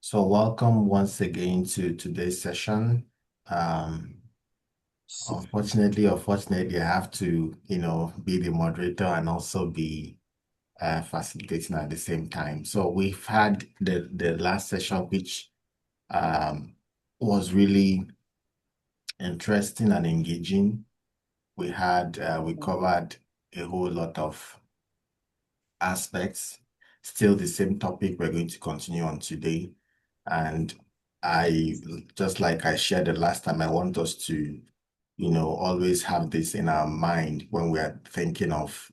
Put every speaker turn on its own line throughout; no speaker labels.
So welcome once again to today's session. Um, unfortunately or fortunately, I have to, be the moderator and also be facilitating at the same time. So we've had the last session, which um, was really interesting and engaging. We covered a whole lot of aspects. Still the same topic we're going to continue on today. And I, just like I shared the last time, I want us to, always have this in our mind when we are thinking of,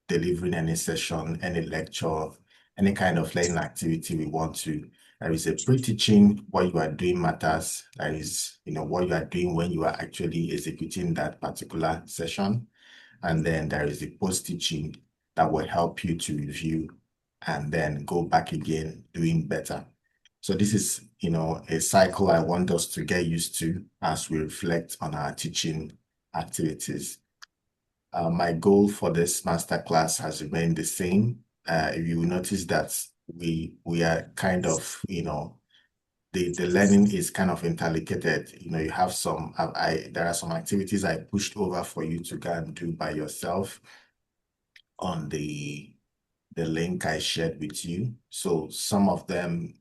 delivering any session, any lecture, any kind of learning activity we want to. There is a pre-teaching, what you are doing matters. There is, what you are doing when you are actually executing that particular session. And then there is the post-teaching that will help you to review and then go back again doing better. So this is, a cycle I want us to get used to as we reflect on our teaching activities. My goal for this masterclass has remained the same. You will notice that we are kind of, the learning is kind of interlinked. You have there are some activities I pushed over for you to go and do by yourself on the link I shared with you. So some of them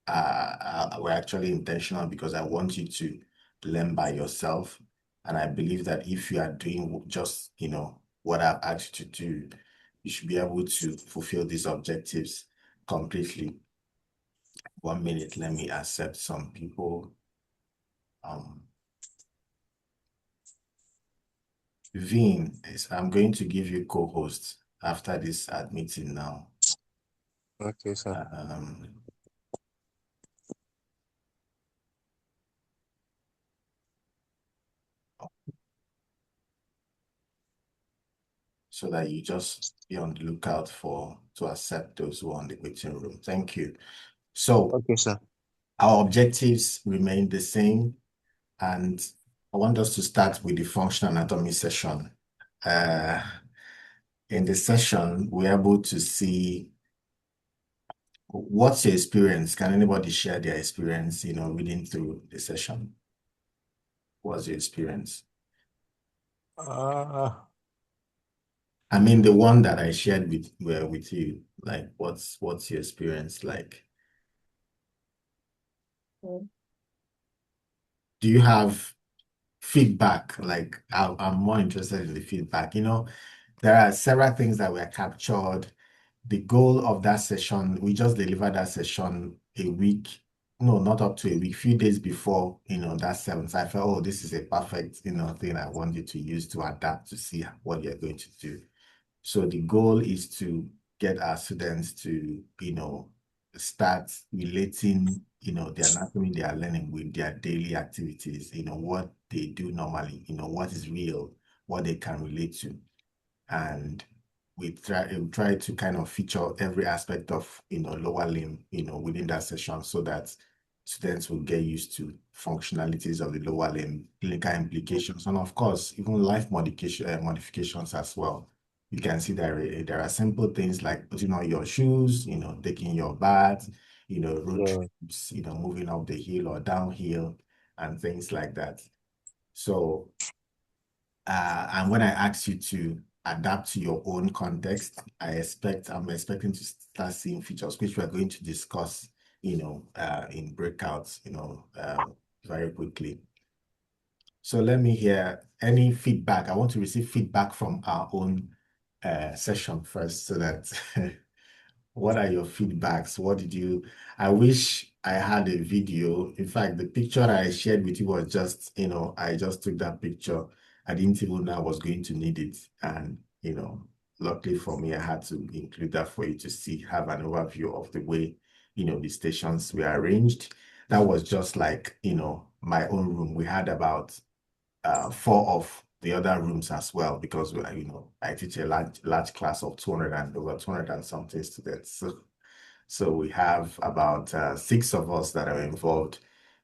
were actually intentional because I want you to learn by yourself. And I believe that if you are doing just, what I've asked you to do, you should be able to fulfill these objectives completely. 1 minute, let me accept some people. Vin, I'm going to give you co-host after this meeting now.
Okay, sir. So that you just be on the lookout to accept those who are on the waiting room. Thank you. So Okay, sir.
our objectives remain the same, and I want us to start with the functional anatomy session. In the session, we're able to see what's your experience. Can anybody share their experience, reading through the session? What's your experience?
Uh,
I mean, the one that I shared with you, like what's your experience like? Do you have feedback? Like I'm more interested in the feedback. There are several things that were captured. The goal of that session, we just delivered that session a week, no, not up to a week, few days before, that 7th. So I felt, oh, this is a perfect, thing I want you to use to adapt to see what you're going to do. So the goal is to get our students to, start relating, the anatomy they are learning with their daily activities, what they do normally, what is real, what they can relate to. And we try to kind of feature every aspect of, lower limb, within that session so that students will get used to functionalities of the lower limb, clinical implications, and of course, even life modifications as well. You can see that there are simple things like putting on your shoes, taking your bath, road
yeah.
trips, moving up the hill or downhill and things like that. So, and when I ask you to adapt to your own context, I'm expecting to start seeing features which we're going to discuss, in breakouts, very quickly. So let me hear any feedback. I want to receive feedback from our own session first so that what are your feedbacks? I wish I had a video. In fact, the picture I shared with you was just, I just took that picture. I didn't even know I was going to need it. And, luckily for me, I had to include that for you to see, have an overview of the way, the stations were arranged. That was just like, my own room. We had about four of the other rooms as well because I teach a large class of 200 and over 200 and something students. So we have about six of us that are involved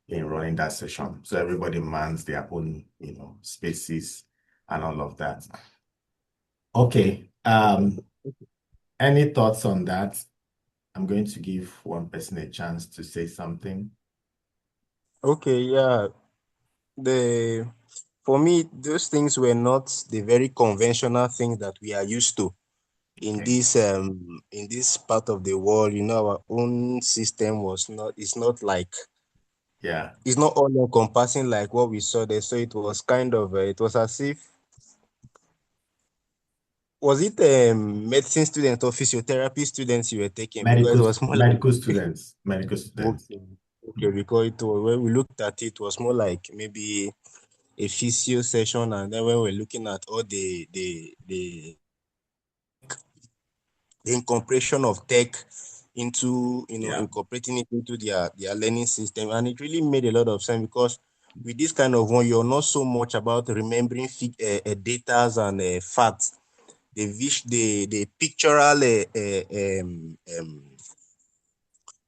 in running that session. So everybody mans their own, spaces and all of that. Okay. Any thoughts on that? I'm going to give one person a chance to say something.
Okay, yeah. For me, those things were not the very conventional things that we are used to
Okay.
in this part of the world. Our own system it's not like
Yeah.
it's not all encompassing like what we saw there. So it was kind of it was as if was it medicine students or physiotherapy students you were taking, because it
Medical
was more like
medical students. Medical students.
okay, okay, because when we looked at it, it was more like maybe a physio session, and then when we're looking at all the incorporation of tech into
Yeah.
incorporating it into their learning system, and it really made a lot of sense, because with this kind of one, you're not so much about remembering datas and facts. The pictorial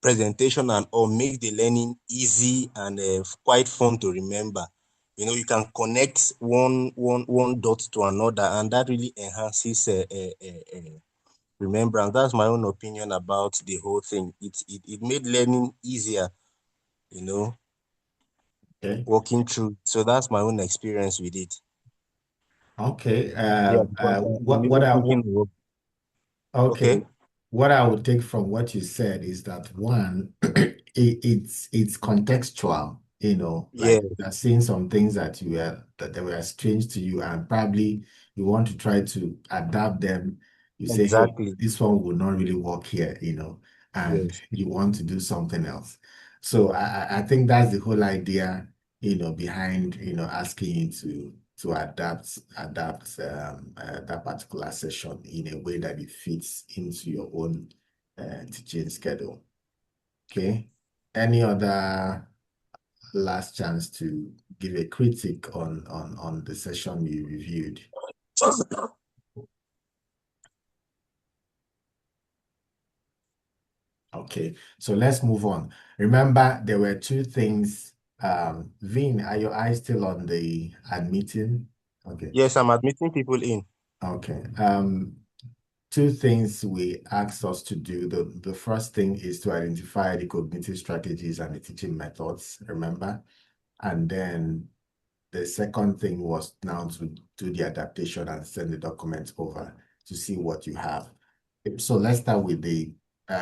presentation and all makes the learning easy and quite fun to remember. You can connect one dot to another, and that really enhances remembrance. That's my own opinion about the whole thing. It made learning easier, you know,
Okay.
walking through. So that's my own experience with it.
Okay.
Yeah, because I'm
What
even
I
thinking of,
okay.
okay.
What I would take from what you said is that one, it's contextual,
Yeah,
like you're seeing some things that they were strange to you, and probably you want to try to adapt them. You say, hey,
exactly.
this one will not really work here, and
Yes.
you want to do something else. So I think that's the whole idea, behind, asking you to adapt that particular session in a way that it fits into your own teaching schedule. Okay. Any other last chance to give a critique on the session you reviewed? Okay, so let's move on. Remember, there were two things. Vin, are your eyes still on the admitting? Okay.
Yes, I'm admitting people in.
Okay. Two things we asked us to do. The first thing is to identify the cognitive strategies and the teaching methods, remember? And then the second thing was now to do the adaptation and send the documents over to see what you have. So let's start with the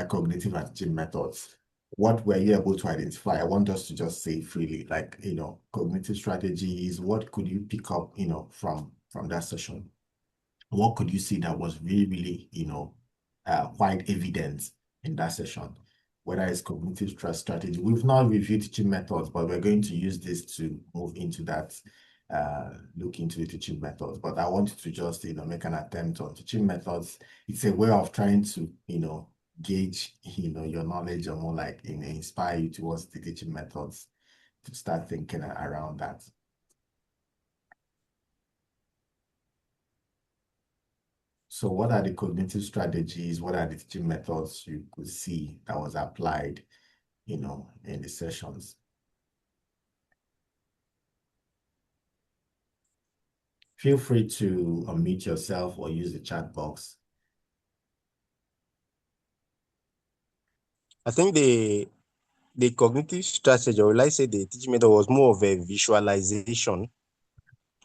cognitive and teaching methods. What were you able to identify? I want us to just say freely, like, cognitive strategies, what could you pick up, from that session? What could you see that was really, really, quite evident in that session? Whether it's cognitive strategy. We've not reviewed teaching methods, but we're going to use this to move into that, look into the teaching methods. But I wanted to just, make an attempt on teaching methods. It's a way of trying to, gauge, your knowledge, or more like, inspire you towards the teaching methods to start thinking around that. So what are the cognitive strategies? What are the teaching methods you could see that was applied, in the sessions? Feel free to unmute yourself or use the chat box.
I think the cognitive strategy, or like say the teaching method, was more of a visualization.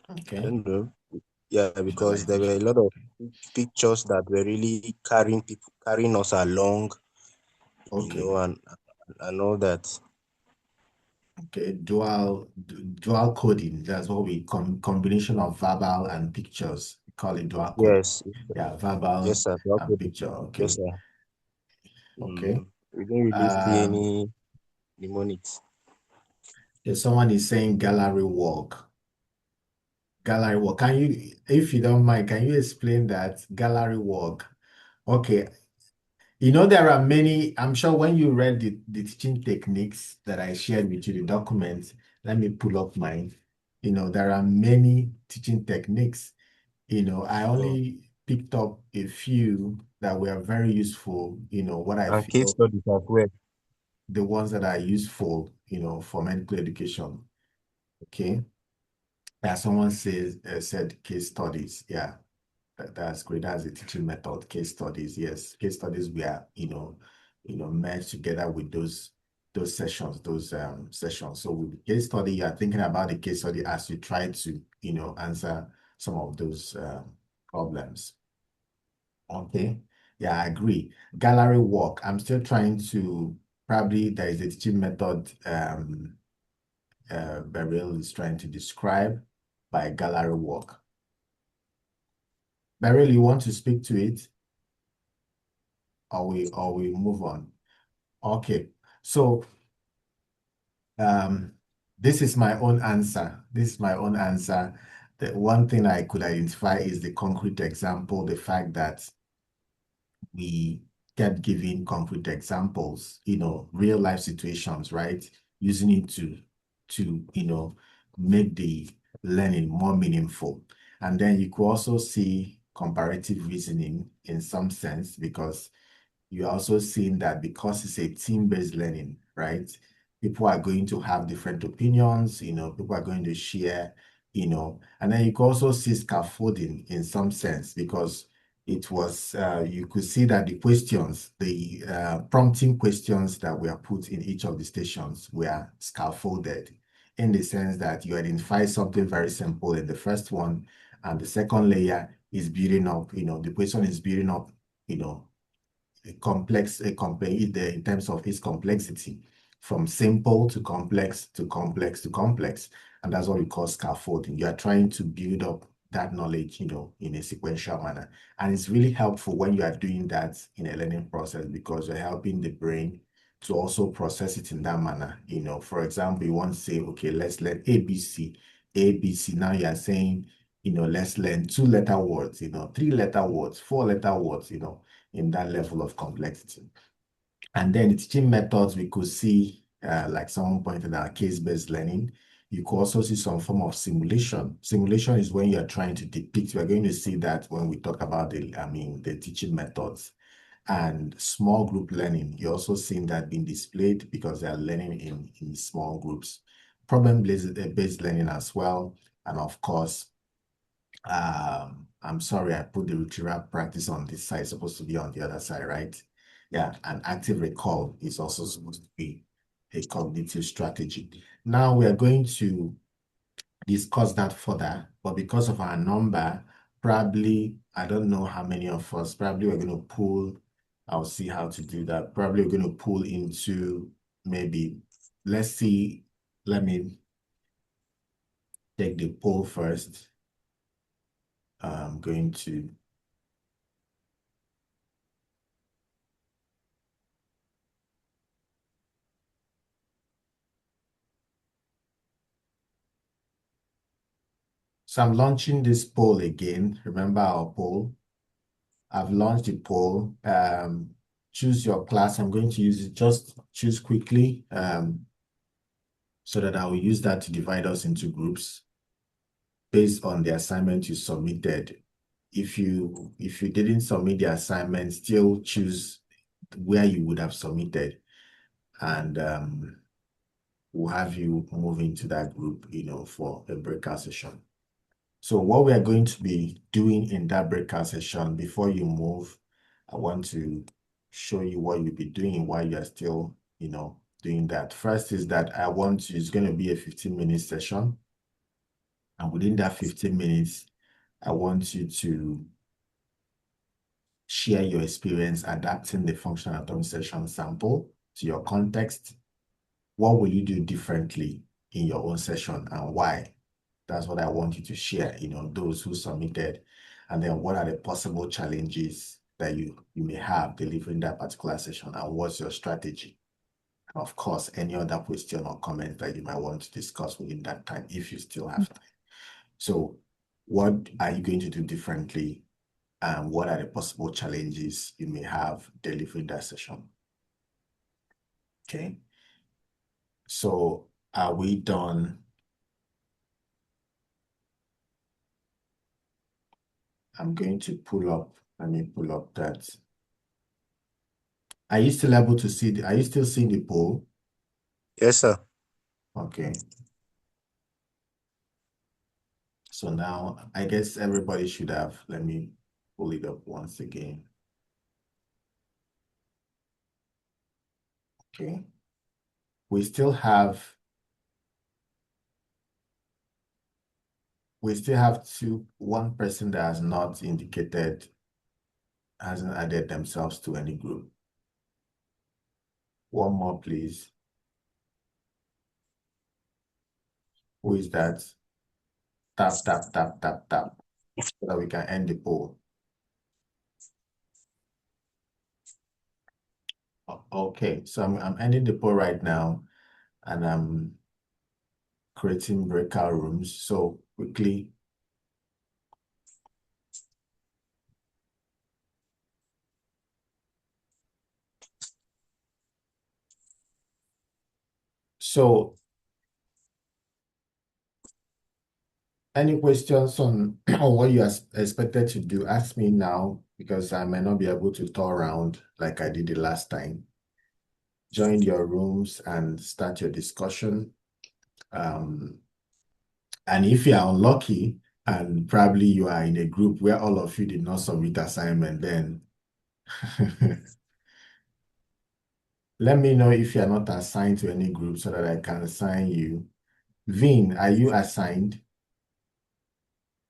I
Okay.
don't know. Yeah, because there were a
Visualization.
lot of pictures that were really carrying us along,
Okay.
and all that.
Okay. Dual coding. That's what we combination of verbal and pictures. We call it dual coding.
Yes,
Yeah, verbal
yes, sir.
and picture.
Yes,
Okay.
sir.
Okay.
We didn't really see
Um,
any mnemonics.
if someone is saying gallery walk. Gallery walk. Can you, if you don't mind, can you explain that gallery walk? Okay. There are many, I'm sure when you read the teaching techniques that I shared with you, the documents, let me pull up mine. There are many teaching techniques. I
Mm.
only picked up a few that were very useful, what I
And case
feel,
studies as well.
the ones that are useful, for medical education. Okay. Yeah, someone said case studies. Yeah. That's great. That's a teaching method. Case studies. Yes. Case studies were, merge together with those sessions, sessions. So with the case study, you are thinking about the case study as you try to, answer some of those problems. Okay. Yeah, I agree. Gallery work. I'm still trying to, probably there is a teaching method Beryl is trying to describe by gallery work. Beryl, you want to speak to it? Or we move on? Okay. So this is my own answer. This is my own answer. The one thing I could identify is the concrete example, the fact that we kept giving concrete examples, real life situations, right? Using it to make the learning more meaningful. And then you could also see comparative reasoning in some sense, because you're also seeing that because it's a team-based learning, right? People are going to have different opinions, people are going to share, and then you can also see scaffolding in some sense, because it was, you could see that the questions, the prompting questions that were put in each of the stations were scaffolded, in the sense that you identify something very simple in the first one, and the second layer is building up, the question is building up, in terms of its complexity, from simple to complex to complex to complex. And that's what we call scaffolding. You are trying to build up that knowledge, in a sequential manner. And it's really helpful when you are doing that in a learning process, because you're helping the brain to also process it in that manner. For example, you want to say, okay, let's learn ABC. ABC. Now you are saying, let's learn 2-letter words, 3-letter words, 4-letter words, in that level of complexity. And then the teaching methods, we could see, like someone pointed out, case-based learning. You could also see some form of simulation. Simulation is when you're trying to depict. We're going to see that when we talk about the teaching methods. And small group learning, you're also seeing that being displayed, because they are learning in small groups. Problem-based learning as well. And of course, I'm sorry, I put the retrieval practice on this side, it's supposed to be on the other side, right? Yeah, and active recall is also supposed to be a cognitive strategy. Now we are going to discuss that further, but because of our number, probably, I don't know how many of us, probably we're going to pull, I'll see how to do that. Probably we're going to pull into maybe, let's see, let me take the poll first. I'm going to So I'm launching this poll again. Remember our poll? I've launched the poll. Choose your class. I'm going to use it. Just choose quickly, so that I will use that to divide us into groups based on the assignment you submitted. If you didn't submit the assignment, still choose where you would have submitted, and we'll have you move into that group, for a breakout session. So what we are going to be doing in that breakout session, before you move, I want to show you what you'll be doing while you are still, doing that. First is that it's going to be a 15-minute session. And within that 15 minutes, I want you to share your experience adapting the functional anatomy session sample to your context. What will you do differently in your own session, and why? That's what I want you to share, those who submitted. And then what are the possible challenges that you may have delivering that particular session, and what's your strategy? And of course, any other question or comment that you might want to discuss within that time, if you still have time. So what are you going to do differently? And what are the possible challenges you may have delivering that session? Okay. So are we done? I'm going to let me pull up that. Are you still able to see are you still seeing the poll?
Yes, sir.
Okay. So now I guess everybody should have, let me pull it up once again. Okay. We still have one person that has not indicated, hasn't added themselves to any group. One more, please. Who is that? Tap, tap, tap, tap, tap, so that we can end the poll. Okay, so I'm ending the poll right now, and I'm creating breakout rooms. So quickly. So any questions on, on what you are expected to do, ask me now, because I might not be able to tour around like I did the last time. Join your rooms and start your discussion. And if you are unlucky, and probably you are in a group where all of you did not submit assignment, then let me know if you are not assigned to any group so that I can assign you. Vin, are you assigned?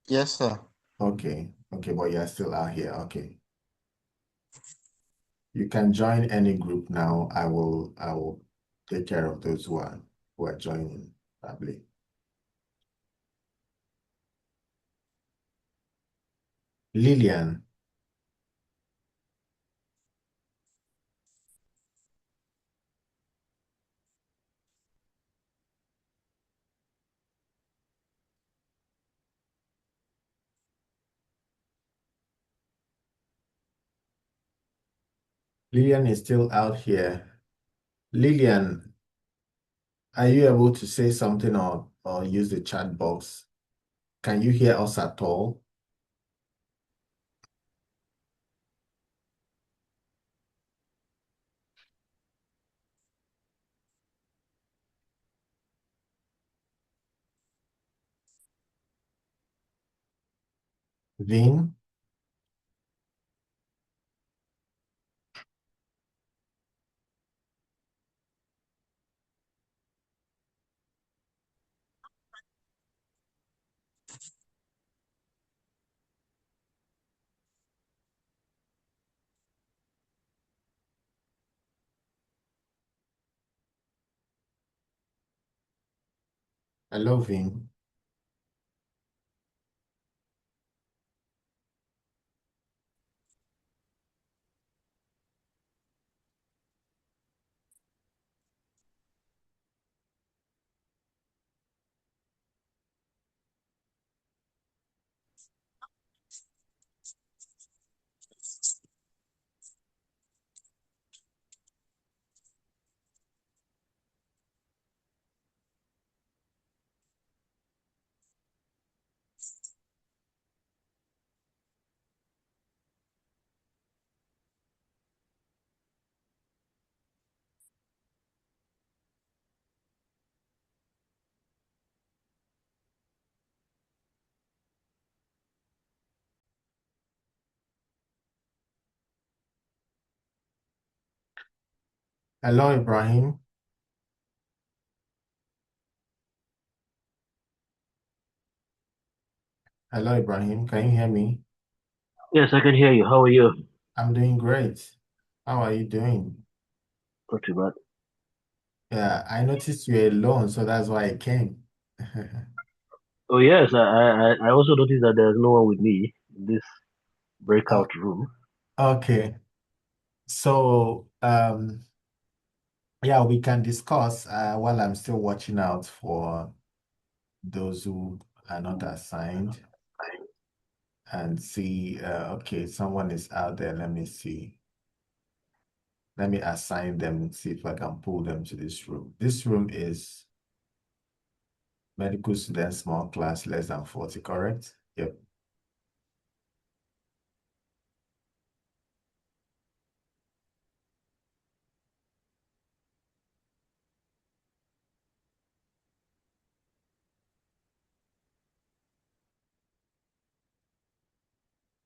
Yes, sir.
Okay, but you are still out here. Okay. You can join any group now. I will take care of those who are joining, probably. Lillian. Lillian is still out here. Lillian, are you able to say something or use the chat box? Can you hear us at all? Vin? Hello, Vin. Hello, Ibrahim. Hello, Ibrahim. Can you hear me?
Yes, I can hear you. How are you?
I'm doing great. How are you doing?
Not too bad.
Yeah, I noticed you're alone, so that's why I came.
Oh yes, I also noticed that there's no one with me in this
Oh,
breakout room.
okay. So, yeah, we can discuss while I'm still watching out for those who are not assigned and see. Okay, someone is out there. Let me see. Let me assign them and see if I can pull them to this room. This room is medical student small class, less than 40, correct? Yep.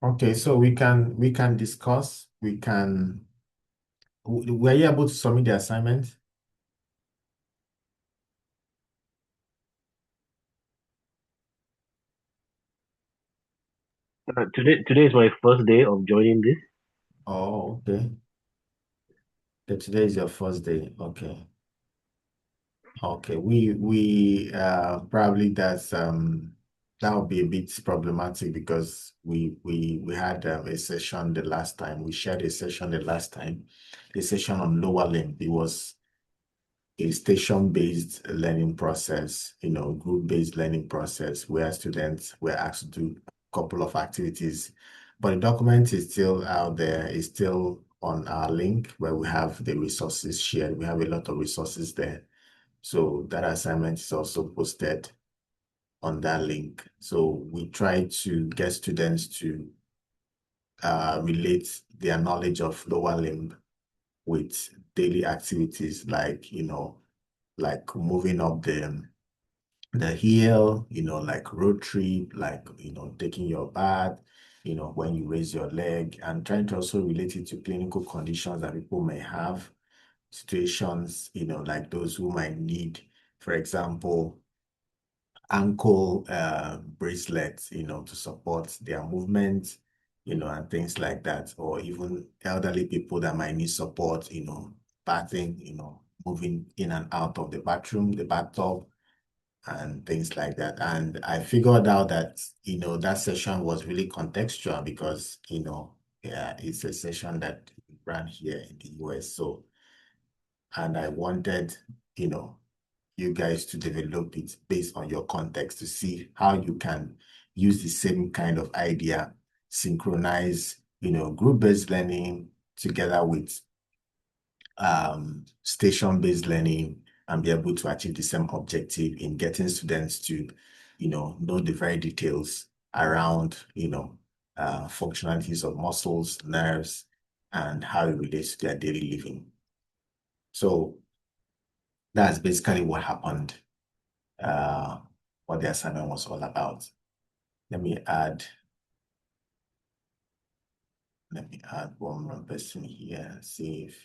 Okay, so we can discuss. We can Were you able to submit the assignment?
Today is my first day of joining this.
Oh, okay. Today is your first day. Okay. Okay. We probably that would be a bit problematic because we had a session the last time. We shared a session the last time, a session on lower limb. It was a station-based learning process, group-based learning process where students were asked to do a couple of activities. But the document is still out there, it's still on our link where we have the resources shared. We have a lot of resources there. So that assignment is also posted on that link. So we try to get students to relate their knowledge of lower limb with daily activities like moving up the hill, like road trip, like, taking your bath, when you raise your leg, and trying to also relate it to clinical conditions that people may have, situations, like those who might need, for example, ankle bracelets, to support their movement, and things like that, or even elderly people that might need support, bathing, moving in and out of the bathroom, the bathtub, and things like that. And I figured out that, that session was really contextual because, yeah, it's a session that ran here in the US. So, and I wanted, you guys to develop it based on your context to see how you can use the same kind of idea, synchronize, group-based learning together with station-based learning and be able to achieve the same objective in getting students to, know the very details around, functionalities of muscles, nerves, and how it relates to their daily living. So that's basically what happened, what the assignment was all about. Let me add one more person here, see if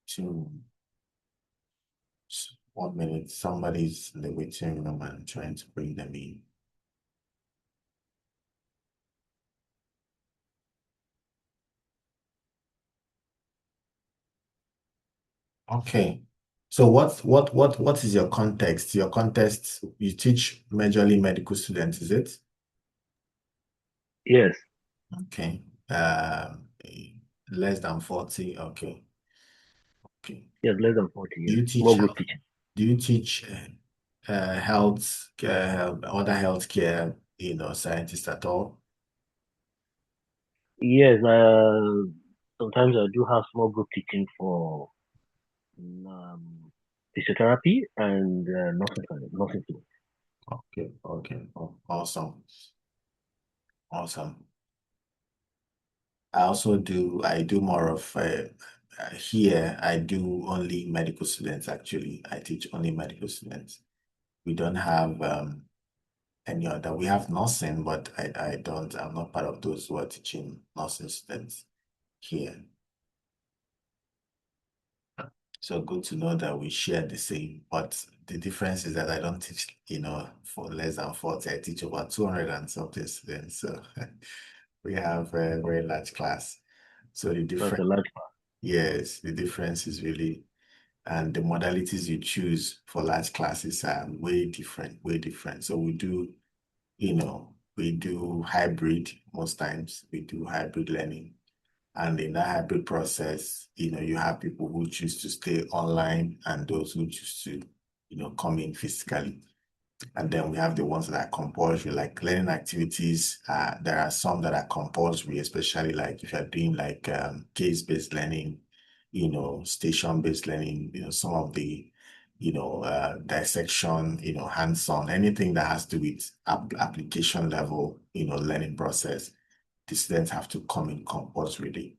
two 1 minute, somebody's in the waiting room and I'm trying to bring them in. Okay. So what is your context? Your context, you teach majorly medical students, is it?
Yes.
Okay. Less than 40. Okay. Okay.
Yes, less than 40
Do
years.
you teach
More group teaching.
Do you teach health, other healthcare, scientists at all?
Yes, sometimes I do have small group teaching for physiotherapy and nursing students.
Okay. Okay. Oh, awesome. Awesome. I do more of here. I do only medical students, actually. I teach only medical students. We don't have any other. We have nursing, but I'm not part of those who are teaching nursing students here. So good to know that we share the same, but the difference is that I don't teach, for less than 40. I teach about 200 and something students. So we have a very large class. So the
That's
difference,
a large part.
yes, the difference is really, and the modalities you choose for large classes are way different, way different. So we do, we do hybrid most times. We do hybrid learning. And in that hybrid process, you have people who choose to stay online and those who choose to, come in physically. And then we have the ones that are compulsory, like learning activities. There are some that are compulsory, especially like if you're doing like case-based learning, station-based learning, some of the, dissection, hands-on, anything that has to do with application level, learning process, the students have to come in compulsorily.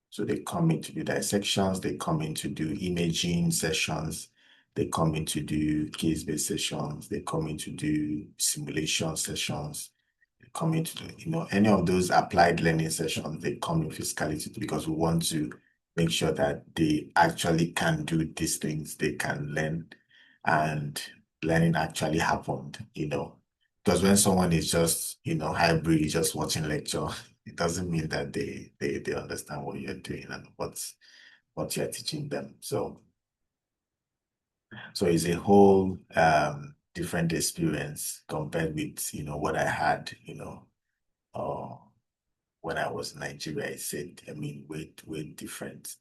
So they come in to do dissections, they come in to do imaging sessions, They come in to do case-based sessions. They come in to do simulation sessions. They come in to do, any of those applied learning sessions, they come in physically because we want to make sure that they actually can do these things. They can learn and learning actually happened, because when someone is just, hybrid, just watching lecture, it doesn't mean that they understand what you're doing and what you're teaching them. So it's a whole different experience compared with, what I had, uh, when I was in Nigeria. I said, way different.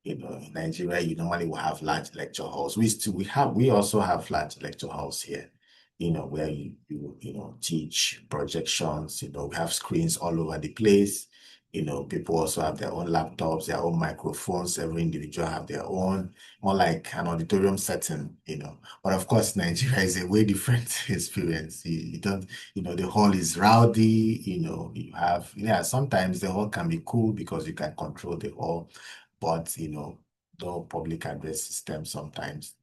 In Nigeria, you normally will have large lecture halls. We also have large lecture halls here, where you teach projections, we have screens all over the place. People also have their own laptops, their own microphones. Every individual have their own, more like an auditorium setting, But of course, Nigeria is a way different experience. You don't, the hall is rowdy, you have, sometimes the hall can be cool because you can control the hall, but no public address system sometimes.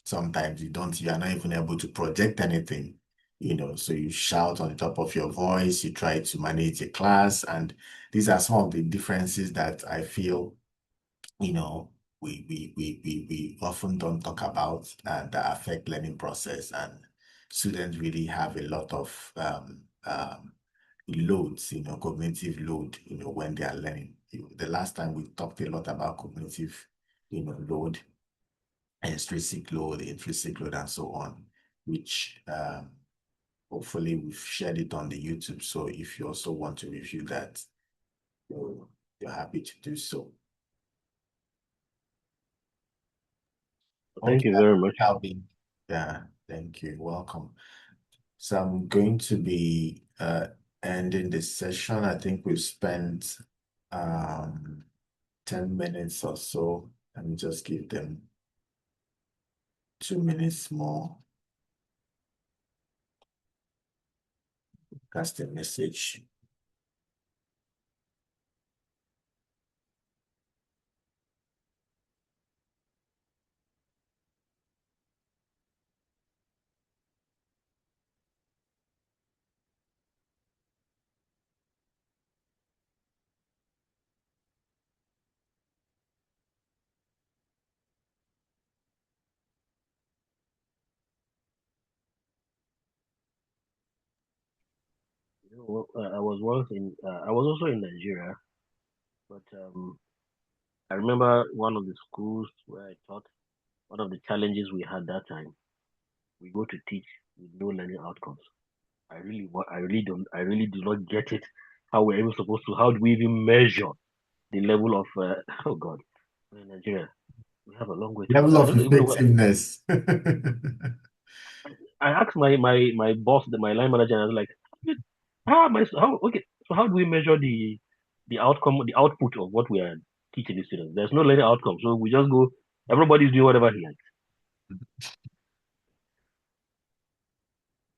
Sometimes you are not even able to project anything, so you shout on the top of your voice, you try to manage a class, and these are some of the differences that I feel, we often don't talk about and that affect learning process, and students really have a lot of loads, cognitive load, when they are learning. The last time we talked a lot about cognitive, load, extrinsic load, intrinsic load, and so on, which hopefully we've shared it on the YouTube. So if you also want to review that, you're happy to do so.
Thank you very much.
Calvin. Yeah, thank you. Welcome. So I'm going to be ending this session. I think we've spent 10 minutes or so. Let me just give them 2 minutes more. That's the message.
I was also in Nigeria, but I remember one of the schools where I taught. One of the challenges we had that time, we go to teach with no learning outcomes. I really do not get it. How we're even supposed to? How do we even measure the level of? Oh God, in Nigeria, we have a long way to go.
Level
I
of
don't even know.
effectiveness.
I asked my boss, my line manager, and I was like, how am I? How okay? So how do we measure the outcome, the output of what we are teaching the students? There's no learning outcome, so we just go. Everybody's doing whatever he likes.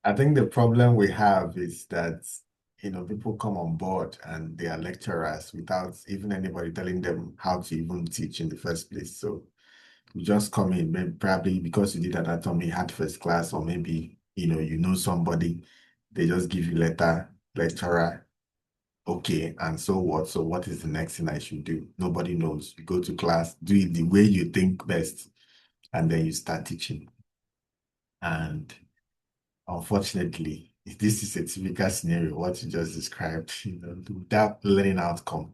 I think the problem we have is that, people come on board and they are lecturers without even anybody telling them how to even teach in the first place. So you just come in, maybe probably because you did anatomy, had first class, or maybe, you know somebody, they just give you lecturer, okay, and so what? So what is the next thing I should do? Nobody knows. You go to class, do it the way you think best, and then you start teaching. And unfortunately, this is a typical scenario, what you just described, without learning outcome.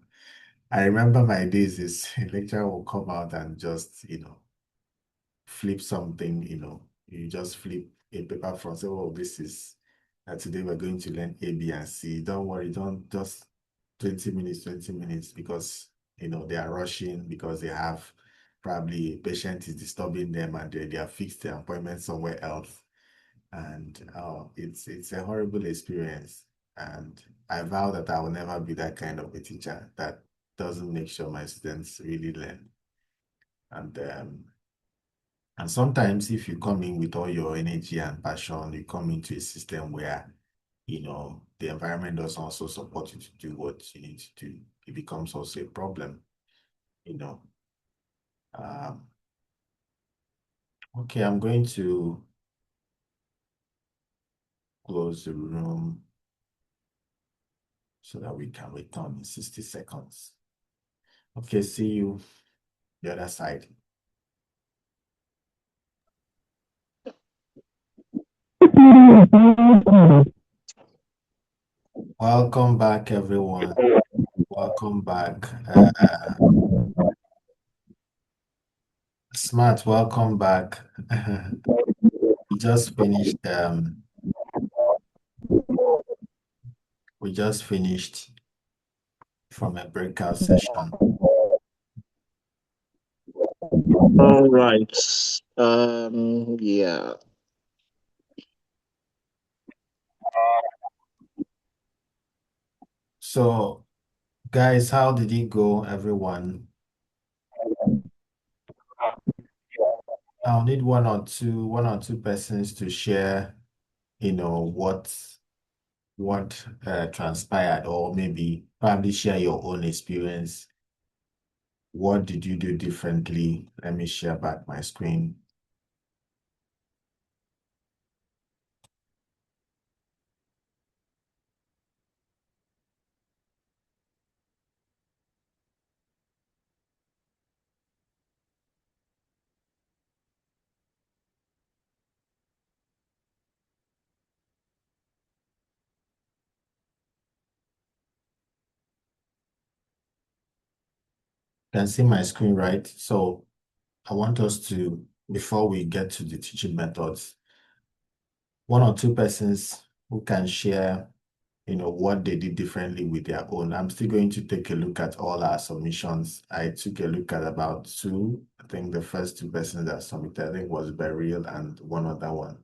I remember my days is a lecturer will come out and just, flip something, you just flip a paper from, say, oh, this is, today we're going to learn A, B, and C. Don't worry, don't just 20 minutes, because, they are rushing because they have probably a patient is disturbing them and they have fixed their appointment somewhere else. And it's a horrible experience. And I vow that I will never be that kind of a teacher that doesn't make sure my students really learn. And sometimes if you come in with all your energy and passion, you come into a system where, the environment doesn't also support you to do what you need to do. It becomes also a problem, um, Okay, I'm going to close the room so that we can return in 60 seconds. Okay, see you the other side. Welcome back, everyone. Welcome back. Smart, welcome back. We just finished from a breakout session.
All right. Yeah.
So, guys, how did it go, everyone? I'll need one or two persons to share, what transpired, or maybe probably share your own experience. What did you do differently? Let me share back my screen. You can see my screen, right? So I want us to, before we get to the teaching methods, one or two persons who can share, what they did differently with their own. I'm still going to take a look at all our submissions. I took a look at about two. I think the first two persons that submitted, I think, was Beryl and one other one.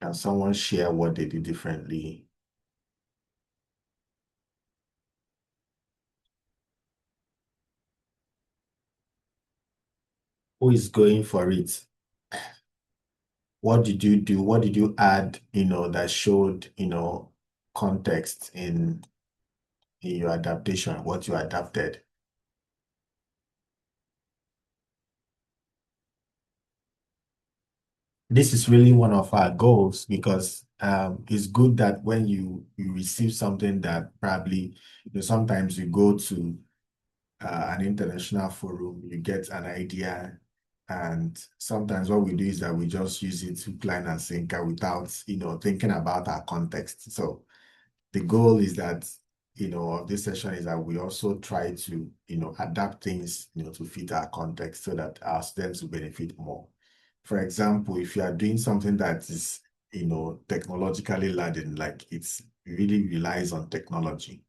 Can someone share what they did differently? Who is going for it? What did you do? What did you add, that showed, context in your adaptation, what you adapted? This is really one of our goals because it's good that when you receive something that probably, sometimes you go to an international forum, you get an idea, and sometimes what we do is that we just use it to plan and sinker without, thinking about our context. So the goal is that, of this session is that we also try to, adapt things, to fit our context so that our students will benefit more. For example, if you are doing something that is, technologically laden, like it's really relies on technology,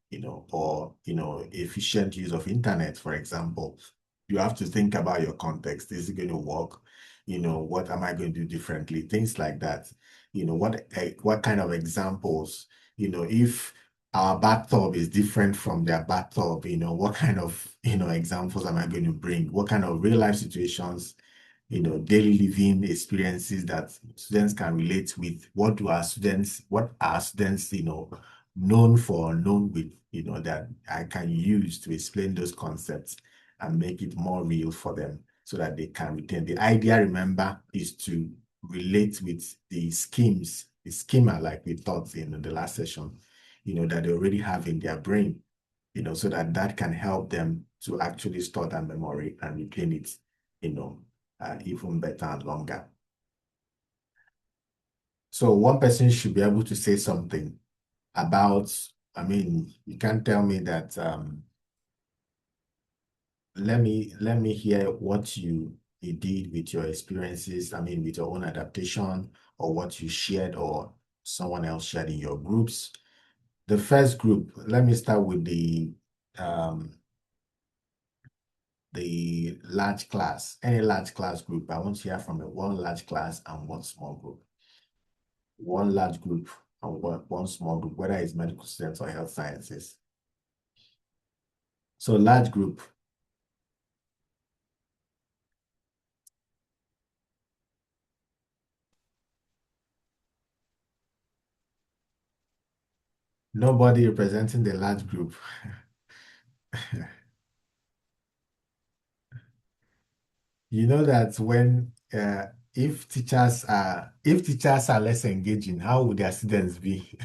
or, efficient use of internet, for example, you have to think about your context. Is it going to work? What am I going to do differently? Things like that. What kind of examples, if our bathtub is different from their bathtub, what kind of, examples am I going to bring? What kind of real life situations, daily living experiences that students can relate with? What are students, known for, known with, that I can use to explain those concepts and make it more real for them so that they can retain. The idea, remember, is to relate with the schemes, the schema, like we taught in the last session, that they already have in their brain, so that can help them to actually store that memory and retain it, even better and longer. So one person should be able to say something about, you can't tell me that, let me hear what you did with your experiences, with your own adaptation, or what you shared or someone else shared in your groups. The first group, let me start with the large class, any large class group. I want to hear from one large class and one small group. One large group and one small group, whether it's medical students or health sciences. So large group. Nobody representing the large group. You know that when if teachers are less engaging, how would their students be?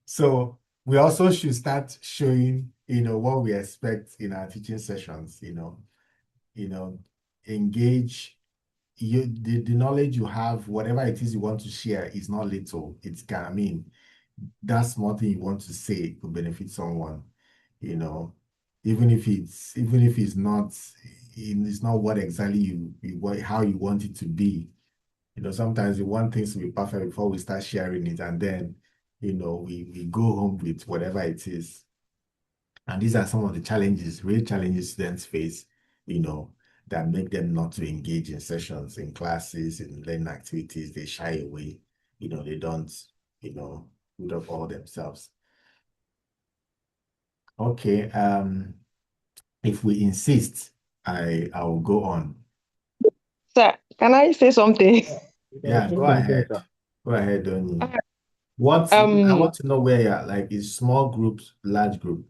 So we also should start showing, what we expect in our teaching sessions, you know, engage the knowledge you have, whatever it is you want to share is not little. It can, I mean, that small thing you want to say could benefit someone, you know, even if it's not what exactly how you want it to be. Sometimes we want things to be perfect before we start sharing it, and then, we go home with whatever it is. And these are some of the challenges, real challenges students face, that make them not to engage in sessions, in classes, in learning activities. They shy away, they don't, put up all themselves. Okay, if we insist, I'll go on.
Sir, can I say something?
Yeah, go ahead. Go ahead, Donnie.
Okay.
I want to know where you're at. Like, is small groups, large group?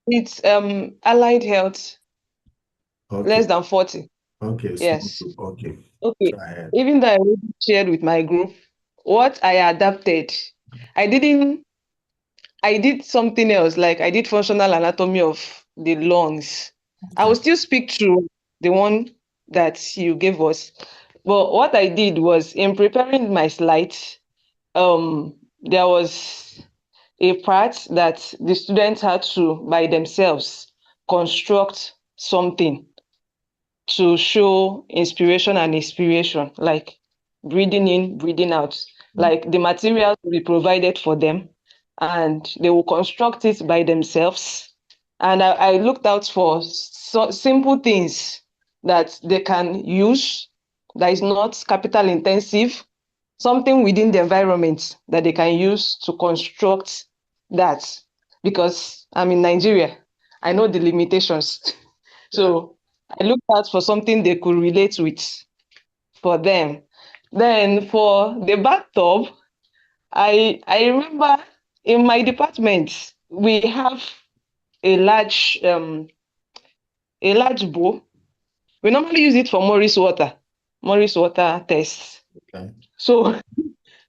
It's allied health,
Okay.
less than 40.
Okay, small
Yes.
group. Okay.
Okay.
Go ahead.
Even though I already shared with my group, what I adapted, I did something else, like I did functional anatomy of the lungs. I will still speak through the one that you gave us. But what I did was, in preparing my slides, there was a part that the students had to, by themselves, construct something to show inspiration and inspiration, like breathing in, breathing out. Like the materials will be provided for them and they will construct it by themselves. And I looked out for simple things that they can use that is not capital intensive, something within the environment that they can use to construct that. Because I'm in Nigeria, I know the limitations. So I looked out for something they could relate with for them. Then for the bathtub, I remember in my department we have a large bowl. We normally use it for Morris water tests.
Okay.
So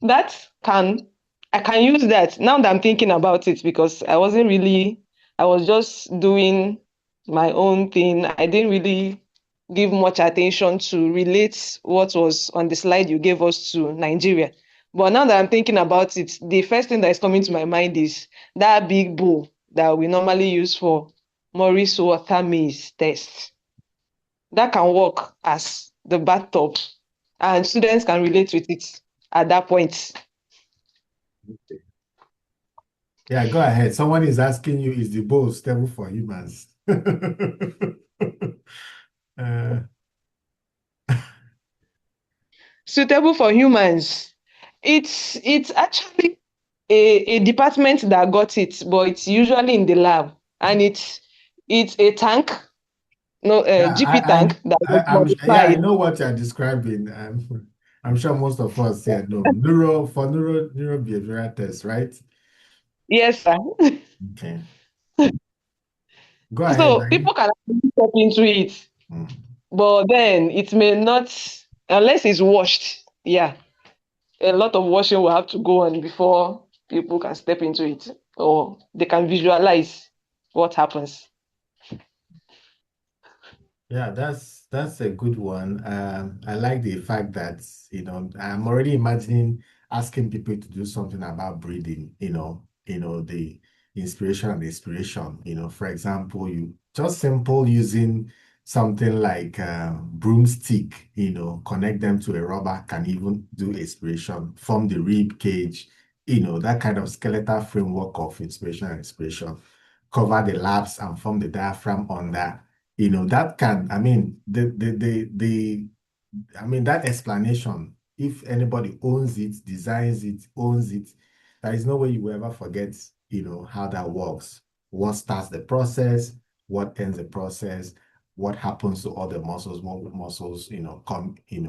that I can use that now that I'm thinking about it, because I was just doing my own thing. I didn't really give much attention to relate what was on the slide you gave us to Nigeria. But now that I'm thinking about it, the first thing that is coming to my mind is that big bowl that we normally use for Morris water maze test. That can work as the bathtub, and students can relate with it at that point.
Okay. Yeah, go ahead. Someone is asking you, is the bowl stable for humans?
Suitable for humans. It's actually a department that got it, but it's usually in the lab, and it's a tank, no,
Yeah,
GP tank that was
yeah, I
modified.
know what you're describing. I'm sure most of us here know neuro behavioral test, right?
Yes, sir.
Okay. Go ahead,
So
Maggie.
people can actually step into it, but then it may not, unless it's washed. Yeah, a lot of washing will have to go on before people can step into it, or they can visualize what happens.
Yeah, that's a good one. I like the fact that, I'm already imagining asking people to do something about breathing, the inspiration and inspiration. For example, you just simple using something like broomstick, connect them to a rubber, can even do inspiration, form the rib cage, that kind of skeletal framework of inspiration and inspiration, cover the laps and form the diaphragm on that. That can, I mean, that explanation, if anybody owns it, designs it, owns it, there is no way you will ever forget, how that works. What starts the process, what ends the process, what happens to all the muscles, what muscles, come, in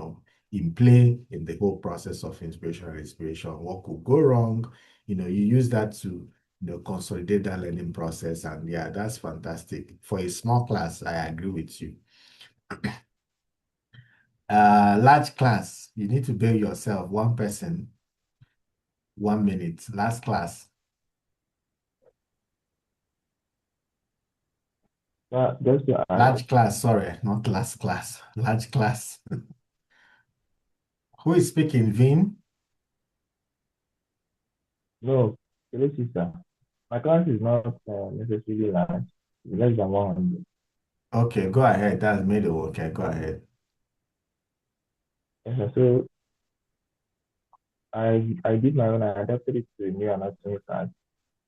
play in the whole process of inspiration and inspiration, what could go wrong, you use that to consolidate that learning process. And yeah, that's fantastic. For a small class, I agree with you. Large class, you need to build yourself, one person, 1 minute. Last class.
Just to add,
Large class, sorry, not last class. Large class. Who is speaking, Vin?
no, hello, sister. My class is not necessarily large, it's less than 100.
Okay, go ahead. That's middle. Okay, go ahead.
Yes, sir. So I did my own, I adapted it to a new anatomy class.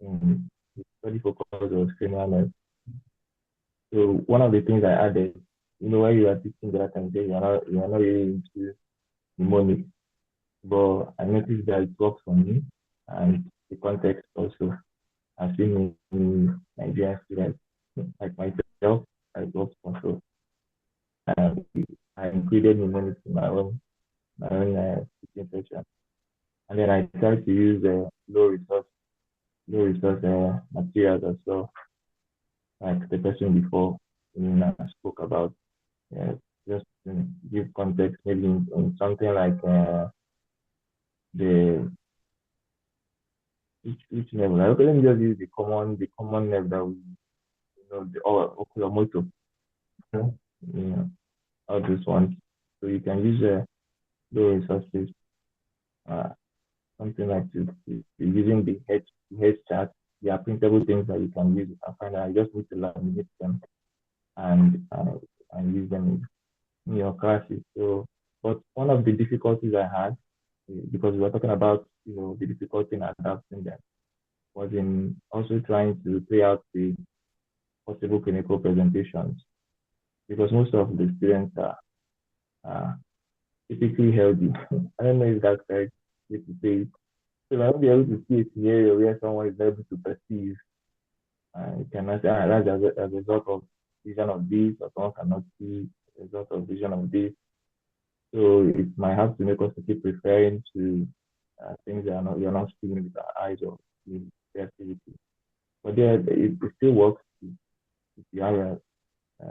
The study focus was cranial nerve. So one of the things I added, where you are teaching the other time, you're not really into mnemonics, but I noticed that it works for me, and the context also. I've seen in Nigerian students like myself, it works for. So I included mnemonics in my own teaching session, and then I tried to use low resource materials as well, like the person before spoke about. Just to give context, maybe in something like the each level. Like, okay, let me just use the common level that we the oculomotor, you know, all those ones. So you can use low resources, uh, something like using the head chart. There are printable things that you can use. You can find out. You just need to laminate them and use them in your classes. So, but one of the difficulties I had, because we were talking about the difficulty in adapting them, was in also trying to play out the possible clinical presentations, because most of the students are typically healthy. I don't know if that's correct way to say it. So I won't be able to see a scenario where someone is able to perceive, you cannot say, that's as a result of vision of this, or someone cannot see as a result of vision of this. So it might have to make us to keep referring to things that you're not seeing with our eyes or with creativity. But there, it still works if you have a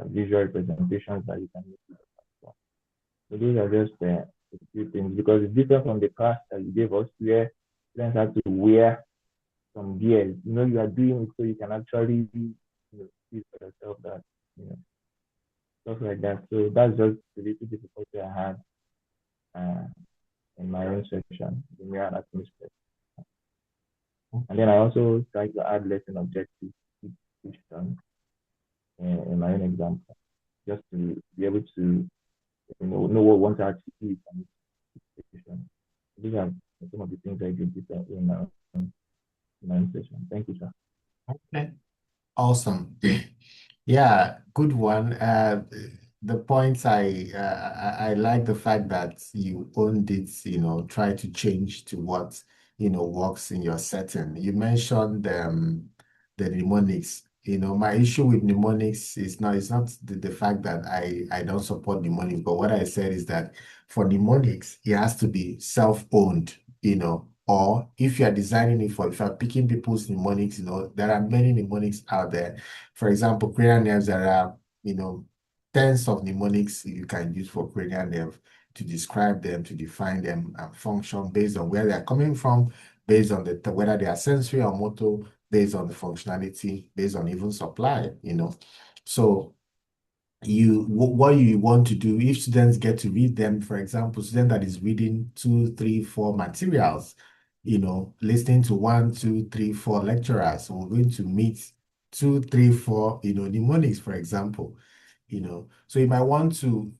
visual representations that you can use. So those are just a few things, because it's different from the class that you gave us, where students have to wear some gears. You are doing it so you can actually see for yourself that stuff like that. So that's just the little difficulty I had in my own section, the mere anatomy section. And then I also try to add lesson objectives each term in my own example, just to be able to know what we want to achieve from each session. These are some of the things I did differently in my own session. Thank you, sir.
Okay. Awesome. Yeah, good one. The points I like the fact that you owned it, try to change to what, works in your setting. You mentioned the mnemonics. My issue with mnemonics it's not the fact that I don't support mnemonics, but what I said is that for mnemonics, it has to be self-owned, or if you are designing it if you're picking people's mnemonics, there are many mnemonics out there. For example, cranial nerves, there are, tens of mnemonics you can use for cranial nerve to describe them, to define them and function based on where they are coming from, based on whether they are sensory or motor, based on the functionality, based on even supply, So what you want to do if students get to read them, for example, student that is reading 2, 3, 4 materials, listening to 1, 2, 3, 4 lecturers, so we're going to meet 2, 3, 4, mnemonics, for example, so you might want to,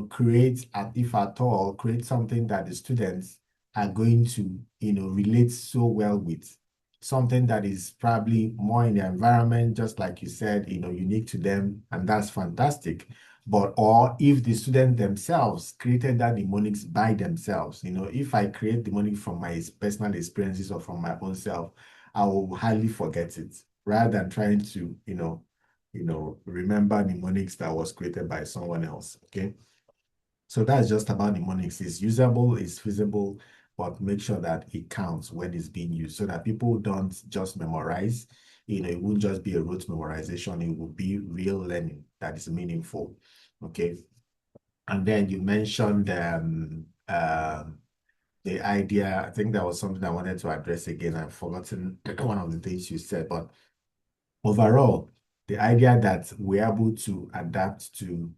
create, if at all, create something that the students are going to, relate so well with, something that is probably more in the environment, just like you said, unique to them, and that's fantastic. Or if the students themselves created that mnemonics by themselves, if I create mnemonic from my personal experiences or from my own self, I will highly forget it rather than trying to, remember mnemonics that was created by someone else. Okay. So that's just about mnemonics. It's usable, it's feasible, but make sure that it counts when it's being used so that people don't just memorize. It won't just be a rote memorization. It will be real learning that is meaningful. Okay. And then you mentioned the idea. I think that was something I wanted to address again. I've forgotten one of the things you said, but overall, the idea that we're able to adapt to,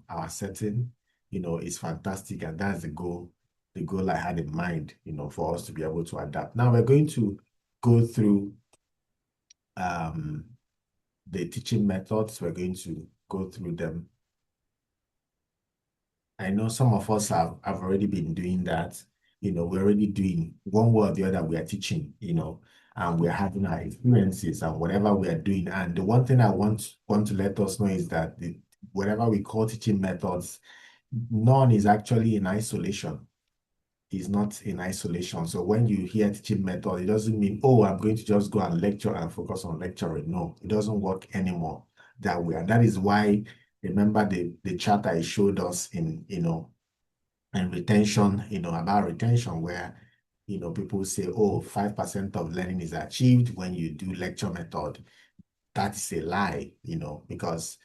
our setting, is fantastic. And that's the goal I had in mind, for us to be able to adapt. Now we're going to go through the teaching methods. We're going to go through them. I know some of us have already been doing that. We're already doing one way or the other, we are teaching, and we're having our experiences and whatever we are doing. And the one thing I want to let us know is that whatever we call teaching methods, none is actually in isolation. Is not in isolation. So when you hear teaching method, it doesn't mean, oh, I'm going to just go and lecture and focus on lecturing. No, it doesn't work anymore that way. And that is why, remember the chart I showed us in, and retention, about retention, where, people say, oh, 5% of learning is achieved when you do lecture method. That is a lie, because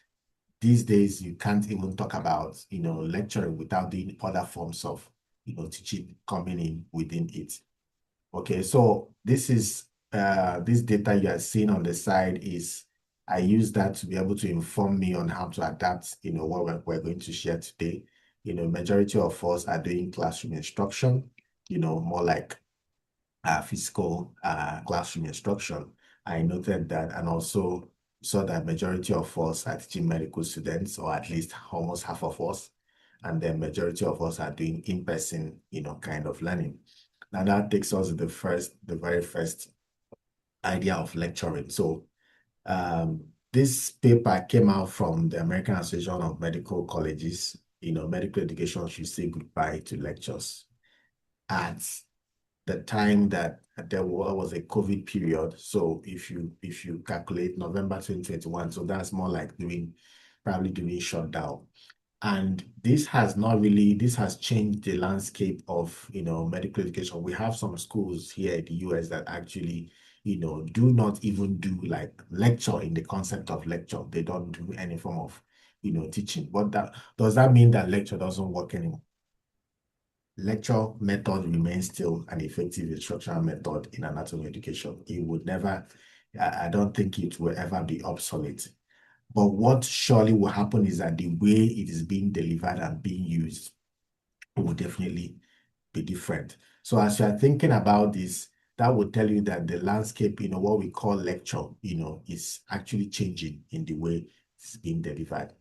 these days you can't even talk about, lecturing without doing other forms of, teaching coming in within it. Okay, so this is this data you are seeing on the side is I use that to be able to inform me on how to adapt, what we're going to share today. Majority of us are doing classroom instruction, more like physical classroom instruction. I noted that, and also saw that majority of us are teaching medical students, or at least almost half of us, and then majority of us are doing in-person, kind of learning. Now that takes us to the very first idea of lecturing. So this paper came out from the American Association of Medical Colleges. Medical education should say goodbye to lectures. At the time that there was a COVID period. So if you calculate November 2021, so that's more like probably doing shutdown. And this has changed the landscape of, medical education. We have some schools here in the US that actually, do not even do like lecture in the concept of lecture. They don't do any form of, teaching. But does that mean that lecture doesn't work anymore? Lecture method remains still an effective instructional method in anatomy education. It would never, I don't think it will ever be obsolete. But what surely will happen is that the way it is being delivered and being used will definitely be different. So as you are thinking about this, that would tell you that the landscape, what we call lecture, is actually changing in the way it's being delivered.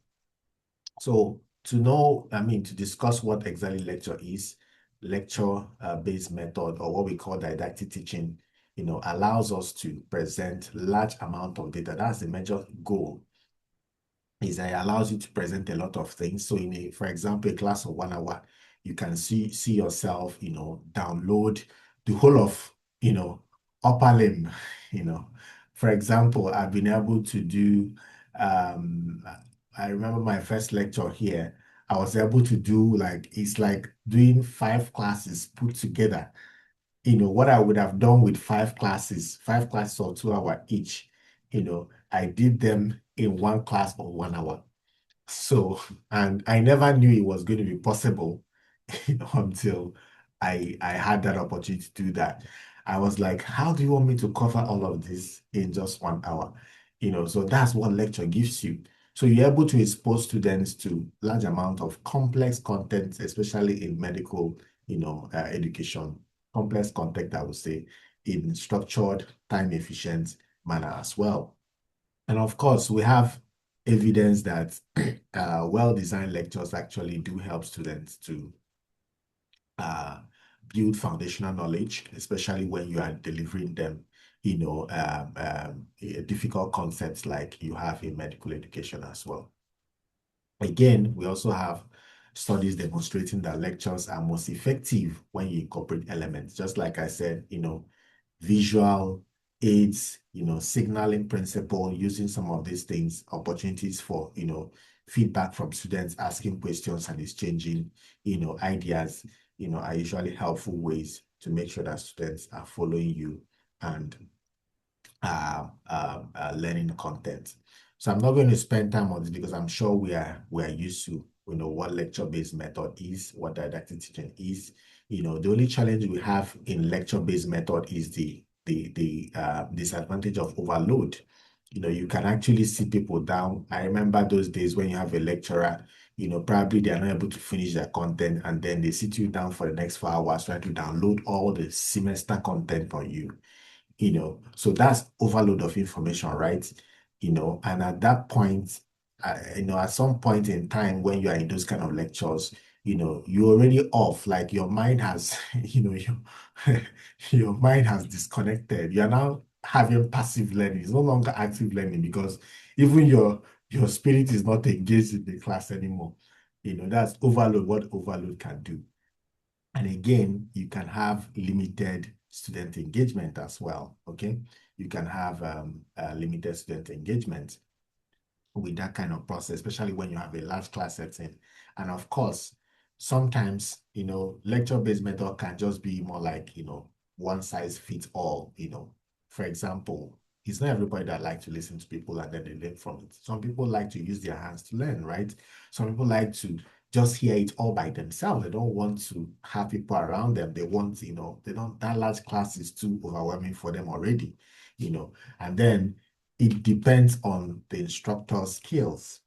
So to discuss what exactly lecture is, lecture-based method, or what we call didactic teaching, allows us to present large amount of data. That's the major goal, is that it allows you to present a lot of things. So for example, a class of 1 hour, you can see yourself, download the whole of, upper limb, For example, I've been able to do, I remember my first lecture here, I was able to do it's like doing 5 classes put together. What I would have done with 5 classes of 2 hours each, I did them in 1 class of 1 hour. So, and I never knew it was going to be possible until I had that opportunity to do that. I was like, how do you want me to cover all of this in just 1 hour? So that's what lecture gives you. So you're able to expose students to large amount of complex content, especially in medical, education, complex content, I would say, in structured, time-efficient manner as well. And of course, we have evidence that well-designed lectures actually do help students to build foundational knowledge, especially when you are delivering them, difficult concepts like you have in medical education as well. Again, we also have studies demonstrating that lectures are most effective when you incorporate elements. Just like I said, visual aids, signaling principle, using some of these things, opportunities for, feedback from students, asking questions and exchanging, ideas, are usually helpful ways to make sure that students are following you and learning content. So I'm not going to spend time on this because I'm sure we are used to what lecture-based method is, what didactic teaching is. The only challenge we have in lecture-based method is the disadvantage of overload. You can actually sit people down. I remember those days when you have a lecturer, probably they are not able to finish their content, and then they sit you down for the next 4 hours trying to download all the semester content for you. So that's overload of information, right? And at that point, at some point in time when you are in those kind of lectures, you're already off, like your mind has, your mind has disconnected. You're now having passive learning. It's no longer active learning because even your spirit is not engaged in the class anymore. That's overload, what overload can do. And again, you can have limited student engagement as well, okay? You can have limited student engagement with that kind of process, especially when you have a large class setting. And of course, sometimes, lecture-based method can just be more like, one size fits all, For example, it's not everybody that like to listen to people and then they learn from it. Some people like to use their hands to learn, right? Some people like to just hear it all by themselves. They don't want to have people around them. They want, that large class is too overwhelming for them already, and then it depends on the instructor's skills.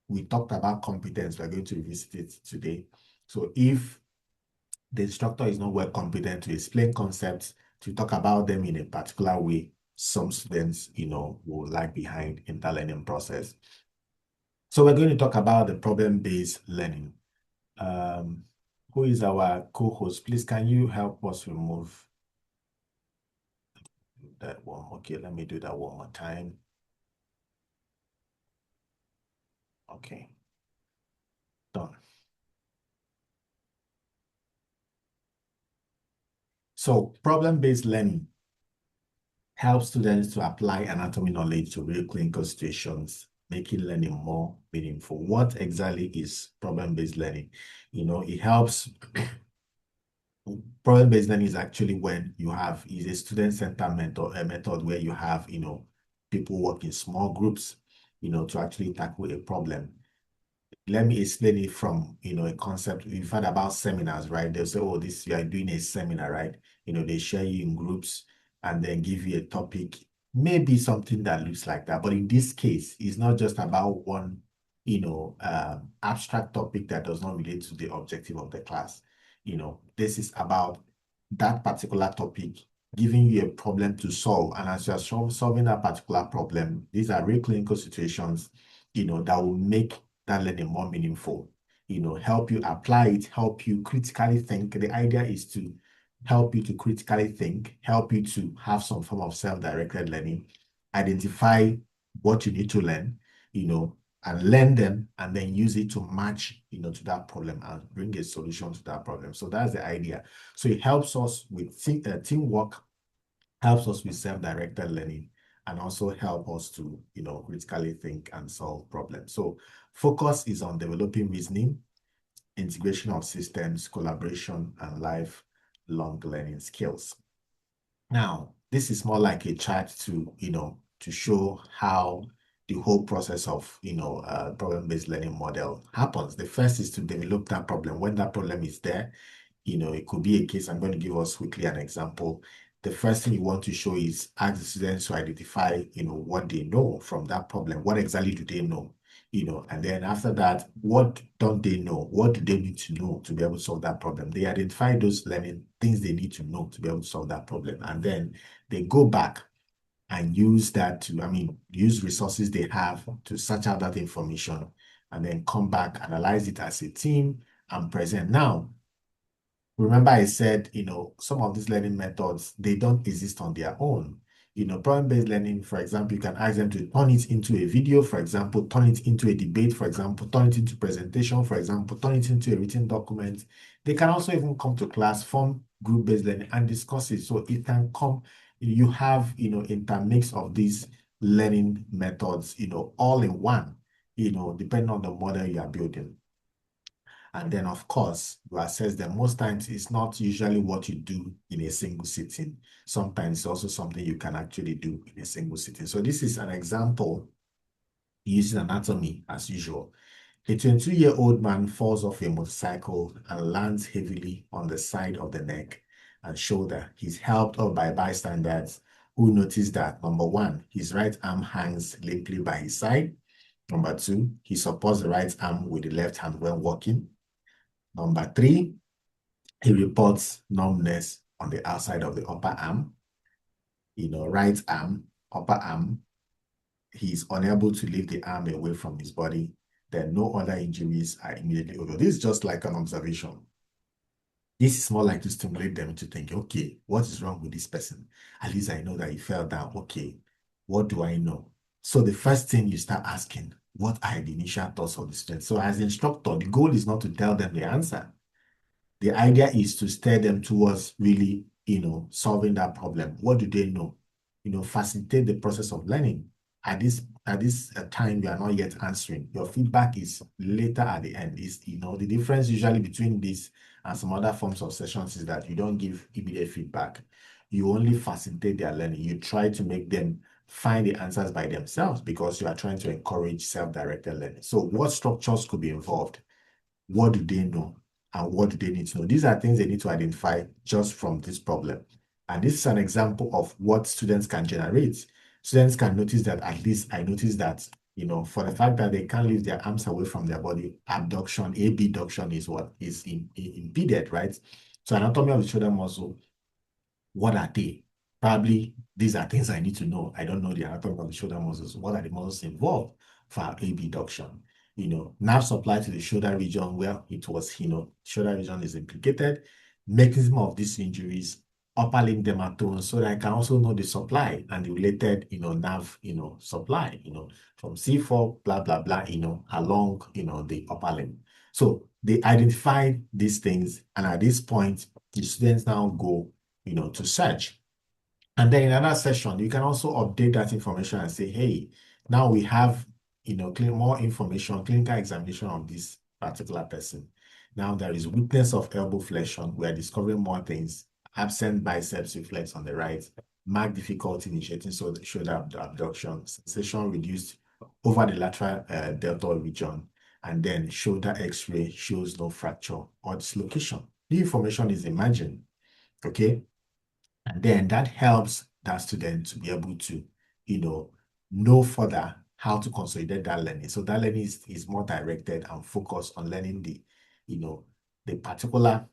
We talked about competence. We're going to revisit it today. So if the instructor is not well competent to explain concepts, to talk about them in a particular way, some students, will lag behind in the learning process. So we're going to talk about the problem-based learning. Who is our co-host? Please, can you help us remove that one? Okay, let me do that one more time. Okay, done. So problem-based learning helps students to apply anatomy knowledge to real clinical situations, making learning more meaningful. What exactly is problem-based learning? It helps. Problem-based learning is actually when is a student-centered method where you have, people work in small groups, to actually tackle a problem. Let me explain it from, a concept. You've heard about seminars, right? They'll say, oh, you are doing a seminar, right? They share you in groups and then give you a topic, maybe something that looks like that. But in this case, it's not just about one, abstract topic that does not relate to the objective of the class. This is about that particular topic, giving you a problem to solve. And as you are solving that particular problem, these are real clinical situations, that will make that learning more meaningful, help you apply it, help you critically think. The idea is to help you to critically think, help you to have some form of self-directed learning, identify what you need to learn, and learn them, and then use it to match, to that problem and bring a solution to that problem. So that's the idea. So it helps us with teamwork, helps us with self-directed learning, and also help us to, critically think and solve problems. So focus is on developing reasoning, integration of systems, collaboration, and lifelong learning skills. Now, this is more like a chart to, to show how the whole process of, problem-based learning model happens. The first is to develop that problem. When that problem is there, it could be a case. I'm going to give us quickly an example. The first thing you want to show is ask the students to identify, what they know from that problem. What exactly do they know? And then after that, what don't they know? What do they need to know to be able to solve that problem? They identify those learning things they need to know to be able to solve that problem. And then they go back and use that to, use resources they have to search out that information and then come back, analyze it as a team and present. Now, remember I said, some of these learning methods, they don't exist on their own. Problem-based learning, for example, you can ask them to turn it into a video, for example, turn it into a debate, for example, turn it into presentation, for example, turn it into a written document. They can also even come to class, form group-based learning and discuss it. So it can come, you have, intermix of these learning methods, all in one, depending on the model you are building. And then, of course, you assess them. Most times, it's not usually what you do in a single sitting. Sometimes it's also something you can actually do in a single sitting. So this is an example using anatomy as usual. A 22-year-old man falls off a motorcycle and lands heavily on the side of the neck and shoulder. He's helped up by bystanders who notice that, number one, his right arm hangs limply by his side. Number two, he supports the right arm with the left hand when walking. Number three, he reports numbness on the outside of the upper arm, right arm, upper arm. He's unable to lift the arm away from his body. Then no other injuries are immediately over. This is just like an observation. This is more like to stimulate them to think, okay, what is wrong with this person? At least I know that he fell down. Okay, what do I know? So the first thing you start asking, what are the initial thoughts of the student? So as the instructor, the goal is not to tell them the answer. The idea is to steer them towards really, solving that problem. What do they know? Facilitate the process of learning. At this time, you are not yet answering. Your feedback is later at the end. The difference usually between this and some other forms of sessions is that you don't give immediate feedback. You only facilitate their learning. You try to make them find the answers by themselves because you are trying to encourage self-directed learning. So what structures could be involved? What do they know? And what do they need to know? These are things they need to identify just from this problem. And this is an example of what students can generate. Students can notice that, at least I noticed that, for the fact that they can't lift their arms away from their body, abduction, abduction is what is impeded, right? So anatomy of the shoulder muscle, what are they? Probably these are things I need to know. I don't know the anatomy of the shoulder muscles. What are the muscles involved for abduction? Nerve supply to the shoulder region where it was, shoulder region is implicated, mechanism of these injuries, upper limb dermatomes, so that I can also know the supply and the related, nerve, supply, from C4, blah, blah, blah, along, the upper limb. So they identify these things, and at this point, the students now go, to search. And then in another session, you can also update that information and say, hey, now we have, more information, clinical examination of this particular person. Now there is weakness of elbow flexion. We are discovering more things. Absent biceps reflex on the right. Marked difficulty initiating shoulder abduction. Sensation reduced over the lateral deltoid region. And then shoulder x-ray shows no fracture or dislocation. The information is imagined, okay? And then that helps that student to be able to, know further how to consolidate that learning. So that learning is more directed and focused on learning the particular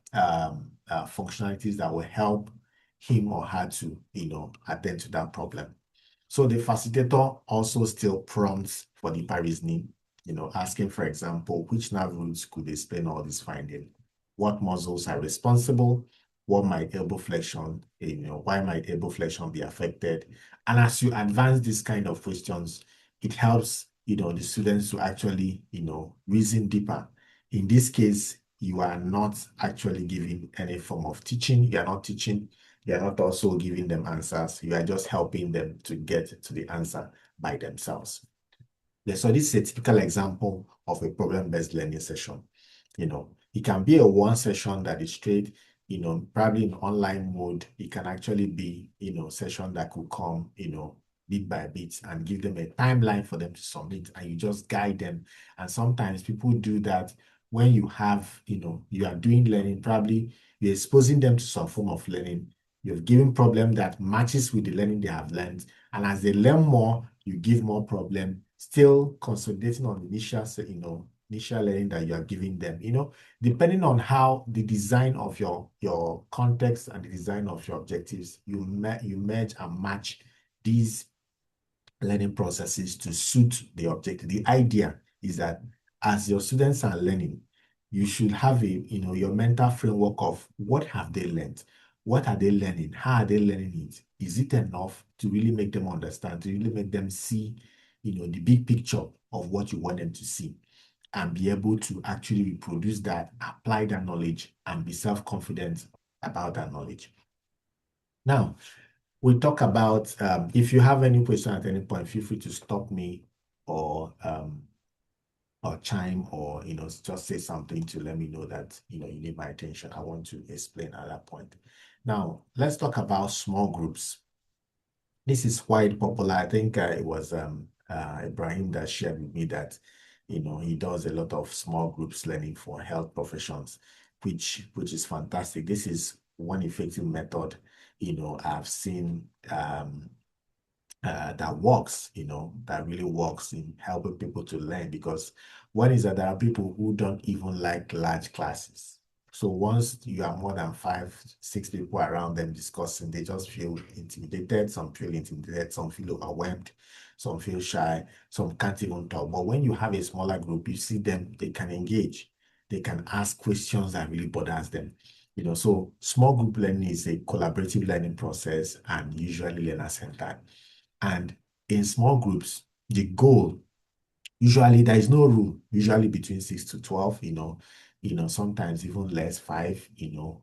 functionalities that will help him or her to, attend to that problem. So the facilitator also still prompts for deeper reasoning, asking, for example, which nerve roots could explain all this finding? What muscles are responsible? What might elbow flexion, why might elbow flexion be affected? And as you advance these kind of questions, it helps, the students to actually, reason deeper. In this case, you are not actually giving any form of teaching. You are not teaching. You are not also giving them answers. You are just helping them to get to the answer by themselves. Yeah, so this is a typical example of a problem-based learning session. It can be a one session that is straight, probably in online mode. It can actually be, session that could come, bit by bit and give them a timeline for them to submit, and you just guide them. And sometimes people do that when you have, you are doing learning, probably you're exposing them to some form of learning. You've given problem that matches with the learning they have learned. And as they learn more, you give more problem, still consolidating on the initial learning that you are giving them. Depending on how the design of your context and the design of your objectives, you merge and match these learning processes to suit the objective. The idea is that as your students are learning, you should have your mental framework of what have they learned, what are they learning, how are they learning it, is it enough to really make them understand, to really make them see, the big picture of what you want them to see, and be able to actually reproduce that, apply that knowledge, and be self-confident about that knowledge. Now, we'll talk about, if you have any question at any point, feel free to stop me or or chime or, just say something to let me know that, you need my attention. I want to explain at that point. Now, let's talk about small groups. This is quite popular. I think it was Ibrahim that shared with me that, he does a lot of small groups learning for health professions, which is fantastic. This is one effective method, I've seen that works, that really works in helping people to learn. Because one is that there are people who don't even like large classes. So once you are more than 5, 6 people around them discussing, they just feel intimidated. Some feel intimidated, some feel overwhelmed, some feel shy, some can't even talk. But when you have a smaller group, you see them, they can engage, they can ask questions that really bothers them. So small group learning is a collaborative learning process and usually learner-centered. And in small groups, the goal, usually there is no rule, usually between 6 to 12, sometimes even less, 5,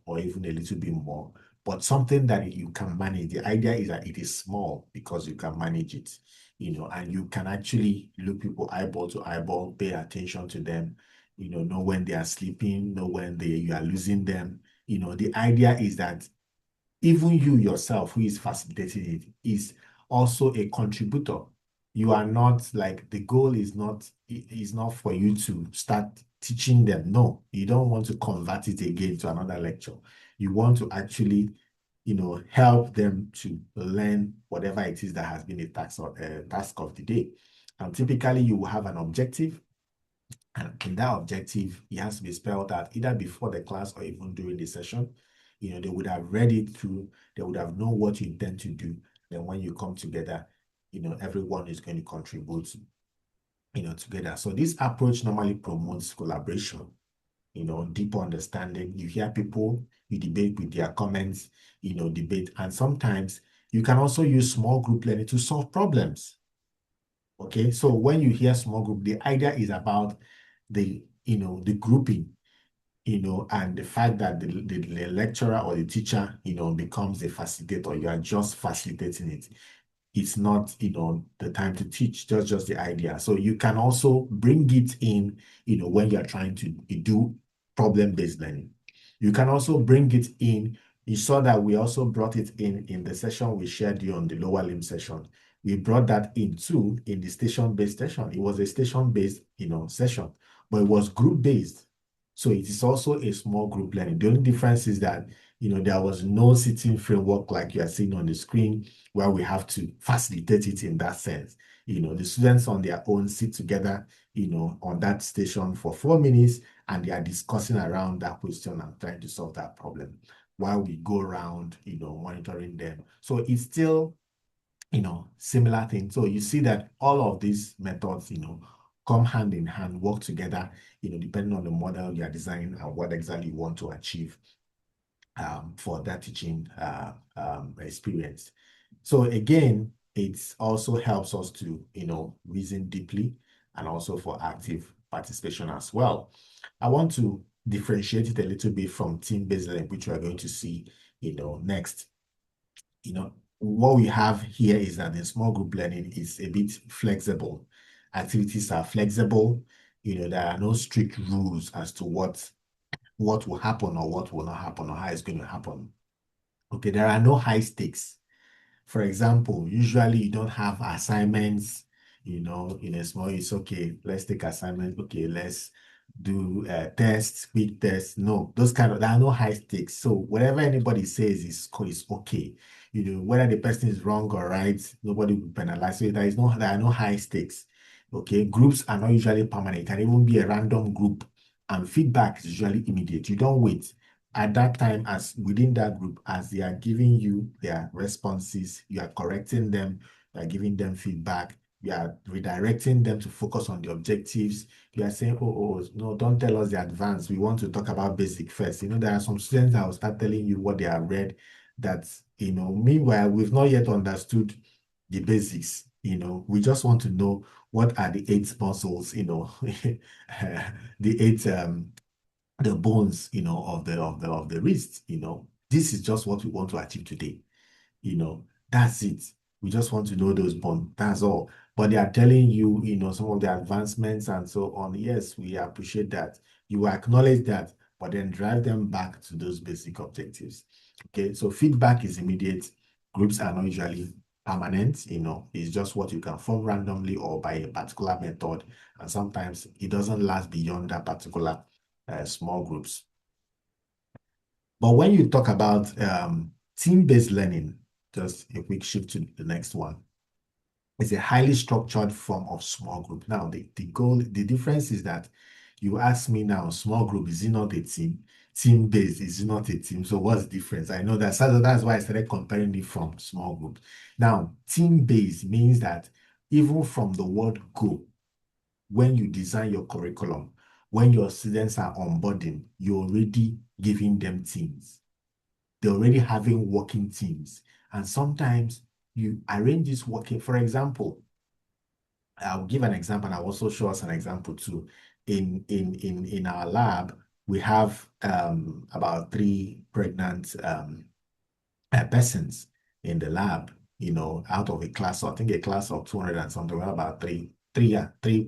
or even a little bit more, but something that you can manage. The idea is that it is small because you can manage it, and you can actually look people eyeball to eyeball, pay attention to them, know when they are sleeping, know when you are losing them. The idea is that even you yourself, who is facilitating it, is also a contributor. You are not like, the goal is not for you to start teaching them. No, you don't want to convert it again to another lecture. You want to actually, help them to learn whatever it is that has been a task of the day. And typically, you will have an objective. And in that objective, it has to be spelled out either before the class or even during the session. They would have read it through, they would have known what you intend to do. Then when you come together, everyone is going to contribute, together. So this approach normally promotes collaboration, deeper understanding. You hear people, you debate with their comments, debate. And sometimes you can also use small group learning to solve problems. Okay, so when you hear small group, the idea is about the grouping, and the fact that the lecturer or the teacher, becomes a facilitator. You are just facilitating it. It's not, the time to teach, just the idea. So you can also bring it in, when you're trying to do problem-based learning. You can also bring it in. You saw that we also brought it in the session we shared you on the lower limb session. We brought that in too in the station-based session. It was a station-based, session, but it was group-based. So it is also a small group learning. The only difference is that, there was no sitting framework like you are seeing on the screen, where we have to facilitate it in that sense. The students on their own sit together, on that station for 4 minutes, and they are discussing around that question and trying to solve that problem while we go around, monitoring them. So it's still, similar thing. So you see that all of these methods, come hand in hand, work together, depending on the model you are designing and what exactly you want to achieve for that teaching experience. So again, it also helps us to, reason deeply, and also for active participation as well. I want to differentiate it a little bit from team-based learning, which we are going to see, next. What we have here is that the small group learning is a bit flexible. Activities are flexible. There are no strict rules as to what will happen or what will not happen or how it's going to happen. Okay, there are no high stakes. For example, usually you don't have assignments, in a small, it's okay, let's take assignment. Okay, let's do tests, quick tests. No, there are no high stakes. So whatever anybody says is okay. Whether the person is wrong or right, nobody will penalize. So there are no high stakes. Okay, groups are not usually permanent. It can even be a random group, and feedback is usually immediate. You don't wait. At that time, as within that group, as they are giving you their responses, you are correcting them, you are giving them feedback, you are redirecting them to focus on the objectives. You are saying, oh, no, don't tell us the advanced. We want to talk about basic first. There are some students that will start telling you what they have read that, meanwhile, we've not yet understood the basics. We just want to know what are the 8 muscles, the 8 the bones, of the wrist. This is just what we want to achieve today. That's it. We just want to know those bonds. That's all. But they are telling you, some of the advancements and so on. Yes, we appreciate that. You acknowledge that, but then drive them back to those basic objectives. Okay, so feedback is immediate. Groups are not usually permanent, it's just what you can form randomly or by a particular method. And sometimes it doesn't last beyond that particular small groups. But when you talk about team-based learning, just a quick shift to the next one. It's a highly structured form of small group. Now, the difference is that you ask me now, small group, is it not a team? Team-based, is it not a team? So what's the difference? I know that's why I started comparing it from small group. Now, team-based means that even from the word go, when you design your curriculum, when your students are onboarding, you're already giving them teams. They're already having working teams. And sometimes you arrange this working, for example, I'll give an example and I'll also show us an example too. In our lab, we have about 3 pregnant persons in the lab, out of a class, I think a class of 200 and something, we have about three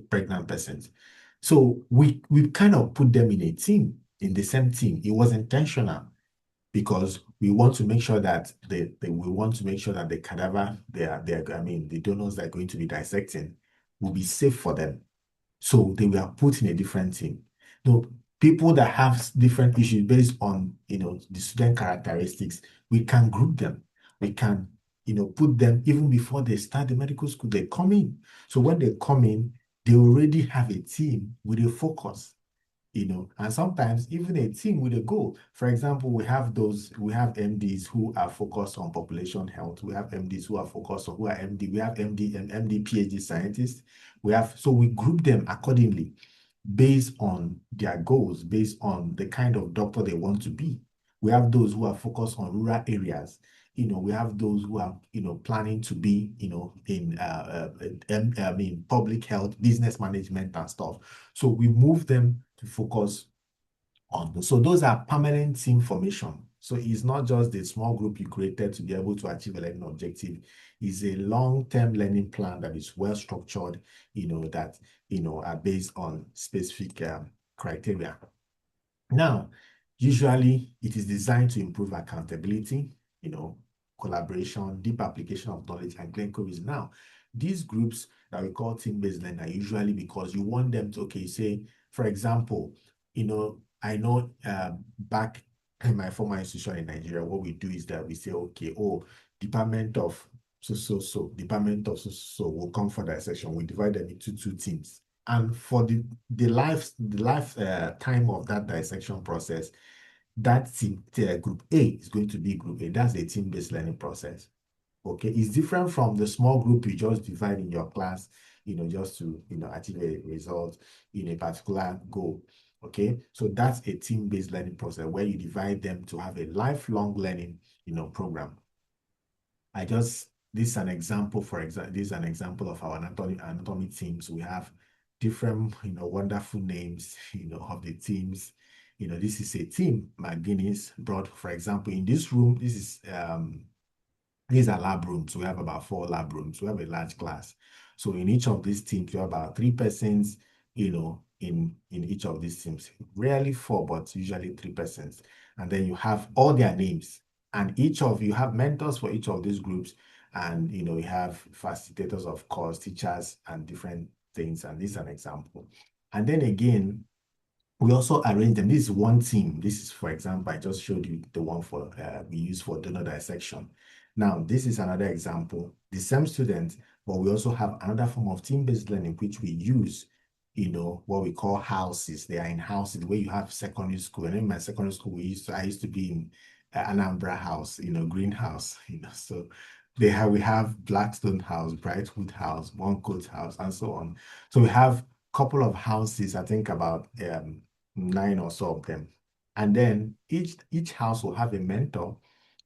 pregnant persons. So we kind of put them in a team, in the same team. It was intentional because we want to make sure that the cadaver, the donors that are going to be dissecting will be safe for them. So they were put in a different team. No, people that have different issues based on the student characteristics, we can group them. We can put them even before they start the medical school. They come in. So when they come in, they already have a team with a focus. And sometimes even a team with a goal. For example, we have MDs who are focused on population health. We have MDs who are focused on who are MD. We have MD and MD PhD scientists. So we group them accordingly based on their goals, based on the kind of doctor they want to be. We have those who are focused on rural areas. We have those who are, planning to be, in public health, business management and stuff. So we move them to focus on those. So those are permanent team formation. So it's not just the small group you created to be able to achieve a learning objective. It's a long-term learning plan that is well structured, that, are based on specific criteria. Now, usually it is designed to improve accountability, collaboration, deep application of knowledge, and clinical reason. Now, these groups that we call team-based learning are usually because you want them to, say, for example, I know back in my former institution in Nigeria, what we do is that we say, department of department of so will come for that section. We divide them into 2 teams. And for the time of that dissection process, that team, group A is going to be group A. That's a team-based learning process. Okay, it's different from the small group you just divide in your class, just to achieve a result in a particular goal. Okay, so that's a team-based learning process where you divide them to have a lifelong learning, program. This is an example, this is an example of our anatomy teams. We have different, wonderful names, of the teams. This is a team McGuinness brought, for example, in this room, these are lab rooms. We have about 4 lab rooms. We have a large class. So in each of these teams, you have about 3 persons, in each of these teams. Rarely 4, but usually 3 persons. And then you have all their names. And you have mentors for each of these groups. And, you have facilitators, of course, teachers and different things. And this is an example. And then again, we also arrange them. This is one team. This is, for example, I just showed you the one we use for donor dissection. Now, this is another example. The same students, but we also have another form of team-based learning, which we use, what we call houses. They are in houses where you have secondary school. And in my secondary school, I used to be in Anambra House, greenhouse, so we have Blackstone House, Brightwood House, One Coat House, and so on. So we have a couple of houses, I think about 9 or so of them. And then each house will have a mentor,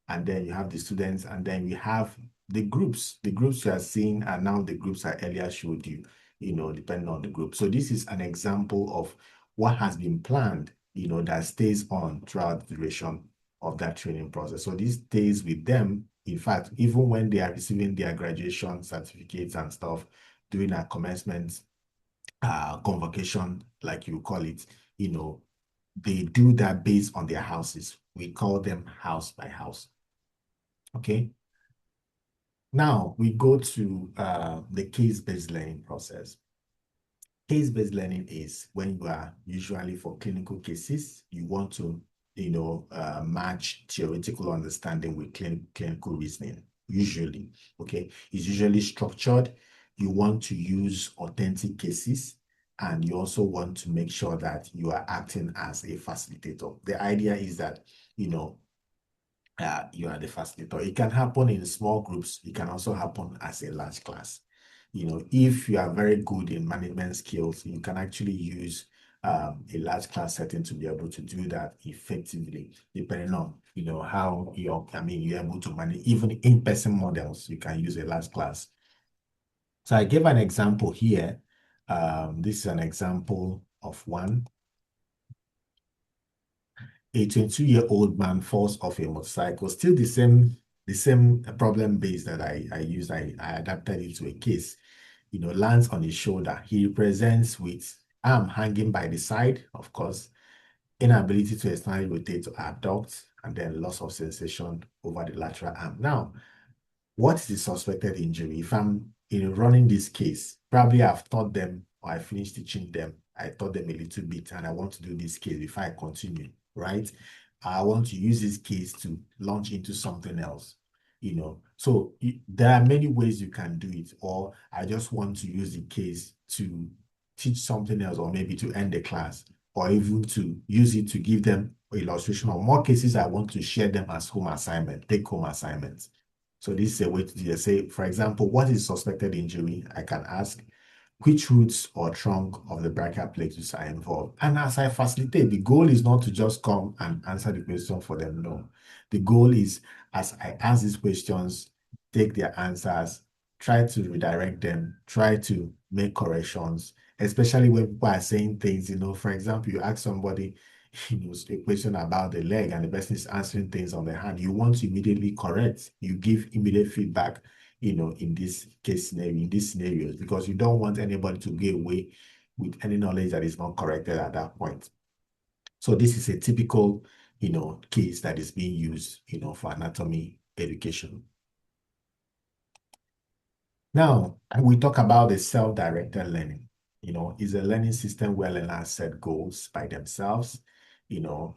and then you have the students, and then we have the groups. The groups you are seeing are now the groups I earlier showed you, depending on the group. So this is an example of what has been planned, that stays on throughout the duration of that training process. So this stays with them, In fact, even when they are receiving their graduation certificates and stuff, doing a commencement convocation, like you call it, they do that based on their houses. We call them house by house. Okay. Now we go to the case-based learning process. Case-based learning is when you are usually for clinical cases, you want to, match theoretical understanding with clinical reasoning, usually, okay? It's usually structured. You want to use authentic cases, and you also want to make sure that you are acting as a facilitator. The idea is that, you are the facilitator. It can happen in small groups. It can also happen as a large class. If you are very good in management skills, you can actually use a large class setting to be able to do that effectively, depending on, how you're able to manage. Even in-person models, you can use a large class. So I gave an example here. This is an example of one. A 22-year-old man falls off a motorcycle, still the same problem base that I used. I adapted it to a case. Lands on his shoulder. He presents with arm hanging by the side, of course, inability to externally rotate to abduct, and then loss of sensation over the lateral arm. Now, what is the suspected injury? If I'm running this case, probably I've taught them, or I finished teaching them, I taught them a little bit, and I want to do this case before I continue, right? I want to use this case to launch into something else. So there are many ways you can do it, or I just want to use the case to teach something else, or maybe to end the class, or even to use it to give them an illustration of more cases I want to share them as home assignment, take home assignments. So this is a way to say, for example, what is suspected injury? I can ask, which roots or trunk of the brachial plexus are involved? And as I facilitate, the goal is not to just come and answer the question for them. No. The goal is, as I ask these questions, take their answers, try to redirect them, try to make corrections, especially when people are saying things, for example, you ask somebody, a question about the leg and the person is answering things on the hand. You want to immediately correct. You give immediate feedback, in this case scenario, in these scenarios, because you don't want anybody to get away with any knowledge that is not corrected at that point. So this is a typical, case that is being used, for anatomy education. Now, we talk about the self-directed learning. Is a learning system where learners set goals by themselves,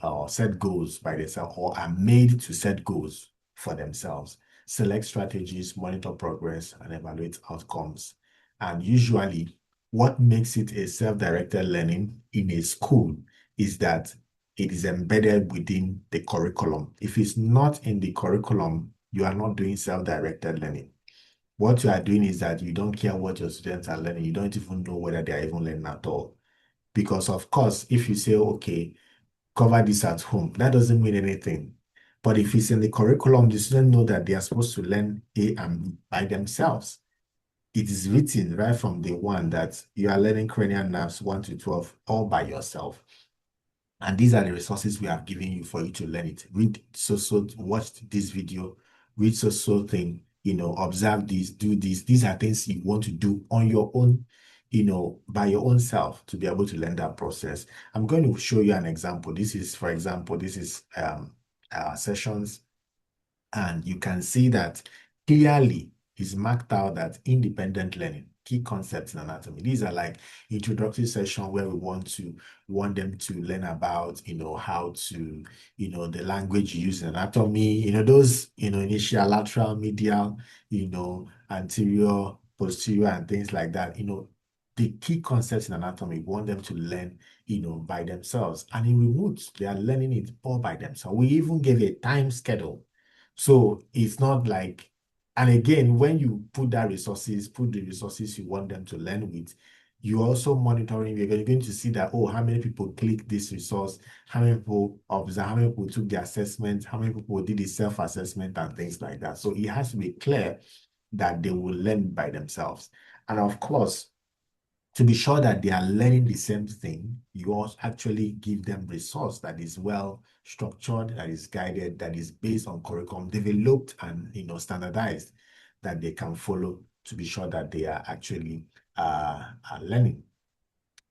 or set goals by themselves, or are made to set goals for themselves, select strategies, monitor progress, and evaluate outcomes. And usually, what makes it a self-directed learning in a school is that it is embedded within the curriculum. If it's not in the curriculum, you are not doing self-directed learning. What you are doing is that you don't care what your students are learning. You don't even know whether they are even learning at all. Because of course, if you say, okay, cover this at home, that doesn't mean anything. But if it's in the curriculum, the students know that they are supposed to learn A and B by themselves. It is written right from day one that you are learning cranial nerves 1 to 12 all by yourself. And these are the resources we have given you for you to learn it. Read watch this video, read thing, observe this, do this. These are things you want to do on your own, by your own self to be able to learn that process. I'm going to show you an example. This is, for example, sessions, and you can see that clearly is marked out that independent learning, key concepts in anatomy. These are like introductory session where we want them to learn about, how to, the language you use in anatomy, those, initial, lateral, medial, anterior, posterior, and things like that. The key concepts in anatomy, we want them to learn, by themselves. And in remote, they are learning it all by themselves. We even gave a time schedule. So it's not like, and again, when you put the resources you want them to learn with, you're also monitoring, you're going to see that, oh, how many people click this resource, how many people observe, how many people took the assessment, how many people did the self-assessment and things like that. So it has to be clear that they will learn by themselves. And of course, to be sure that they are learning the same thing, you also actually give them resource that is well structured, that is guided, that is based on curriculum developed and standardized, that they can follow to be sure that they are actually are learning.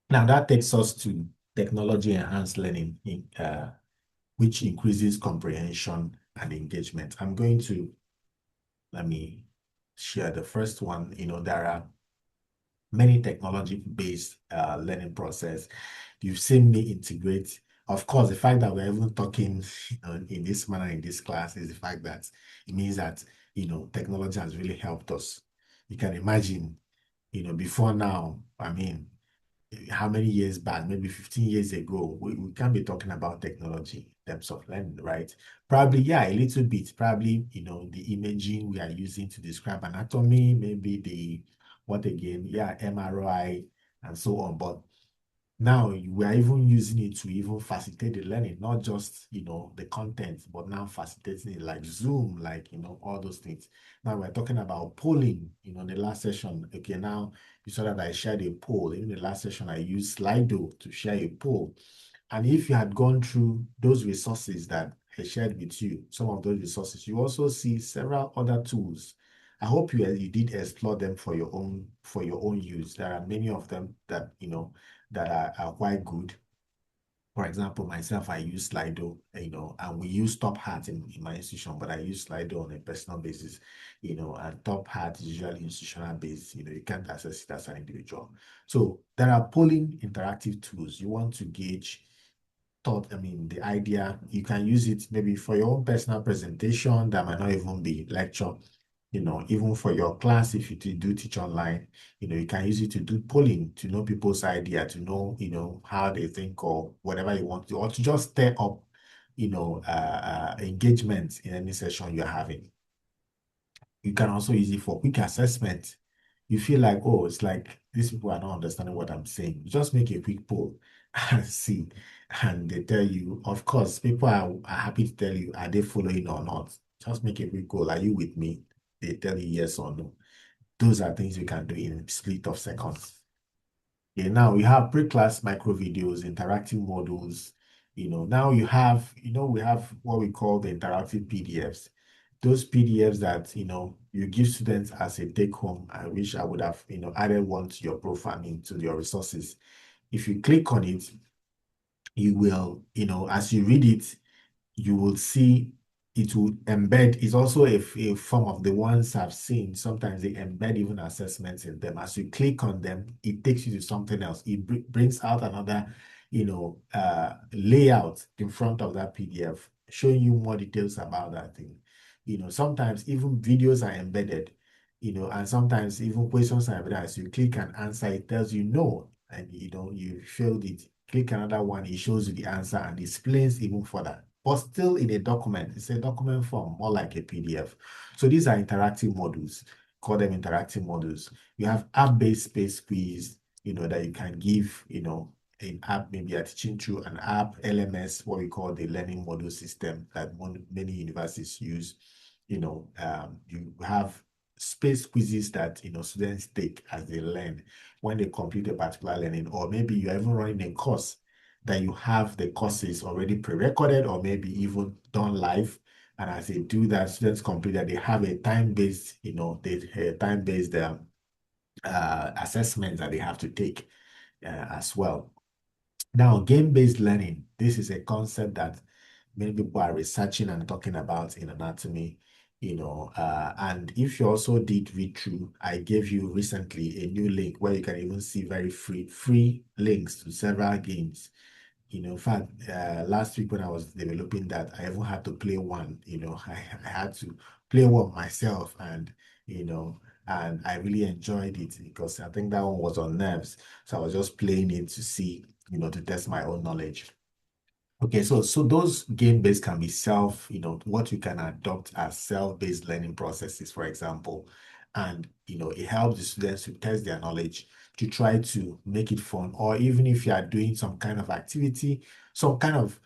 Now that takes us to technology enhanced learning, which increases comprehension and engagement. I'm going to let me share the first one. There are many technology-based learning process. You've seen me integrate. Of course, the fact that we're even talking in this manner in this class is the fact that it means that technology has really helped us. You can imagine, before now, I mean, how many years back, maybe 15 years ago, we can't be talking about technology in terms of learning, right? Probably, yeah, a little bit. Probably, the imaging we are using to describe anatomy, maybe what again? Yeah, MRI and so on. But now we are even using it to even facilitate the learning, not just, the content, but now facilitating it like Zoom, like, all those things. Now we're talking about polling, in the last session. Okay, now you saw that I shared a poll. In the last session, I used Slido to share a poll. And if you had gone through those resources that I shared with you, some of those resources, you also see several other tools. I hope you did explore them for your own use. There are many of them that that are quite good. For example, myself, I use Slido, and we use Top Hat in my institution, but I use Slido on a personal basis, and Top Hat is usually institutional based, you can't access it as an individual. So there are polling interactive tools. You want to gauge the idea, you can use it maybe for your own personal presentation that might not even be lecture, even for your class, if you do teach online, you can use it to do polling, to know people's idea, to know, how they think or whatever you want to, or to just stir up, engagement in any session you're having. You can also use it for quick assessment. You feel like, oh, it's like these people are not understanding what I'm saying. Just make a quick poll and see. And they tell you, of course, people are happy to tell you, are they following or not? Just make a quick poll. Are you with me? They tell you yes or no. Those are things you can do in a split of seconds. Okay, now we have pre-class micro videos, interactive modules. Now we have what we call the interactive PDFs. Those PDFs that, you give students as a take home. I wish I would have, added one to your profile, to your resources. If you click on it, you will, as you read it, you will see it will embed. It's also a form of the ones I've seen. Sometimes they embed even assessments in them. As you click on them, it takes you to something else. It brings out another, layout in front of that PDF, showing you more details about that thing. Sometimes even videos are embedded, and sometimes even questions are embedded. As you click and answer, it tells you no, and you failed it. Click another one, it shows you the answer and explains even further, but still in a document. It's a document form, more like a PDF. So these are interactive modules. Call them interactive modules. You have app-based space quiz, that you can give, an app, maybe you're teaching through an app, LMS, what we call the learning module system that many universities use. You have space quizzes that students take as they learn when they complete a particular learning, or maybe you're even running a course that you have the courses already pre-recorded or maybe even done live. And as they do that, students complete that, they have a time-based, time-based assessment that they have to take as well. Now, game-based learning, this is a concept that many people are researching and talking about in anatomy, and if you also did read through, I gave you recently a new link where you can even see very free links to several games. In fact, last week when I was developing that, I even had to play one, I had to play one myself, and, and I really enjoyed it because I think that one was on nerves. So I was just playing it to see, to test my own knowledge. Okay, so those game-based can be what you can adopt as self-based learning processes, for example. And it helps the students to test their knowledge, to try to make it fun, or even if you are doing some kind of activity, some kind of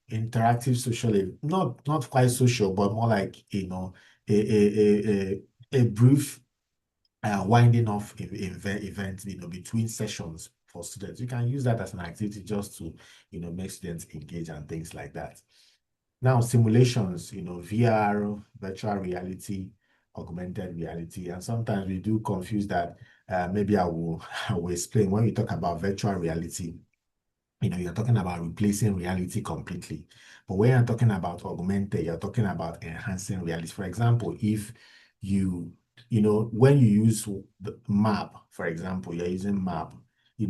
interactive social, not quite social, but more like a brief winding off events, between sessions for students. You can use that as an activity just to, make students engage and things like that. Now, simulations, VR, virtual reality, augmented reality, and sometimes we do confuse that. Maybe I will explain when we talk about virtual reality. You're talking about replacing reality completely. But when you're talking about augmented, you're talking about enhancing reality. For example, if you, when you use the map, for example, you're using map,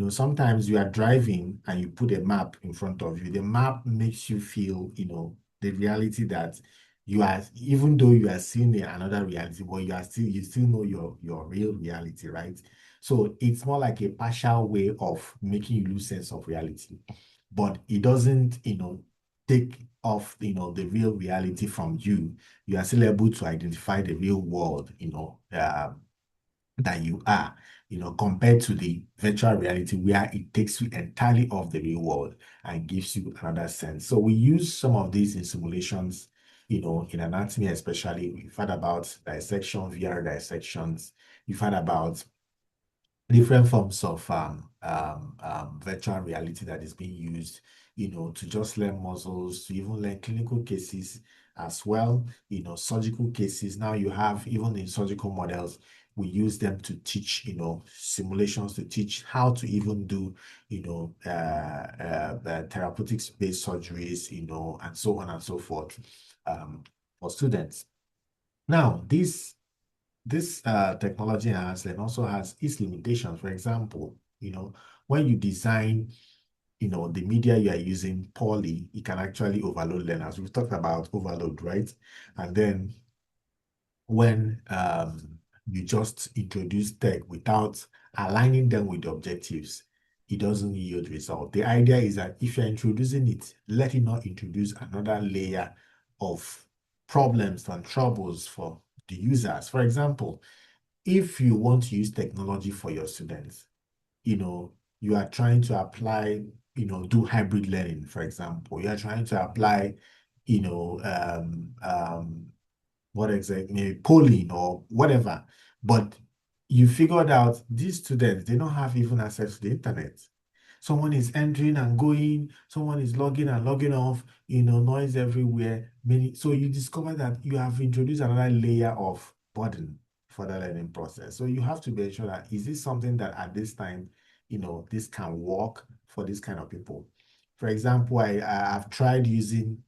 sometimes you are driving and you put a map in front of you. The map makes you feel, the reality that you are, even though you are seeing another reality, but you still know your real reality, right? So it's more like a partial way of making you lose sense of reality. But it doesn't, take off, the real reality from you. You are still able to identify the real world, that you are, compared to the virtual reality where it takes you entirely off the real world and gives you another sense. So we use some of these in simulations, in anatomy especially. We've heard about dissection, VR dissections. You've heard about different forms of virtual reality that is being used, to just learn muscles, to even learn clinical cases as well, surgical cases. Now you have, even in surgical models, we use them to teach, simulations to teach how to even do, therapeutics-based surgeries, and so on and so forth, for students. Now, this technology enhancement also has its limitations. For example, when you design, the media you are using poorly, it can actually overload learners. We've talked about overload, right? And then when you just introduce tech without aligning them with the objectives, it doesn't yield result. The idea is that if you're introducing it, let it not introduce another layer of problems and troubles for the users. For example, if you want to use technology for your students, you are trying to apply, do hybrid learning, for example, you are trying to apply, you know, what exactly, polling or whatever, but you figured out these students, they don't have even access to the internet. Someone is entering and going, someone is logging and logging off, noise everywhere. So you discover that you have introduced another layer of burden for the learning process. So you have to be sure that, is this something that at this time, this can work for this kind of people? For example, I've tried using,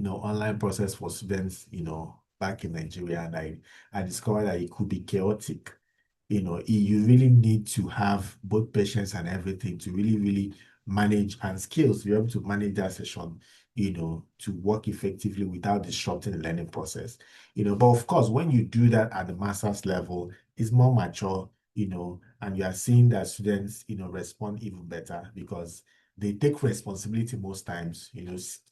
online process for students, back in Nigeria, and I discovered that it could be chaotic. You really need to have both patience and everything to really, really manage, and skills to be able to manage that session, to work effectively without disrupting the learning process. But of course, when you do that at the master's level, it's more mature, and you are seeing that students, respond even better because they take responsibility most times,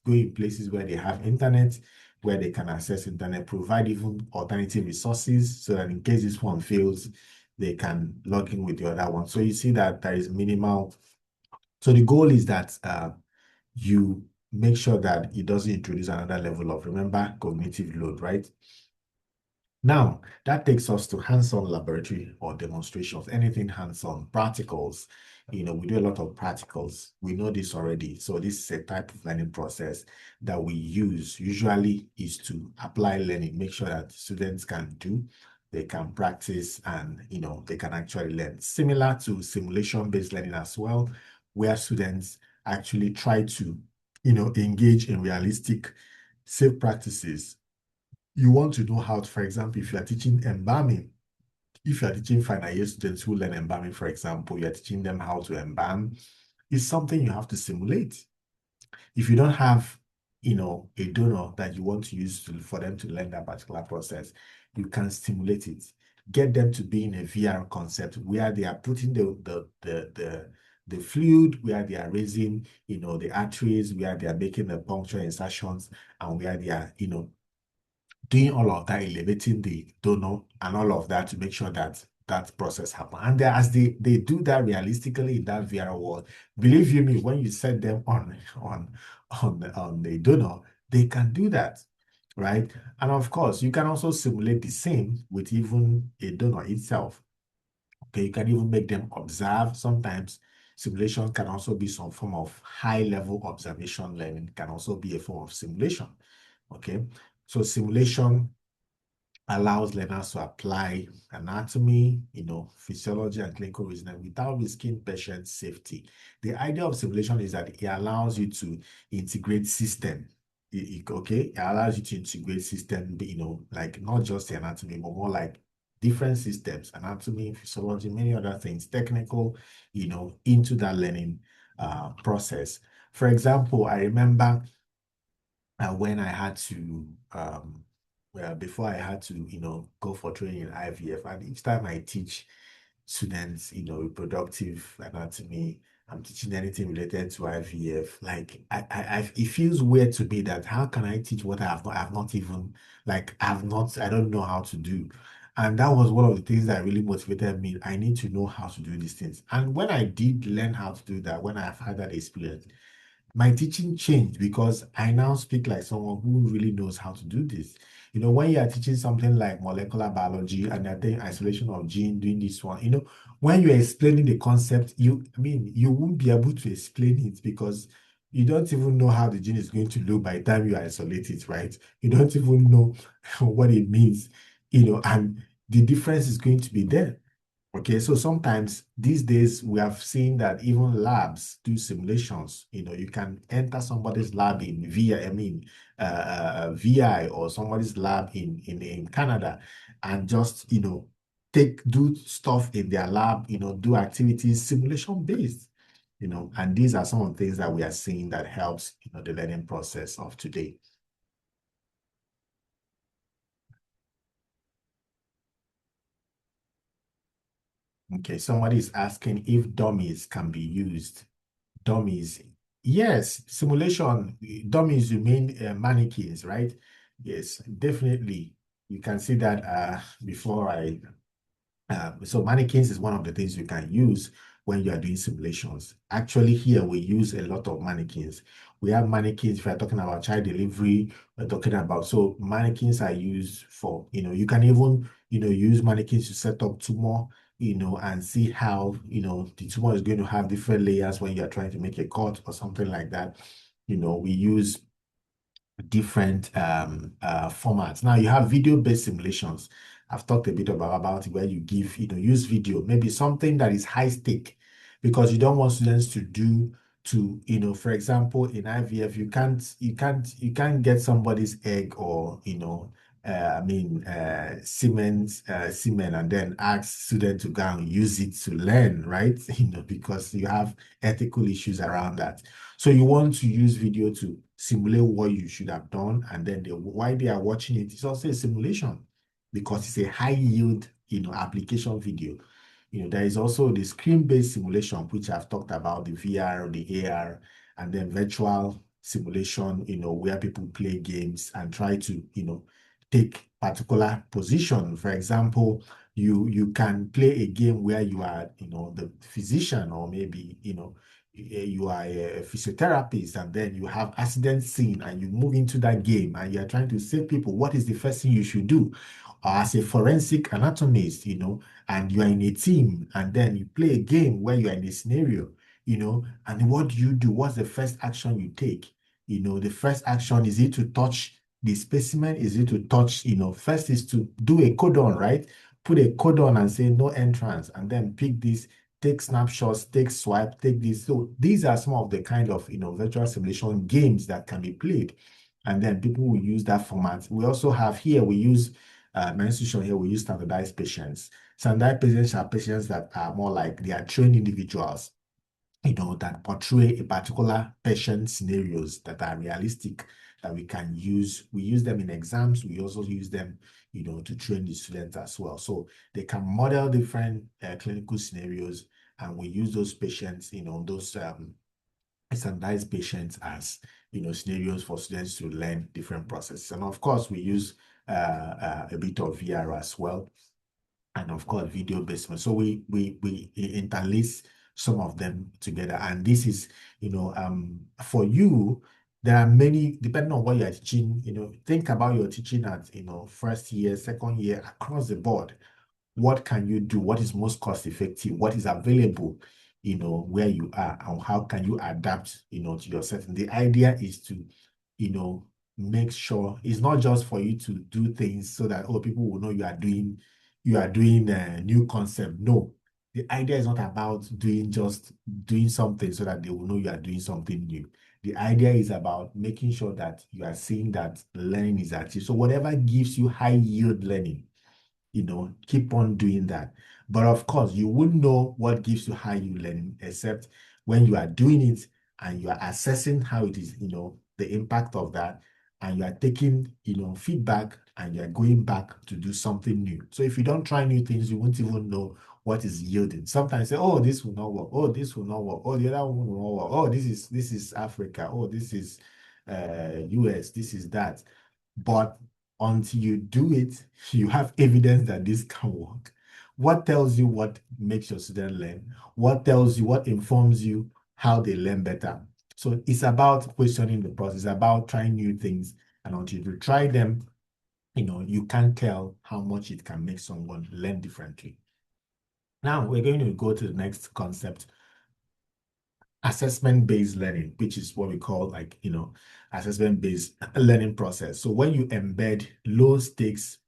go in places where they have internet, where they can access internet, provide even alternative resources so that in case this one fails, they can log in with the other one. So you see that there is minimal. So the goal is that you make sure that it doesn't introduce another level of, remember, cognitive load, right? Now, that takes us to hands-on laboratory or demonstrations, anything hands-on, practicals. We do a lot of practicals. We know this already. So this is a type of learning process that we use usually is to apply learning, make sure that students can do, they can practice, and, they can actually learn. Similar to simulation-based learning as well, where students actually try to, engage in realistic, safe practices. You want to know how to, for example, if you are teaching embalming, if you are teaching final year students who learn embalming, for example, you are teaching them how to embalm, it's something you have to simulate. If you don't have, a donor that you want to use for them to learn that particular process, you can stimulate it. Get them to be in a VR concept where they are putting the fluid, where they are raising, the arteries, where they are making the puncture insertions, and where they are, doing all of that, elevating the donor and all of that to make sure that that process happens. And as they do that realistically in that VR world, believe you me, when you set them on the donor, they can do that. right? And of course, you can also simulate the same with even a donor itself. Okay, you can even make them observe. Sometimes simulation can also be some form of high-level observation learning, can also be a form of simulation. Okay, so simulation allows learners to apply anatomy, physiology and clinical reasoning without risking patient safety. The idea of simulation is that it allows you to integrate system. Okay, it allows you to integrate system, like not just the anatomy, but more like different systems, anatomy, physiology, many other things, technical, into that learning process. For example, I remember when I had to, well, before I had to, go for training in IVF, and each time I teach students, reproductive anatomy, I'm teaching anything related to IVF, like it feels weird to me that how can I teach what I've not even, like, I don't know how to do. And that was one of the things that really motivated me. I need to know how to do these things. And when I did learn how to do that, when I've had that experience, my teaching changed because I now speak like someone who really knows how to do this. When you are teaching something like molecular biology and you're doing isolation of gene, doing this one, when you're explaining the concept, you won't be able to explain it because you don't even know how the gene is going to look by the time you isolate it, right? You don't even know what it means, and the difference is going to be there. Okay, so sometimes these days we have seen that even labs do simulations. You can enter somebody's lab in VI or somebody's lab in Canada and just do stuff in their lab, do activities simulation based. And these are some of the things that we are seeing that helps the learning process of today. Okay, somebody is asking if dummies can be used. Dummies. Yes, simulation, dummies, you mean mannequins, right? Yes, definitely. You can see that before so mannequins is one of the things you can use when you are doing simulations. Actually, here we use a lot of mannequins. We have mannequins if you're talking about child delivery, we're talking about, so mannequins are used for, you can even, use mannequins to set up tumor, and see how, the tumor is going to have different layers when you're trying to make a cut or something like that. We use different formats. Now you have video-based simulations. I've talked a bit about it where you give, use video, maybe something that is high stake because you don't want students to do for example, in IVF, you can't get somebody's egg or, semen and then ask students to go and use it to learn, right? Because you have ethical issues around that. So you want to use video to simulate what you should have done, and then while they are watching it, it's also a simulation because it's a high yield, application video. There is also the screen-based simulation, which I've talked about, the VR, the AR, and then virtual simulation, where people play games and try to, take particular position. For example, you can play a game where you are, the physician, or maybe, you are a physiotherapist, and then you have accident scene and you move into that game and you're trying to save people. What is the first thing you should do? Or as a forensic anatomist, and you are in a team, and then you play a game where you are in a scenario, and what do you do? What's the first action you take? The first action, is it to touch the specimen? Is it to touch, first is to do a codon, right? Put a codon and say no entrance, and then pick this, take snapshots, take swipe, take this. So these are some of the kind of, virtual simulation games that can be played. And then people will use that format. We also have here, we use, my institution here, we use standardized patients. Standardized patients are patients that are more like they are trained individuals, that portray a particular patient scenarios that are realistic that we can use. We use them in exams. We also use them, to train the students as well. So they can model different clinical scenarios, and we use those patients, those standardized patients as, scenarios for students to learn different processes. And of course, we use a bit of VR as well, and of course video based. So we interlace some of them together, and this is, for you there are many, depending on what you're teaching, think about your teaching at, first year, second year, across the board. What can you do? What is most cost effective? What is available, where you are, and how can you adapt, to your setting? The idea is to, make sure it's not just for you to do things so that, people will know you are doing a new concept. No, the idea is not about doing something so that they will know you are doing something new. The idea is about making sure that you are seeing that learning is active. So whatever gives you high yield learning, keep on doing that. But of course, you wouldn't know what gives you high yield learning except when you are doing it and you are assessing how it is, the impact of that, and you are taking, feedback, and you are going back to do something new. So if you don't try new things, you won't even know what is yielding. Sometimes say, oh, this will not work. Oh, this will not work. Oh, the other one will not work. Oh, this is Africa. Oh, this is US. This is that. But until you do it, you have evidence that this can work. What tells you what makes your student learn? What tells you, what informs you how they learn better? So it's about questioning the process, about trying new things. And until you try them, you can't tell how much it can make someone learn differently. Now we're going to go to the next concept, assessment-based learning, which is what we call assessment-based learning process. So when you embed low stakes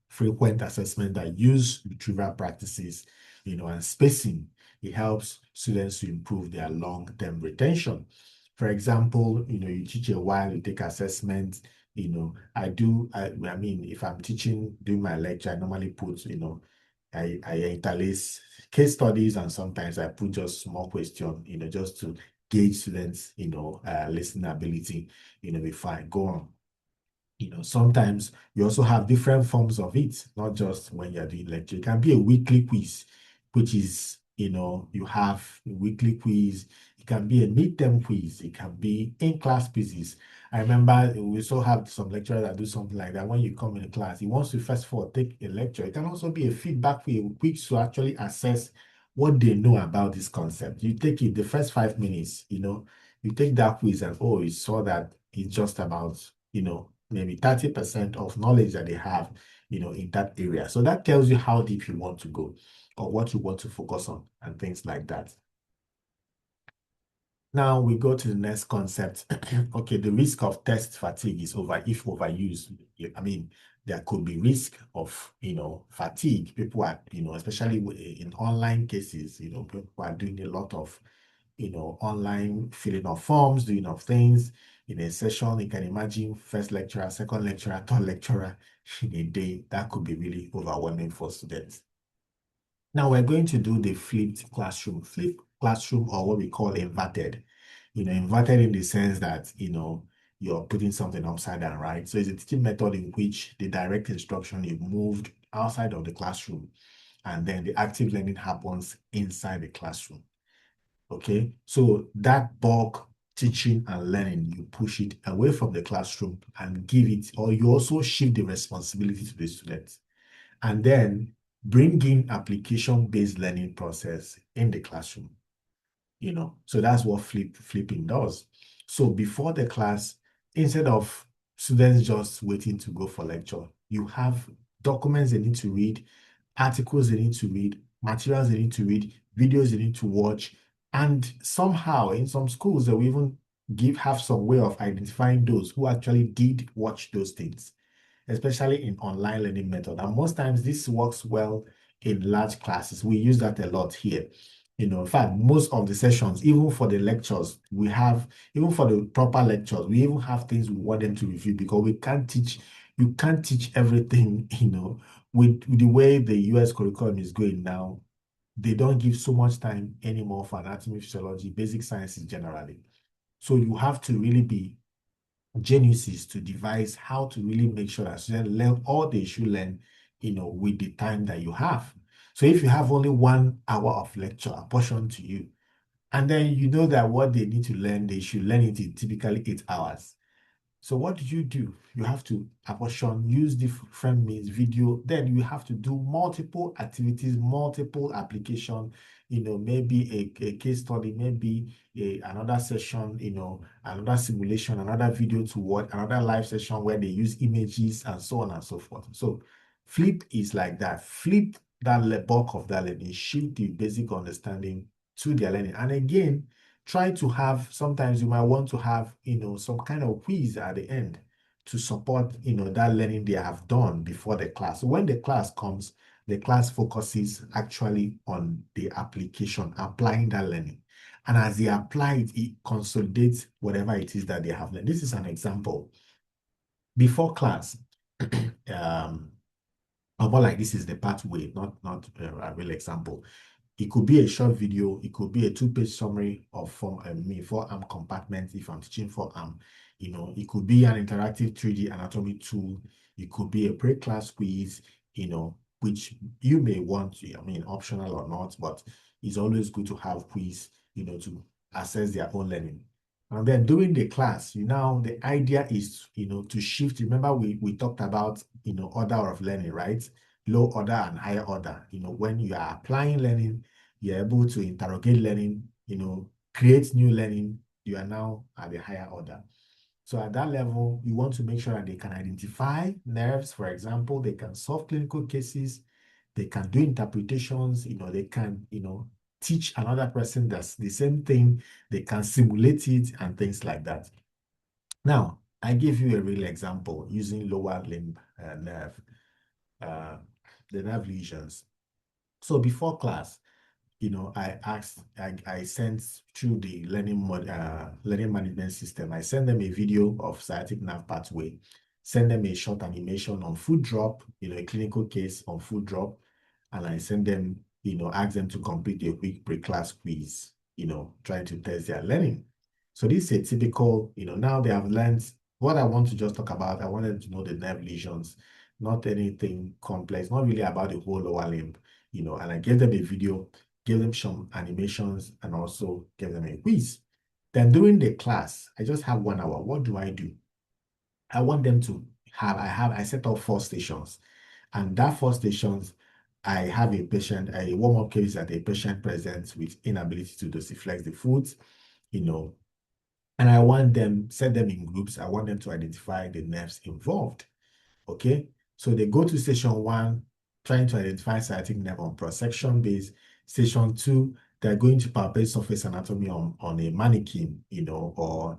frequent assessment that use retrieval practices, and spacing, it helps students to improve their long-term retention. For example, you teach a while, you take assessment, I mean, if I'm teaching, doing my lecture, I normally put, I interlace case studies, and sometimes I put just small question, just to gauge students, listening ability, before I go on. Sometimes you also have different forms of it, not just when you're doing lecture. It can be a weekly quiz, which is, you have a weekly quiz. It can be a midterm quiz. It can be in-class quizzes. I remember we also have some lecturers that do something like that. When you come in class, he wants to first of all take a lecture. It can also be a feedback quiz to actually assess what they know about this concept. You take it the first 5 minutes, you take that quiz, and you saw that it's just about, maybe 30% of knowledge that they have, in that area. So that tells you how deep you want to go or what you want to focus on and things like that. Now we go to the next concept. Okay, the risk of test fatigue is if overused. I mean, there could be risk of, fatigue. People are, especially in online cases, people are doing a lot of, online filling of forms, doing of things. In a session, you can imagine first lecturer, second lecturer, third lecturer in a day. That could be really overwhelming for students. Now we're going to do the flipped classroom. Flipped classroom, or what we call inverted. Inverted in the sense that, you're putting something upside down, right? So it's a teaching method in which the direct instruction is moved outside of the classroom, and then the active learning happens inside the classroom. Okay, so that bulk teaching and learning, you push it away from the classroom and give it, or you also shift the responsibility to the students, and then bring in application-based learning process in the classroom. So that's what flipping does. So before the class, instead of students just waiting to go for lecture, you have documents they need to read, articles they need to read, materials they need to read, videos they need to watch. And somehow in some schools, they will even have some way of identifying those who actually did watch those things, especially in online learning method. And most times this works well in large classes. We use that a lot here. In fact, most of the sessions, even for the lectures, even for the proper lectures, we even have things we want them to review, because you can't teach everything, with the way the US curriculum is going now. They don't give so much time anymore for anatomy, physiology, basic sciences generally. So you have to really be geniuses to devise how to really make sure that students learn all they should learn, with the time that you have. So if you have only 1 hour of lecture apportioned to you, and then you know that what they need to learn, they should learn it in typically 8 hours. So what do? You have to apportion, use different means, video. Then you have to do multiple activities, multiple application, maybe a case study, maybe another session, another simulation, another video to watch, another live session where they use images and so on and so forth. So flip is like that. Flip that bulk of that learning, shift the basic understanding to their learning. And again, try to have, sometimes you might want to have, some kind of quiz at the end to support, that learning they have done before the class. So when the class comes, the class focuses actually on the application, applying that learning. And as they apply it, it consolidates whatever it is that they have learned. This is an example. Before class, more like this is the pathway, not a real example. It could be a short video. It could be a 2-page summary of forearm compartment if I'm teaching forearm. It could be an interactive 3D anatomy tool. It could be a pre-class quiz, which you may want to, optional or not, but it's always good to have quiz, to assess their own learning. And then during the class, the idea is, to shift. Remember, we talked about, order of learning, right? Low order and higher order. When you are applying learning, you're able to interrogate learning, create new learning. You are now at the higher order. So at that level, you want to make sure that they can identify nerves. For example, they can solve clinical cases, they can do interpretations, they can, teach another person that's the same thing, they can simulate it and things like that. Now, I give you a real example using lower limb nerve, the nerve lesions. So before class, I sent through the learning management system. I send them a video of sciatic nerve pathway, send them a short animation on foot drop, a clinical case on foot drop, and I send them, ask them to complete a quick pre-class quiz, trying to test their learning. So this is a typical, now they have learned what I want to just talk about. I wanted to know the nerve lesions, not anything complex, not really about the whole lower limb, and I gave them a video, give them some animations, and also give them a quiz. Then during the class, I just have 1 hour. What do? I want them to I set up 4 stations. And that 4 stations, I have a warm-up case that a patient presents with inability to dorsiflex the foot, and I want them, set them in groups. I want them to identify the nerves involved. Okay, so they go to station 1, trying to identify sciatic nerve on prosection base. Station 2, they're going to palpate surface anatomy on a mannequin, or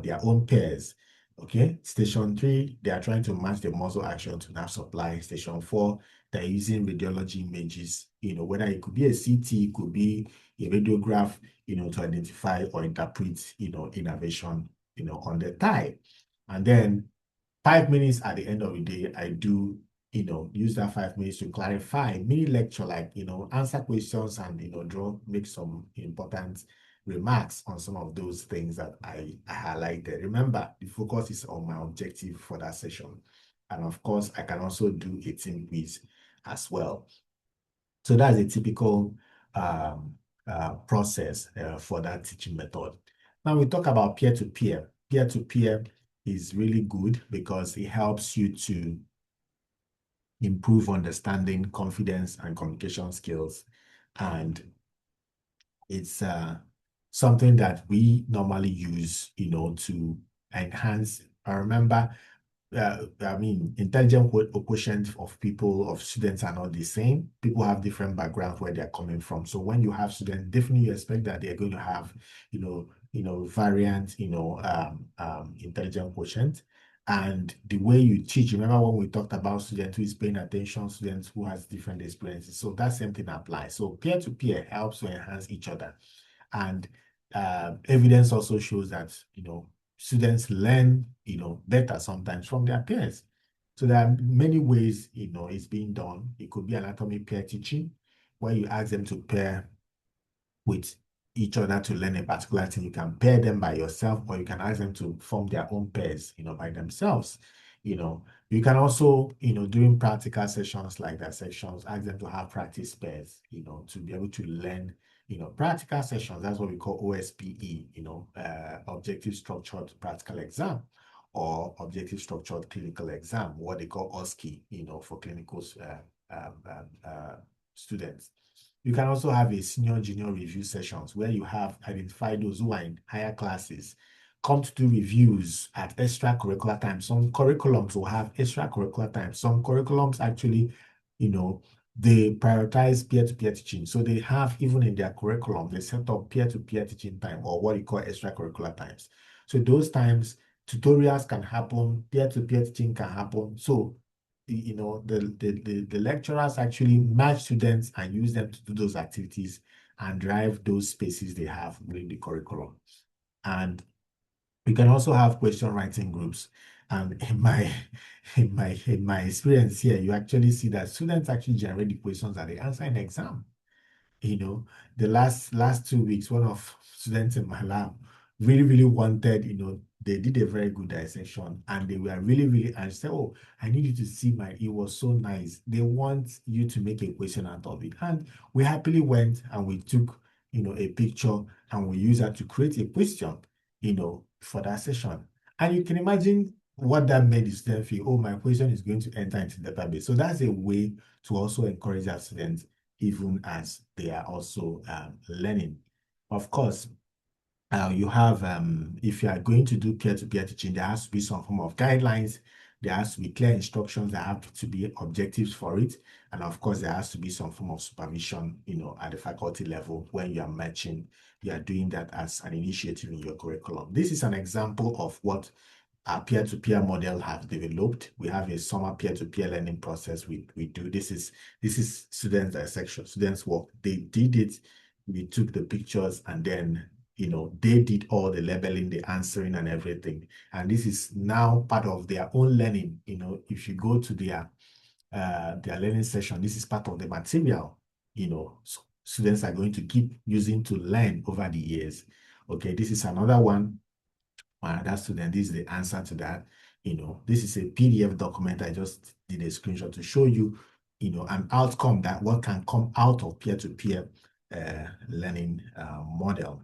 their own pairs. Okay, station 3, they are trying to match the muscle action to nerve supply. Station 4, they're using radiology images, whether it could be a CT, it could be a radiograph, to identify or interpret, innervation, on the thigh. And then 5 minutes at the end of the day, I do, use that 5 minutes to clarify, mini lecture, like, answer questions and, make some important remarks on some of those things that I highlighted. Remember, the focus is on my objective for that session. And of course, I can also do a team quiz as well. So that's a typical process for that teaching method. Now we talk about peer-to-peer. Peer-to-peer is really good because it helps you to improve understanding, confidence, and communication skills. And it's something that we normally use, to enhance. I remember, intelligent quotient of students are not the same. People have different backgrounds where they're coming from. So when you have students, definitely you expect that they're going to have, variant, intelligent quotient. And the way you teach, remember when we talked about students who is paying attention, students who has different experiences. So that same thing applies. So peer-to-peer helps to enhance each other. And evidence also shows that, students learn, better sometimes from their peers. So there are many ways, it's being done. It could be anatomy peer teaching, where you ask them to pair with each other to learn a particular thing. You can pair them by yourself, or you can ask them to form their own pairs, by themselves. You can also, during practical sessions like that sections, ask them to have practice pairs, to be able to learn, practical sessions. That's what we call OSPE, objective structured practical exam, or objective structured clinical exam, what they call OSCE, for clinical students. You can also have a senior junior review sessions where you have identified those who are in higher classes, come to do reviews at extracurricular time. Some curriculums will have extracurricular time. Some curriculums actually, they prioritize peer-to-peer teaching. So they have, even in their curriculum, they set up peer-to-peer teaching time, or what you call extracurricular times. So those times, tutorials can happen, peer-to-peer teaching can happen. So the lecturers actually match students and use them to do those activities and drive those spaces they have within the curriculum. And we can also have question writing groups. And in my experience here, you actually see that students actually generate the questions that they answer in the exam. The last 2 weeks, one of students in my lab really wanted, they did a very good dissection, and they were really, and said, oh, I need you to see it was so nice. They want you to make a question out of it. And we happily went and we took, a picture, and we used that to create a question, for that session. And you can imagine what that made the student feel. Oh, my question is going to enter into the database. So that's a way to also encourage our students, even as they are also learning. Of course, you have, if you are going to do peer-to-peer teaching, there has to be some form of guidelines. There has to be clear instructions. There have to be objectives for it. And of course, there has to be some form of supervision, at the faculty level when you are matching, you are doing that as an initiative in your curriculum. This is an example of what our peer-to-peer model have developed. We have a summer peer-to-peer learning process. We do this is students dissection, students work. They did it. We took the pictures, and then they did all the labeling, the answering, and everything. And this is now part of their own learning. If you go to their learning session, this is part of the material. So students are going to keep using to learn over the years. Okay, this is another one. That student, this is the answer to that. This is a PDF document. I just did a screenshot to show you, an outcome, that what can come out of peer-to-peer learning model.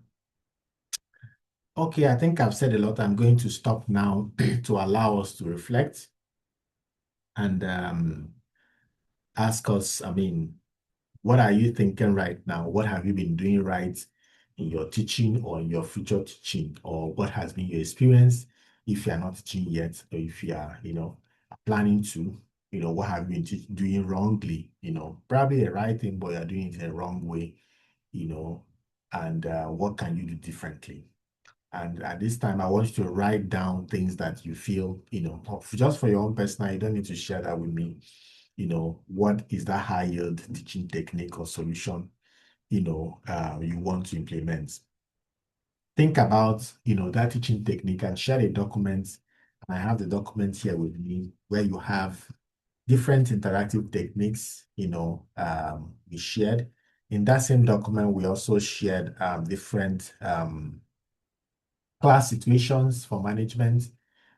Okay, I think I've said a lot. I'm going to stop now to allow us to reflect and ask us, what are you thinking right now? What have you been doing right in your teaching or in your future teaching? Or what has been your experience if you are not teaching yet, or if you are, planning to, what have you been doing wrongly? Probably the right thing, but you're doing it in the wrong way, and what can you do differently? And at this time, I want you to write down things that you feel, just for your own personal, you don't need to share that with me. What is that high yield teaching technique or solution, you want to implement? Think about, that teaching technique and share a document. And I have the document here with me where you have different interactive techniques, we shared. In that same document, we also shared different class situations for management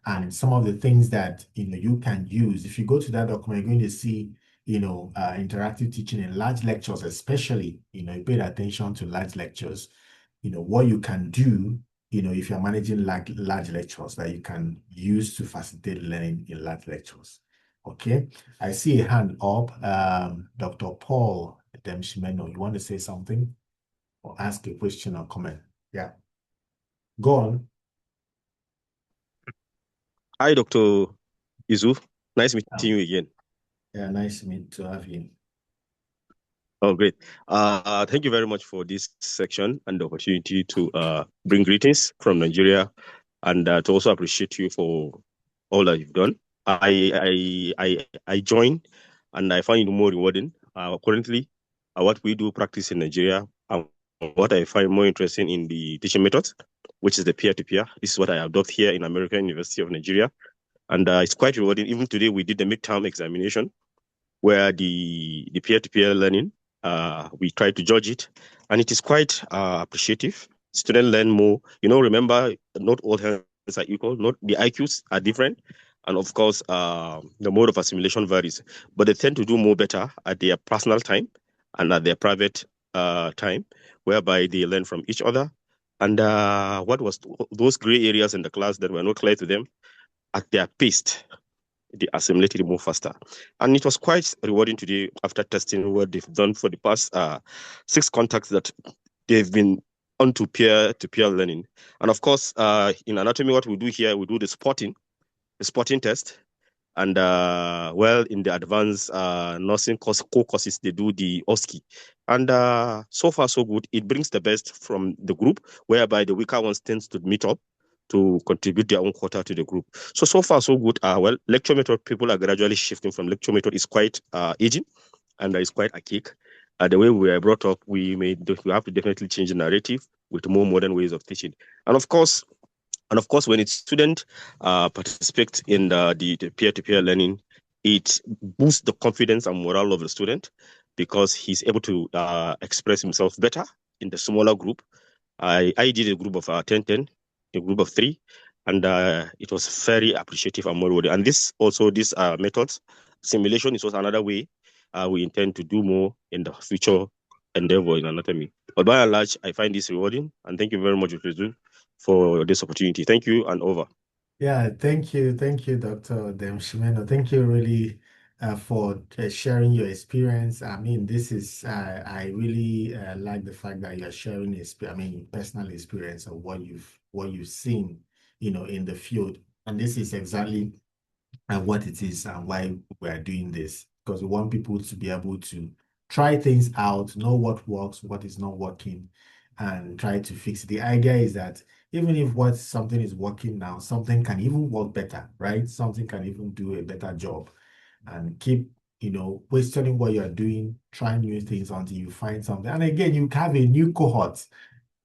and some of the things that you can use. If you go to that document, you're going to see interactive teaching in large lectures, especially you paid attention to large lectures, what you can do if you're managing large lectures that you can use to facilitate learning in large lectures. Okay, I see a hand up. Dr. Paul Demshimeno, you want to say something or ask a question or comment? Yeah. Go on.
Hi, Dr. Izu. Nice meeting you again.
Yeah, nice to have you.
Oh, great. Thank you very much for this section and the opportunity to bring greetings from Nigeria, and to also appreciate you for all that you've done. I joined, and I find it more rewarding. Currently, what we do practice in Nigeria, what I find more interesting in the teaching methods, which is the peer-to-peer. This is what I adopt here in American University of Nigeria. And it's quite rewarding. Even today, we did the midterm examination where the peer-to-peer learning, we try to judge it. And it is quite appreciative. Students learn more. Remember, not all hands are equal. Not the IQs are different. And of course, the mode of assimilation varies. But they tend to do more better at their personal time and at their private time, whereby they learn from each other. And what was those gray areas in the class that were not clear to them, at their pace,
they assimilate it more faster. And it was quite rewarding today after testing what they've done for the past 6 contacts that they've been onto peer-to-peer learning. And of course, in anatomy, what we do here, we do the spotting test. And in the advanced nursing core courses, they do the OSCE. And so far, so good. It brings the best from the group, whereby the weaker ones tends to meet up to contribute their own quota to the group. So far, so good. Lecture method, people are gradually shifting from lecture method. Is quite aging, and it's quite archaic. The way we are brought up, we have to definitely change the narrative with more modern ways of teaching. And of course, when its student participate in the peer-to-peer learning, it boosts the confidence and morale of the student because he's able to express himself better in the smaller group. I did a group of 10, a group of 3, and it was very appreciative and more rewarding. And this methods, simulation is also another way we intend to do more in the future endeavor in anatomy. But by and large, I find this rewarding, and thank you very much, for this opportunity. Thank you, and over.
Yeah, thank you, Dr. Demshimeno. Thank you really for sharing your experience. I mean, this is I really like the fact that you're sharing personal experience of what you've seen, in the field, and this is exactly what it is and why we are doing this, because we want people to be able to try things out, know what works, what is not working, and try to fix it. The idea is that even if something is working now, something can even work better, right? Something can even do a better job, and keep, questioning what you're doing, trying new things until you find something. And again, you have a new cohort.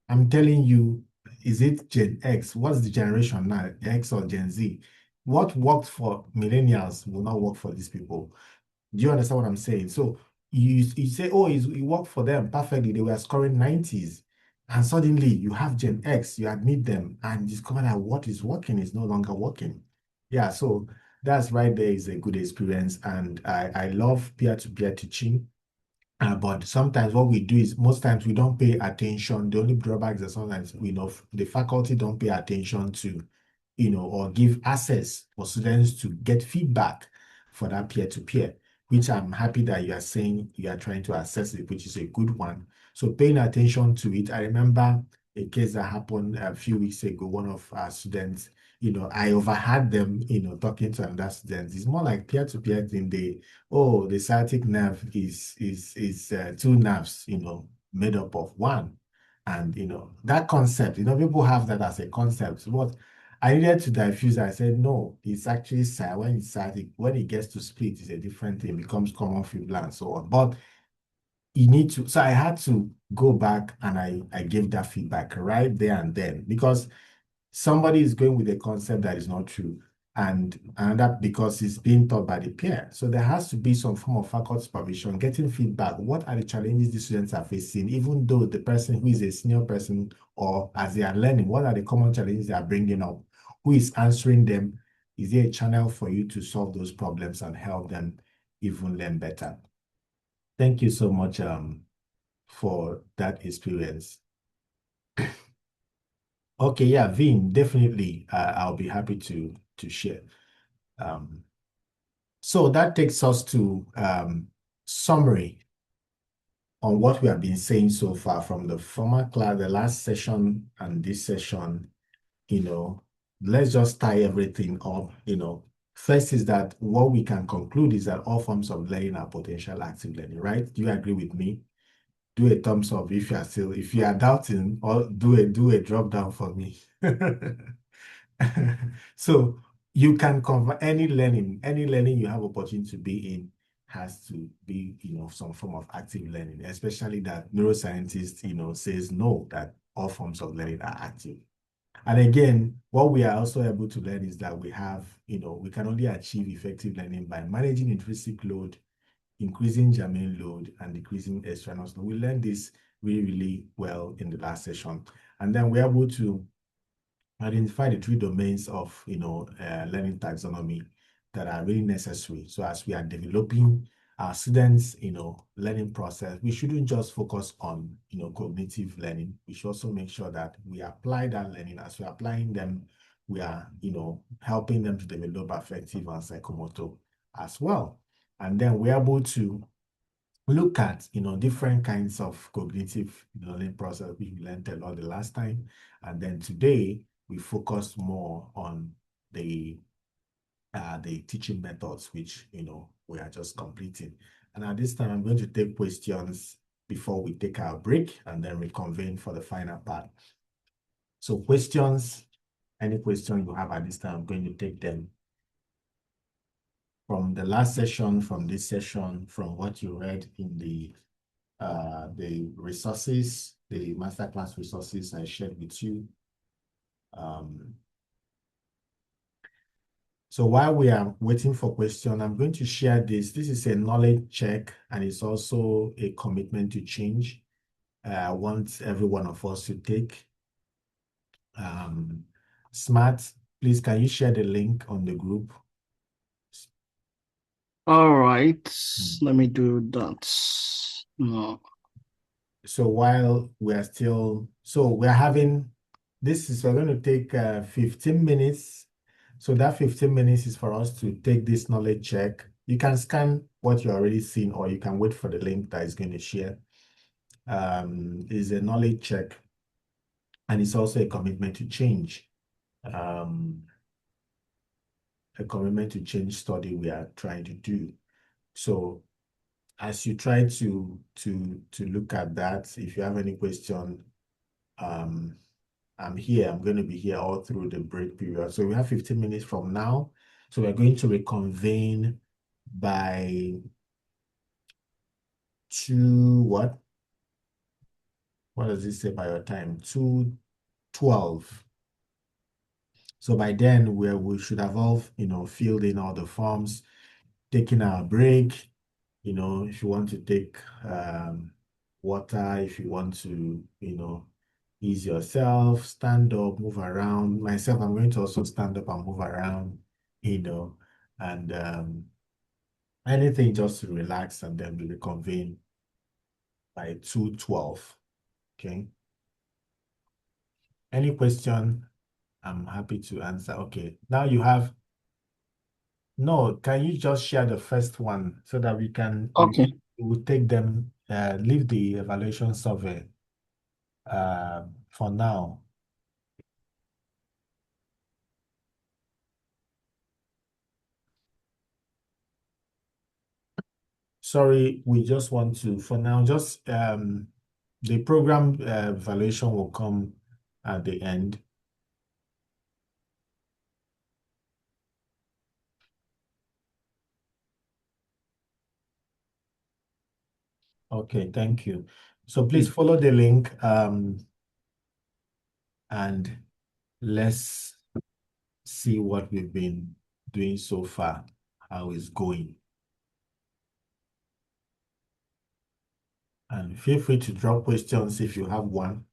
I'm telling you, is it Gen X? What's the generation now? X or Gen Z? What worked for millennials will not work for these people. Do you understand what I'm saying? So you say, oh, it worked for them perfectly. They were scoring 90s. And suddenly you have Gen X, you admit them and discover that what is working is no longer working. Yeah, so that's right there is a good experience. And I love peer-to-peer teaching. But sometimes what we do is most times we don't pay attention. The only drawback is that sometimes the faculty don't pay attention to, or give access for students to get feedback for that peer-to-peer, which I'm happy that you are saying you are trying to assess it, which is a good one. So paying attention to it. I remember a case that happened a few weeks ago. One of our students, I overheard them, talking to another student. It's more like peer-to-peer thing. The sciatic nerve is 2 nerves, made up of one. And that concept, people have that as a concept. But I needed to diffuse. I said, no, it's actually when it's sciatic, when it gets to split, it's a different thing, it becomes common fibula and so on. But you need to, so I had to go back and I gave that feedback right there and then, because somebody is going with a concept that is not true, and that because it's being taught by the peer. So there has to be some form of faculty supervision, getting feedback. What are the challenges the students are facing, even though the person who is a senior person, or as they are learning, what are the common challenges they are bringing up? Who is answering them? Is there a channel for you to solve those problems and help them even learn better? Thank you so much for that experience. Okay, yeah, Vin, definitely. I'll be happy to share. So that takes us to summary on what we have been saying so far from the former class, the last session and this session. Let's just tie everything up. First is that what we can conclude is that all forms of learning are potential active learning, right? Do you agree with me? Do a thumbs up if you are doubting, or do a drop down for me. So you can convert any learning you have opportunity to be in has to be, some form of active learning, especially that neuroscientists, says no, that all forms of learning are active. And again, what we are also able to learn is that we can only achieve effective learning by managing intrinsic load, increasing germane load, and decreasing extraneous load. We learned this really, really well in the last session. And then we're able to identify the 3 domains of, learning taxonomy that are really necessary. So as we are developing our students, learning process, we shouldn't just focus on, cognitive learning. We should also make sure that we apply that learning. As we're applying them, we are, helping them to develop affective and psychomotor as well. And then we're able to look at, different kinds of cognitive learning process, which we learned a lot the last time. And then today, we focus more on the teaching methods, which, we are just completing. And at this time, I'm going to take questions before we take our break and then reconvene for the final part. So questions, any question you have at this time, I'm going to take them from the last session, from this session, from what you read in the resources, the masterclass resources I shared with you. So while we are waiting for question, I'm going to share this. This is a knowledge check, and it's also a commitment to change. I want every one of us to take. Smart, please, can you share the link on the group?
All right, let me do that. No.
So while we are still, we're having, we're going to take 15 minutes. So that 15 minutes is for us to take this knowledge check. You can scan what you already seen, or you can wait for the link that is going to share. Is a knowledge check, and it's also a commitment to change. A commitment to change study we are trying to do. So as you try to look at that, if you have any question, I'm here. I'm going to be here all through the break period. So we have 15 minutes from now. So we're going to reconvene by what? What does it say by your time? 2:12. So by then we should have all, filled in all the forms, taking our break. If you want to take water, if you want to, ease yourself, stand up, move around. Myself, I'm going to also stand up and move around, and anything just to relax, and then we reconvene by 2:12. Okay. Any question? I'm happy to answer. Okay. Now you have. No, can you just share the first one so that we can
Okay.
we will take them, leave the evaluation survey for now. Sorry, we just want to, for now, just the program evaluation will come at the end. Okay, thank you. So please follow the link and let's see what we've been doing so far, how it's going. And feel free to drop questions if you have one,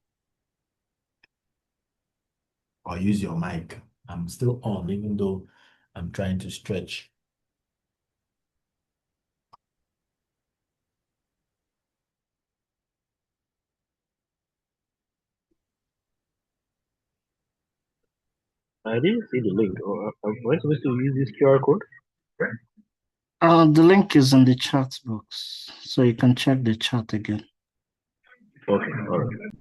or use your mic. I'm still on, even though I'm trying to stretch.
I didn't see the link. Am I supposed to use this QR code?
The link is in the chat box, so you can check the chat again.
Okay, all right.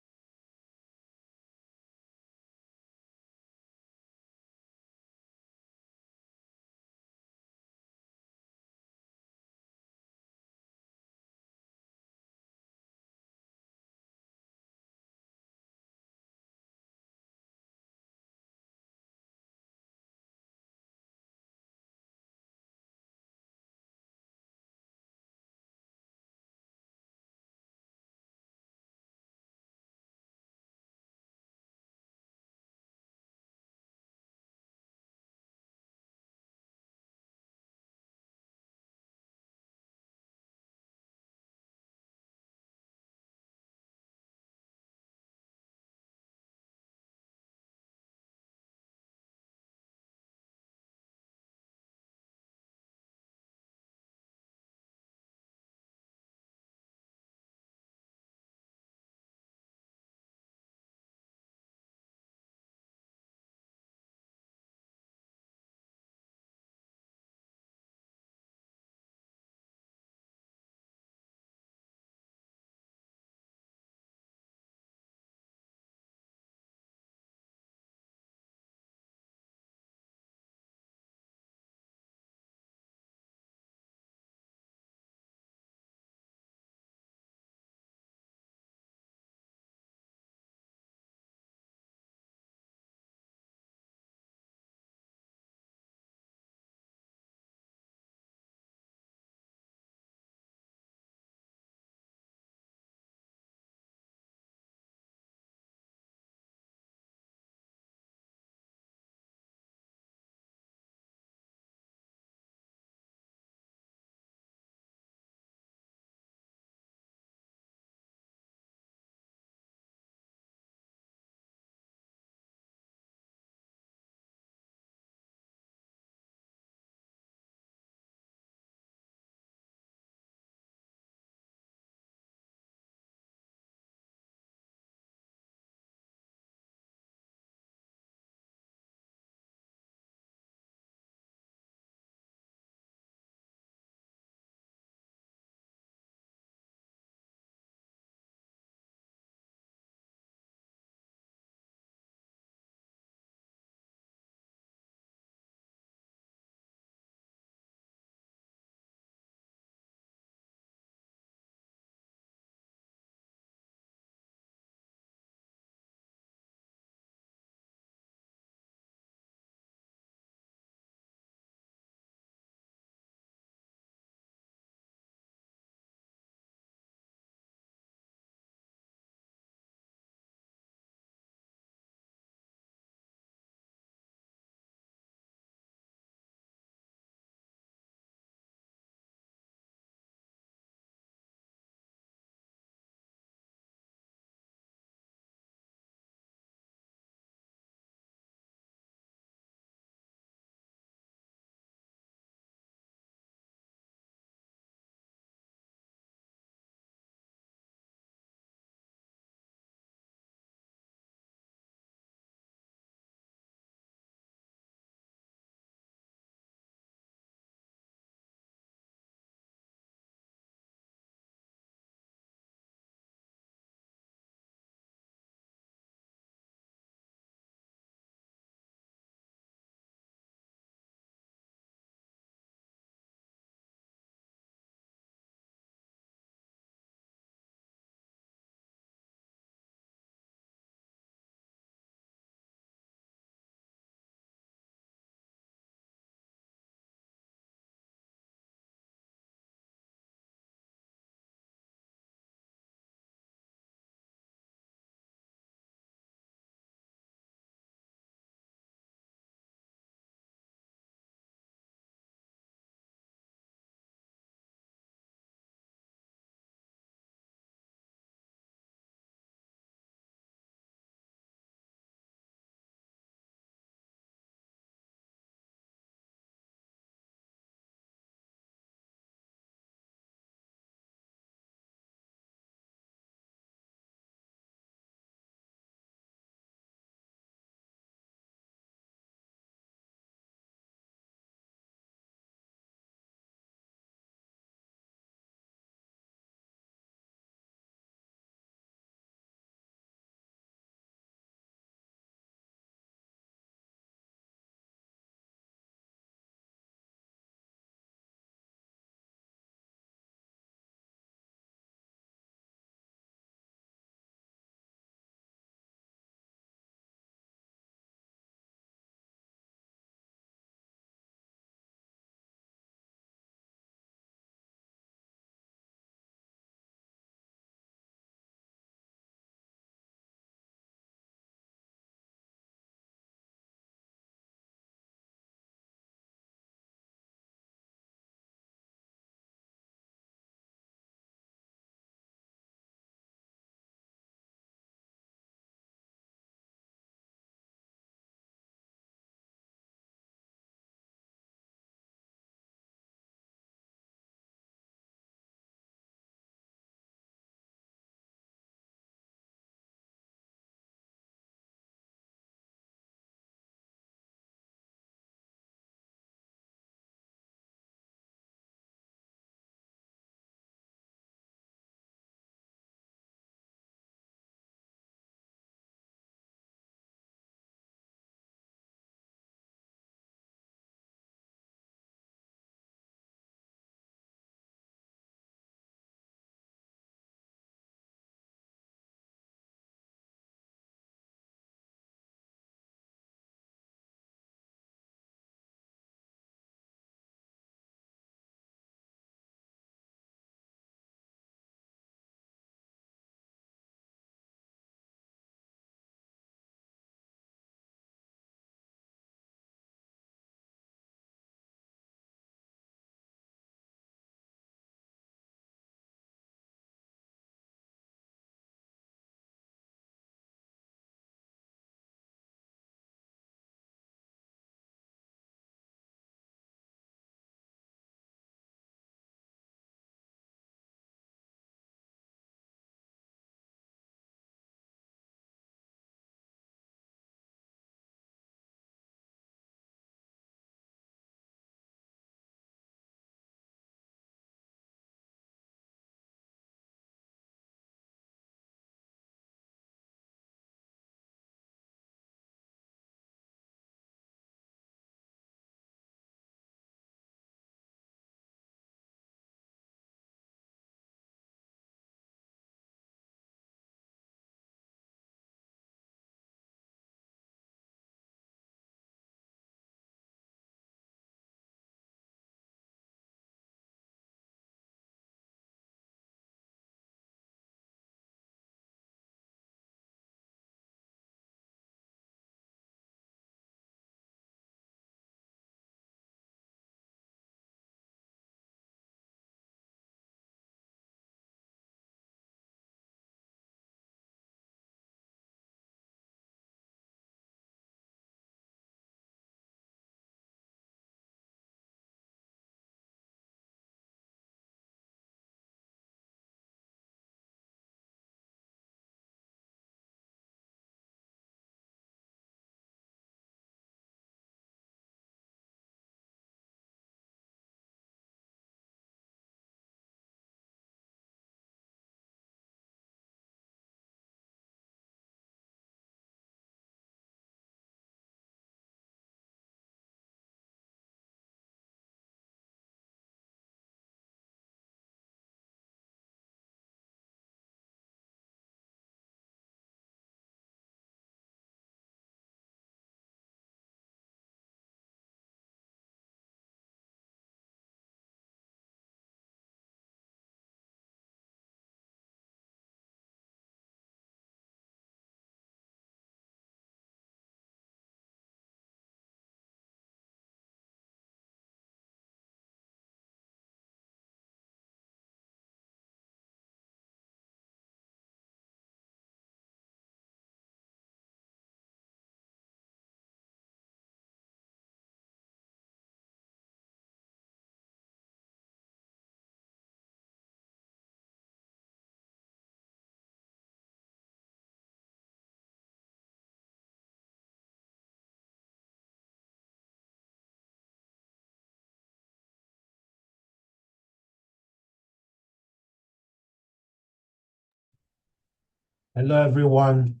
Hello, everyone.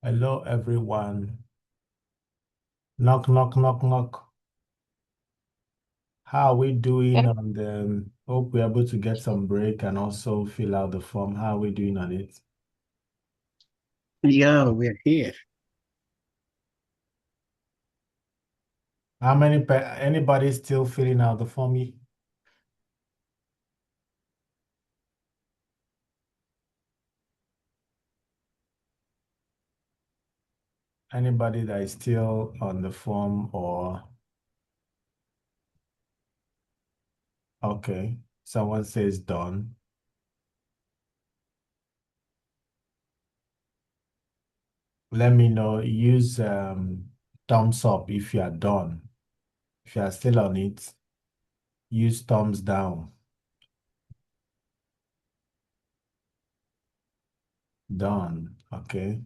Hello, everyone. Knock, knock, knock, knock. How are we doing on the, hope we're able to get some break and also fill out the form. How are we doing on it?
Yeah, we're here.
How many, anybody still filling out the form? Anybody that is still on the form or, okay, someone says done. Let me know, use thumbs up if you are done. If you are still on it, use thumbs down. Done, okay.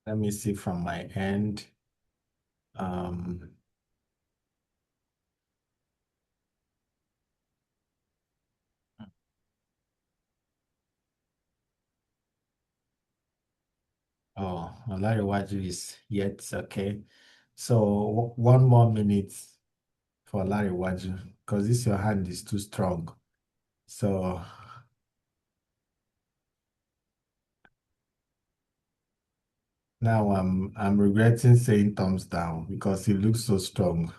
Let me see from my end. Um, oh, Olariwaju is yet, okay. So 1 more minute for Olariwaju, because this your hand is too strong. So now I'm regretting saying thumbs down because he looks so strong.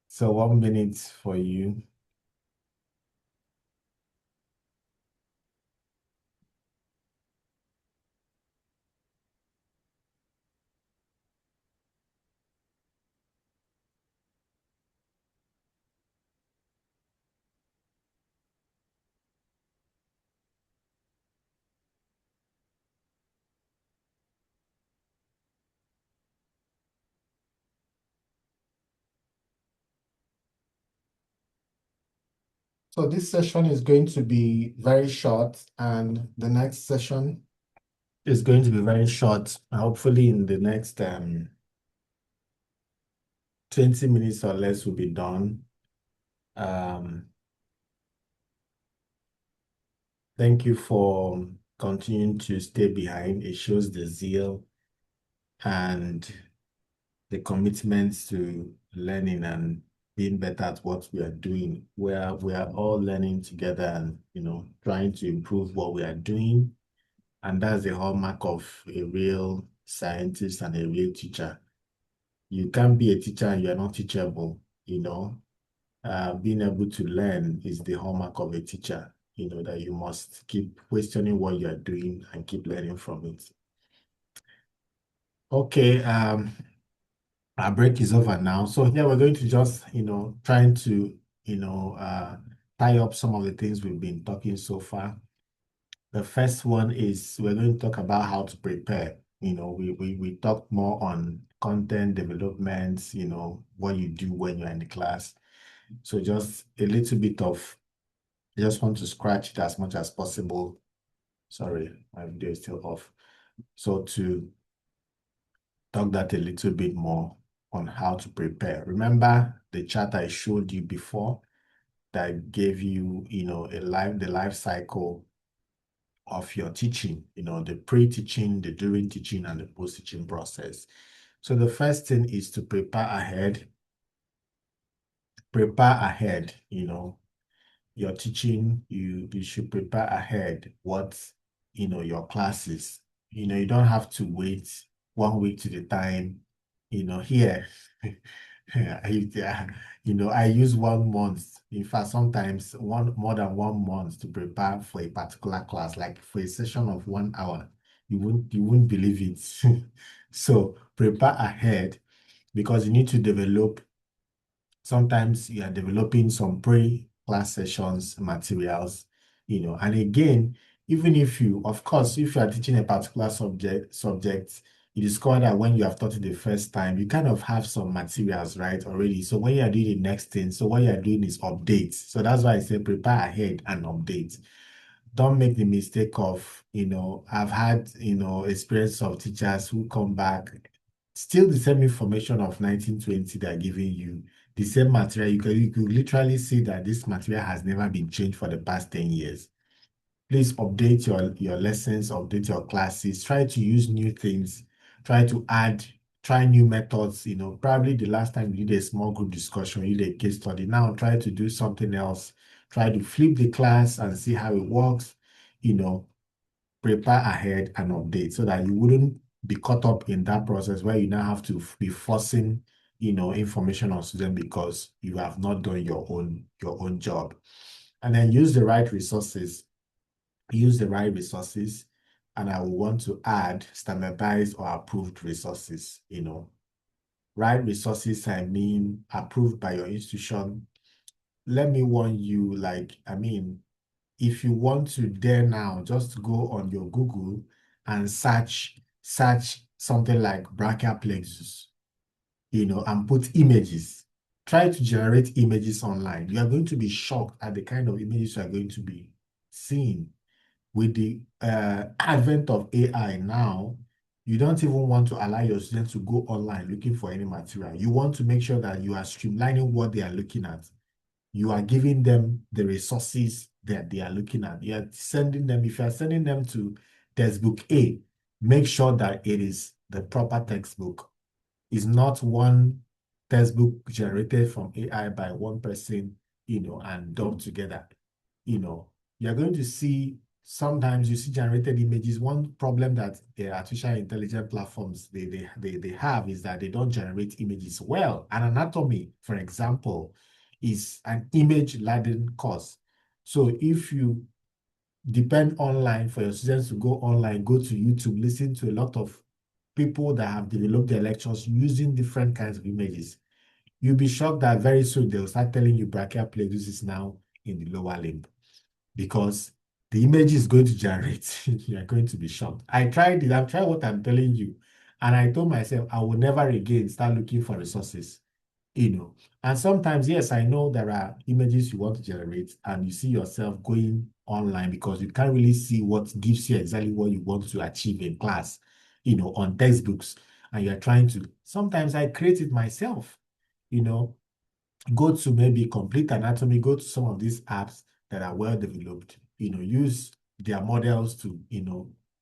So 1 minute for you. So this session is going to be very short, and the next session is going to be very short. Hopefully in the next 20 minutes or less will be done. Thank you for continuing to stay behind. It shows the zeal and the commitment to learning and being better at what we are doing. We are all learning together and trying to improve what we are doing. And that's the hallmark of a real scientist and a real teacher. You can't be a teacher and you're not teachable, being able to learn is the hallmark of a teacher, that you must keep questioning what you're doing and keep learning from it. Okay, our break is over now. So here we're going to just, trying to, tie up some of the things we've been talking so far. The first one is we're going to talk about how to prepare. We talked more on content development, what you do when you're in the class. So just a little bit of, I just want to scratch it as much as possible. Sorry, my video is still off. So to talk that a little bit more on how to prepare. Remember the chart I showed you before that gave you, the life cycle of your teaching, the pre-teaching, the during teaching, and the post-teaching process. So the first thing is to prepare ahead. Prepare ahead, your teaching, you should prepare ahead what, your classes. You don't have to wait 1 week to the time, here. I use 1 month. In fact, sometimes more than 1 month to prepare for a particular class, like for a session of 1 hour. You won't believe it. So prepare ahead because you need to develop. Sometimes you are developing some pre-class sessions materials, and again, even if you, of course, if you are teaching a particular subject, you discover that when you have taught it the first time, you kind of have some materials, right, already. So when you are doing the next thing, so what you are doing is update. So that's why I say prepare ahead and update. Don't make the mistake of, I've had, experience of teachers who come back, still the same information of 1920 they're giving you, the same material. You could literally see that this material has never been changed for the past 10 years. Please update your lessons, update your classes, try to use new things, try to try new methods. Probably the last time you did a small group discussion, you did a case study. Now try to do something else. Try to flip the class and see how it works. Prepare ahead and update so that you wouldn't be caught up in that process where you now have to be forcing, information on students because you have not done your own job. And then use the right resources. Use the right resources, and I will want to add standardized or approved resources. Right resources, I mean approved by your institution. Let me warn you, if you want to dare now, just go on your Google and search something like brachial plexus, and put images. Try to generate images online. You are going to be shocked at the kind of images you are going to be seeing. With the advent of AI now, you don't even want to allow your students to go online looking for any material. You want to make sure that you are streamlining what they are looking at. You are giving them the resources that they are looking at. You are sending them, if you are sending them to textbook A, make sure that it is the proper textbook. It's not one textbook generated from AI by one person, and done together. You're going to see, sometimes you see generated images. One problem that the artificial intelligence platforms they have is that they don't generate images well. An anatomy, for example, is an image-laden course. So if you depend online for your students to go online, go to YouTube, listen to a lot of people that have developed their lectures using different kinds of images, you'll be shocked that very soon they'll start telling you brachial plexus is now in the lower limb, because the image is going to generate. You're going to be shocked. I've tried what I'm telling you, and I told myself I will never again start looking for resources. And sometimes, yes, I know there are images you want to generate, and you see yourself going online because you can't really see what gives you exactly what you want to achieve in class, on textbooks, and you're trying to. Sometimes I create it myself, go to maybe Complete Anatomy, go to some of these apps that are well developed, use their models to,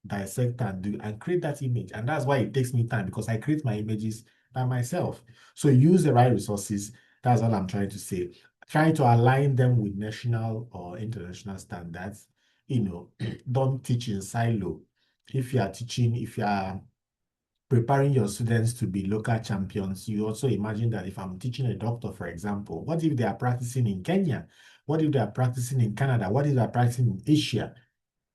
dissect and create that image. And that's why it takes me time, because I create my images by myself. So use the right resources. That's all I'm trying to say. Try to align them with national or international standards. Don't teach in silo. If you are preparing your students to be local champions, you also imagine that if I'm teaching a doctor, for example, what if they are practicing in Kenya? What if they are practicing in Canada? What if they are practicing in Asia?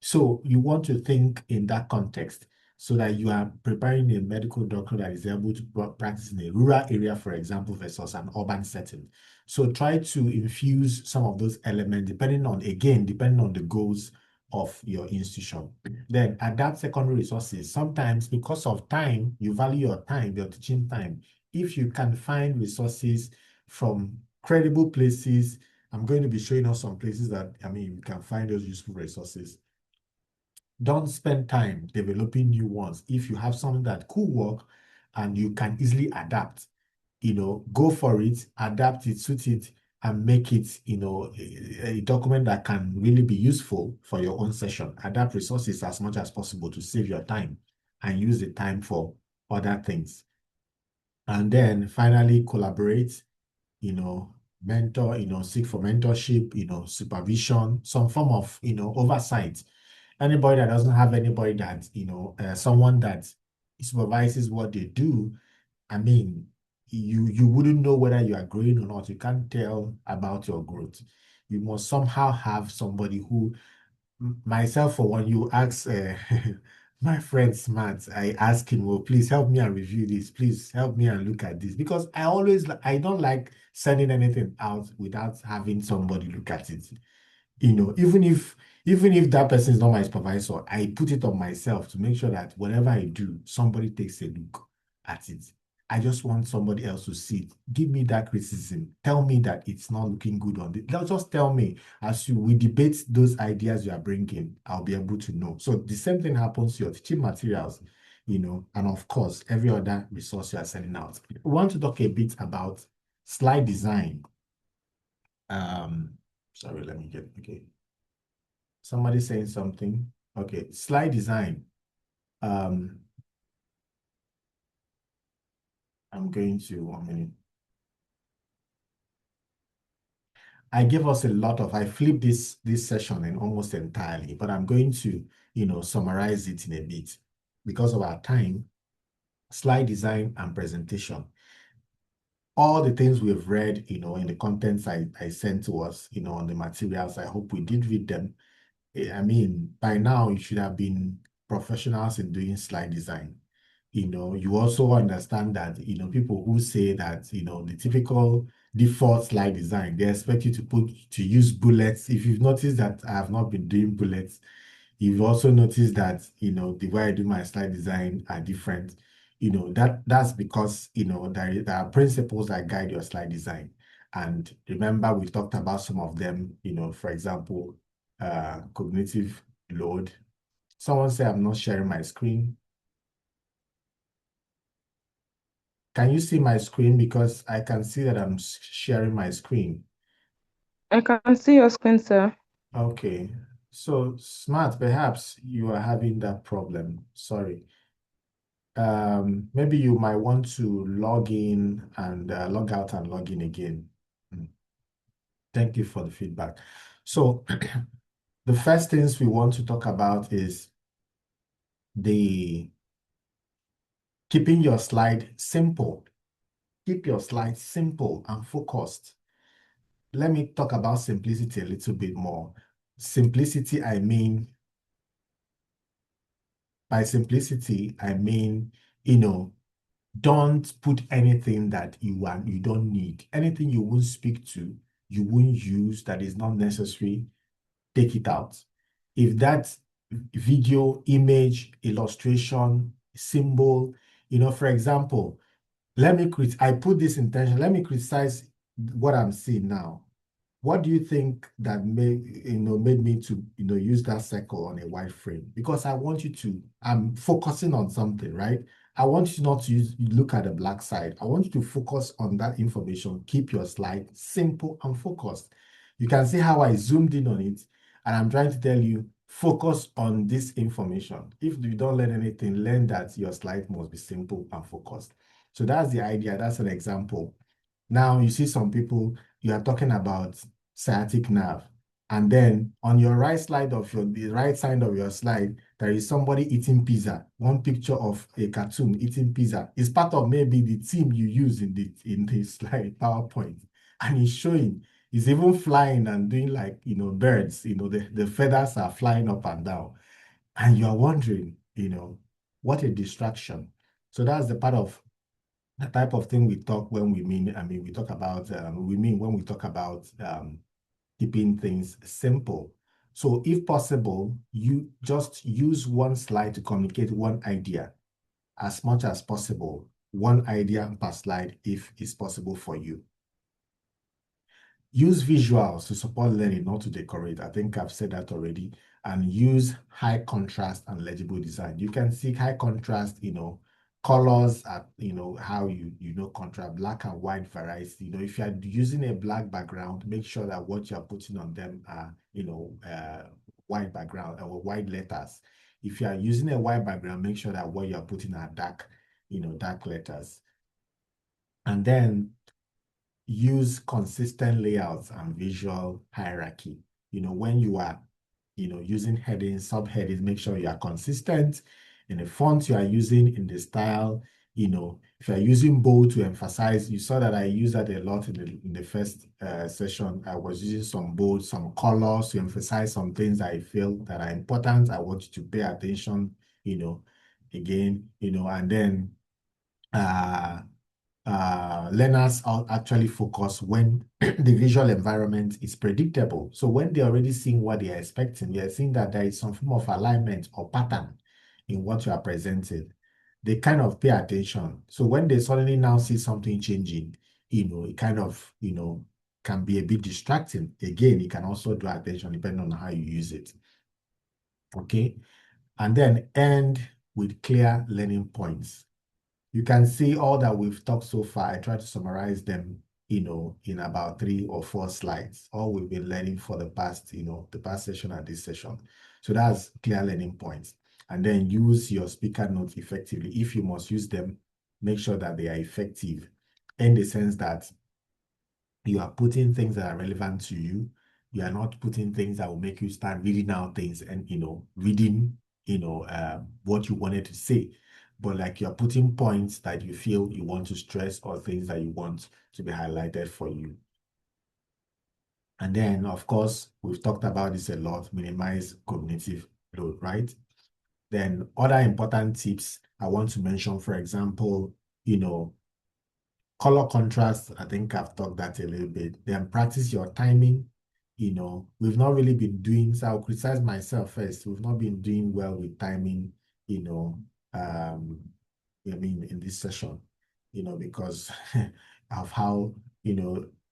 So you want to think in that context so that you are preparing a medical doctor that is able to practice in a rural area, for example, versus an urban setting. So try to infuse some of those elements depending on the goals of your institution. Then adapt secondary resources. Sometimes because of time, you value your teaching time. If you can find resources from credible places, I'm going to be showing us some places that, you can find those useful resources. Don't spend time developing new ones. If you have something that could work and you can easily adapt, go for it, adapt it, suit it, and make it, a document that can really be useful for your own session. Adapt resources as much as possible to save your time and use the time for other things. And then finally collaborate, mentor, seek for mentorship, supervision, some form of, oversight. Anybody that doesn't have anybody that, someone that supervises what they do, you wouldn't know whether you are growing or not. You can't tell about your growth. You must somehow have somebody who, myself for one, you ask my friend Smart, I ask him, well, please help me and review this. Please help me and look at this. Because I don't like sending anything out without having somebody look at it. Even if Even if that person is not my supervisor, I put it on myself to make sure that whatever I do, somebody takes a look at it. I just want somebody else to see it. Give me that criticism. Tell me that it's not looking good on it. Just tell me as we debate those ideas you are bringing, I'll be able to know. So the same thing happens to your teaching materials, and of course, every other resource you are sending out. We want to talk a bit about slide design. Sorry, let me get, okay. Somebody saying something. Okay, slide design. I'm going to 1 minute. I gave us a lot of, I flipped this session in almost entirely, but I'm going to, summarize it in a bit because of our time. Slide design and presentation. All the things we've read, in the contents I sent to us, on the materials, I hope we did read them. I mean, by now you should have been professionals in doing slide design. You also understand that, people who say that, the typical default slide design, they expect you to use bullets. If you've noticed that I have not been doing bullets, you've also noticed that, the way I do my slide design are different. That's because, there are principles that guide your slide design. And remember, we talked about some of them, for example, cognitive load. Someone say I'm not sharing my screen. Can you see my screen? Because I can see that I'm sharing my screen.
I can see your screen, sir.
Okay. So, Smart, perhaps you are having that problem. Sorry. Maybe you might want to log in and log out and log in again. Thank you for the feedback. So, the first things we want to talk about is the keeping your slide simple. Keep your slide simple and focused. Let me talk about simplicity a little bit more. Simplicity, by simplicity, I mean, don't put anything that you don't need. Anything you won't speak to, you won't use, that is not necessary, take it out. If that video, image, illustration, symbol, for example, I put this intention, let me criticize what I'm seeing now. What do you think that made me to use that circle on a white frame? Because I'm focusing on something, right? I want you not to look at the black side. I want you to focus on that information. Keep your slide simple and focused. You can see how I zoomed in on it, and I'm trying to tell you, focus on this information. If you don't learn anything, learn that your slide must be simple and focused. So that's the idea. That's an example. Now you see some people, you are talking about sciatic nerve. And then on your the right side of your slide, there is somebody eating pizza. One picture of a cartoon eating pizza. It's part of maybe the theme you use in the slide PowerPoint. And it's showing, it's even flying and doing like, birds, the feathers are flying up and down. And you're wondering, what a distraction. So that's the type of thing we talk when we mean, we talk about, when we talk about keeping things simple. So if possible, you just use one slide to communicate one idea as much as possible, one idea per slide if it's possible for you. Use visuals to support learning, not to decorate. I think I've said that already. And use high contrast and legible design. You can see high contrast, colors at, how contrast, black and white variety. If you're using a black background, make sure that what you're putting on them are, white background or white letters. If you are using a white background, make sure that what you're putting are dark, dark letters. And then use consistent layouts and visual hierarchy. When you are, using headings, subheadings, make sure you are consistent in the font you are using, in the style. If you're using bold to emphasize, you saw that I use that a lot in the first session. I was using some bold, some colors to emphasize some things I feel that are important. I want you to pay attention, again, and then learners actually focus when the visual environment is predictable. So when they're already seeing what they are expecting, they are seeing that there is some form of alignment or pattern in what you are presenting. They kind of pay attention. So when they suddenly now see something changing, it kind of, can be a bit distracting. Again, it can also draw attention depending on how you use it. Okay. And then end with clear learning points. You can see all that we've talked so far. I try to summarize them, in about 3 or 4 slides, all we've been learning for the past session and this session. So that's clear learning points. And then use your speaker notes effectively. If you must use them, make sure that they are effective in the sense that you are putting things that are relevant to you. You are not putting things that will make you start reading out things and, reading, what you wanted to say. But like you're putting points that you feel you want to stress or things that you want to be highlighted for you. And then, of course, we've talked about this a lot, minimize cognitive load, right? Then other important tips I want to mention, for example, color contrast, I think I've talked that a little bit. Then practice your timing. We've not really been doing, so I'll criticize myself first. We've not been doing well with timing, in this session, because of how,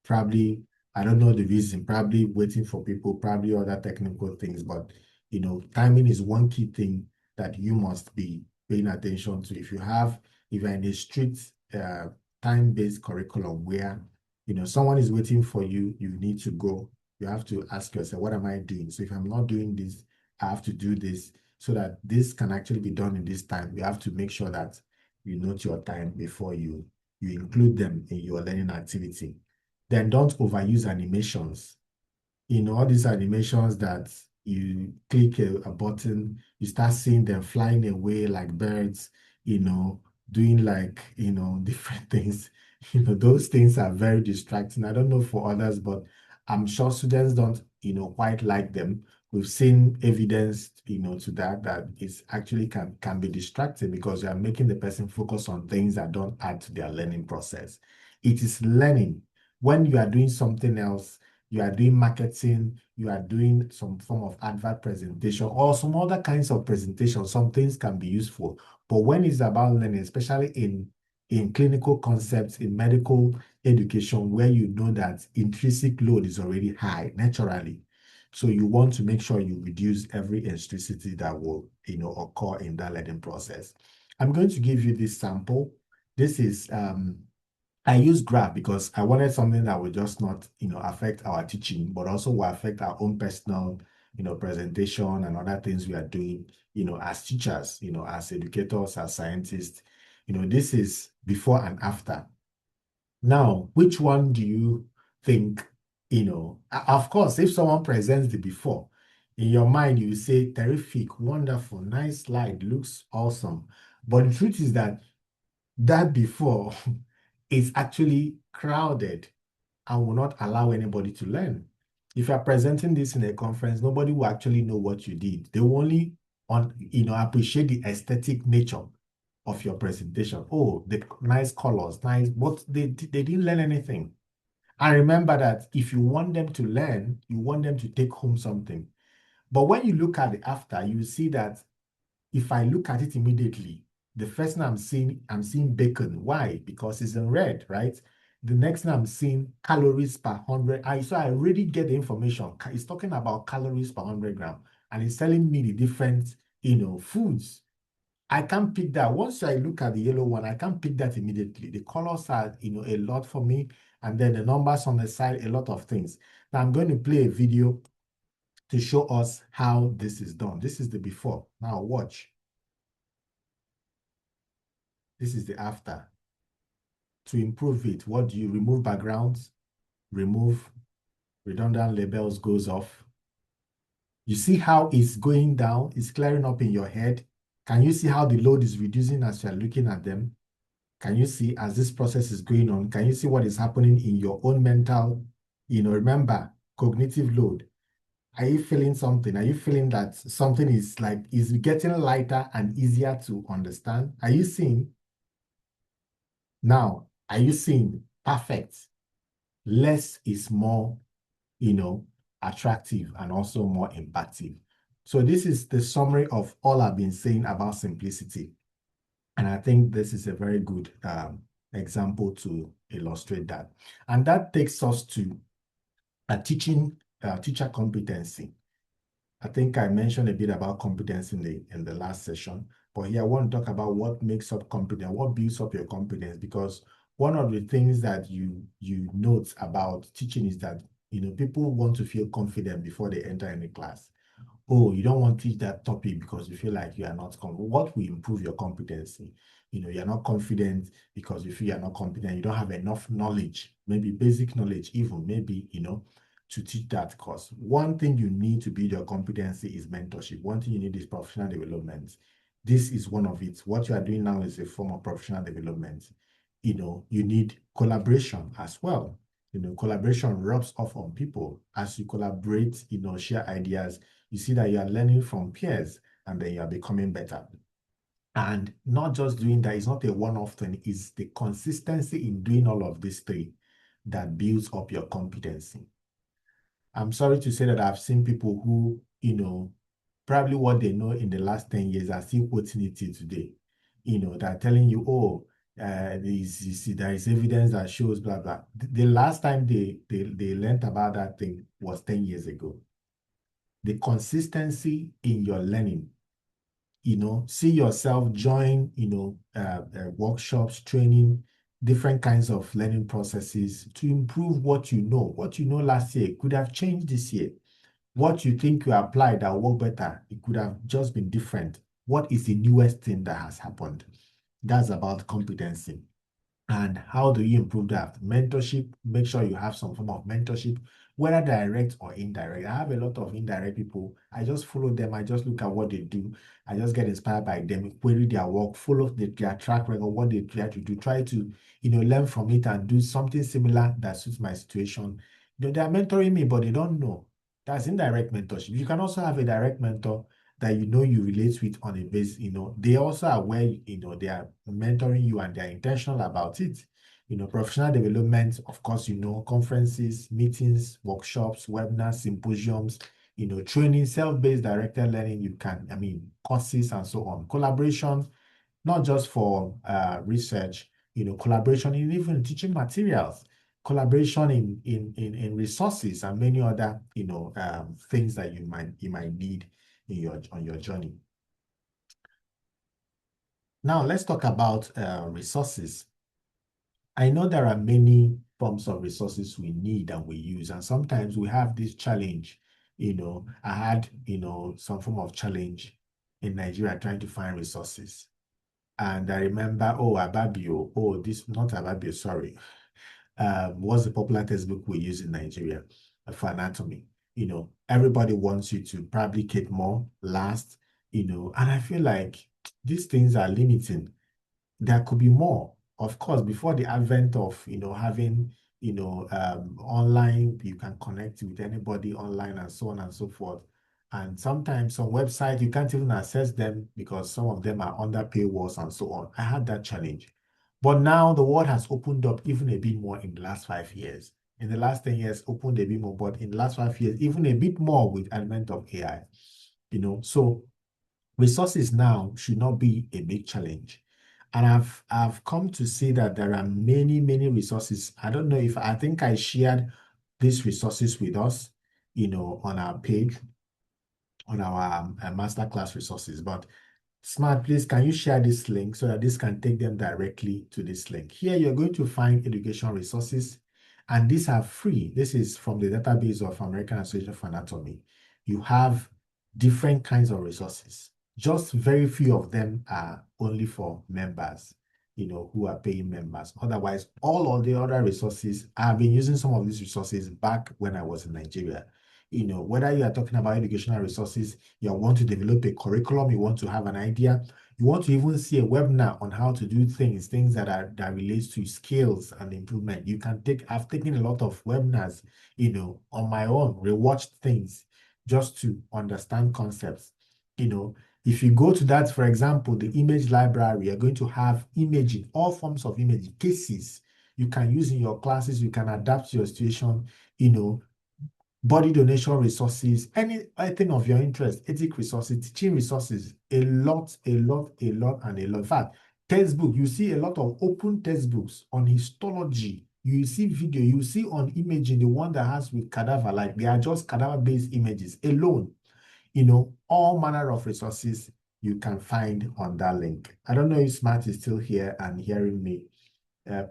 probably, I don't know the reason, probably waiting for people, probably other technical things, but, timing is one key thing that you must be paying attention to. If you're in a strict, time-based curriculum where, someone is waiting for you, you need to go. You have to ask yourself, what am I doing? So if I'm not doing this, I have to do this so that this can actually be done in this time. You have to make sure that you note your time before you include them in your learning activity. Then don't overuse animations. All these animations that you click a button, you start seeing them flying away like birds, doing like, different things. Those things are very distracting. I don't know for others, but I'm sure students don't, quite like them. We've seen evidence, to that it's actually can be distracting because you are making the person focus on things that don't add to their learning process. It is learning. When you are doing something else, you are doing marketing, you are doing some form of advert presentation or some other kinds of presentation, some things can be useful. But when it's about learning, especially in clinical concepts, in medical education, where you know that intrinsic load is already high naturally. So you want to make sure you reduce every excentricity that will, occur in that learning process. I'm going to give you this sample. This is I use graph because I wanted something that would just not, affect our teaching, but also will affect our own personal, presentation and other things we are doing, as teachers, as educators, as scientists. This is before and after. Now, which one do you think, of course, if someone presents the before, in your mind, you say, terrific, wonderful, nice slide, looks awesome. But the truth is that before is actually crowded and will not allow anybody to learn. If you're presenting this in a conference, nobody will actually know what you did. They will only appreciate the aesthetic nature of your presentation. Oh, the nice colors, nice, but they didn't learn anything. And remember that if you want them to learn, you want them to take home something. But when you look at the after, you see that if I look at it immediately, the first thing I'm seeing bacon. Why? Because it's in red, right? The next thing I'm seeing calories per 100. So I already get the information. It's talking about calories per 100 gram, and it's telling me the different, foods. I can't pick that. Once I look at the yellow one, I can't pick that immediately. The colors are, a lot for me, and then the numbers on the side, a lot of things. Now I'm going to play a video to show us how this is done. This is the before. Now watch. This is the after. To improve it, what do you remove backgrounds? Remove redundant labels goes off. You see how it's going down? It's clearing up in your head. Can you see how the load is reducing as you're looking at them? Can you see as this process is going on? Can you see what is happening in your own mental, remember, cognitive load? Are you feeling something? Are you feeling that something is getting lighter and easier to understand? Are you seeing? Now, Are you seeing? Perfect. Less is more, attractive and also more impactful. So this is the summary of all I've been saying about simplicity. And I think this is a very good example to illustrate that. And that takes us to a teacher competency. I think I mentioned a bit about competence in the last session, but here I want to talk about what makes up competence, what builds up your competence, because one of the things that you note about teaching is that people want to feel confident before they enter any class. Oh, you don't want to teach that topic because you feel like you are not confident. What will improve your competency? You're not confident because you feel you're not competent. You don't have enough knowledge, maybe basic knowledge, even maybe, to teach that course. One thing you need to build your competency is mentorship. One thing you need is professional development. This is one of it. What you are doing now is a form of professional development. You need collaboration as well. Collaboration rubs off on people. As you collaborate, share ideas, you see that you are learning from peers and then you are becoming better. And not just doing that, it's not a one-off thing, it's the consistency in doing all of these three that builds up your competency. I'm sorry to say that I've seen people who, probably what they know in the last 10 years are still quoting it till today. They're telling you, oh, there is evidence that shows blah, blah. The last time they learned about that thing was 10 years ago. The consistency in your learning, see yourself join, workshops, training, different kinds of learning processes to improve what you know. What you know last year could have changed this year. What you think you applied that will work better, it could have just been different. What is the newest thing that has happened? That's about competency. And how do you improve that? Mentorship, make sure you have some form of mentorship, whether direct or indirect. I have a lot of indirect people. I just follow them. I just look at what they do. I just get inspired by them, query their work, follow their track record, what they try to do, try to, learn from it and do something similar that suits my situation. They are mentoring me, but they don't know. That's indirect mentorship. You can also have a direct mentor that you relate with on a base, they also are aware, they are mentoring you and they're intentional about it. Professional development, of course, conferences, meetings, workshops, webinars, symposiums, training, self-based directed learning, courses and so on. Collaboration, not just for research, collaboration in even teaching materials, collaboration in resources and many other, things that you might need on your journey. Now let's talk about resources. I know there are many forms of resources we need and we use, and sometimes we have this challenge. I had some form of challenge in Nigeria trying to find resources. And I remember, Ababio, not Ababio, sorry. What's the popular textbook we use in Nigeria for anatomy? Everybody wants you to replicate more, last, and I feel like these things are limiting. There could be more. Of course, before the advent of, having, online, you can connect with anybody online and so on and so forth. And sometimes some websites, you can't even access them because some of them are under paywalls and so on. I had that challenge. But now the world has opened up even a bit more in the last 5 years. In the last 10 years, opened a bit more, but in the last 5 years, even a bit more with advent of AI. So resources now should not be a big challenge. And I've come to see that there are many, many resources. I don't know if I think I shared these resources with us, on our page, on our masterclass resources. But Smart, please, can you share this link so that this can take them directly to this link? Here, you're going to find educational resources, and these are free. This is from the database of American Association of Anatomy. You have different kinds of resources. Just very few of them are only for members, who are paying members. Otherwise, all of the other resources, I've been using some of these resources back when I was in Nigeria. Whether you are talking about educational resources, you want to develop a curriculum, you want to have an idea, you want to even see a webinar on how to do things that relates to skills and improvement. I've taken a lot of webinars, on my own, rewatched things just to understand concepts. If you go to that, for example, the image library, you're going to have imaging, all forms of imaging, cases, you can use in your classes, you can adapt to your situation, you know, body donation resources, anything of your interest, ethic resources, teaching resources, a lot, and a lot. In fact, textbook, you see a lot of open textbooks on histology. You see video, you see on imaging, the one that has with cadaver, like they are just cadaver-based images alone. You know, all manner of resources you can find on that link. I don't know if Smart is still here and hearing me.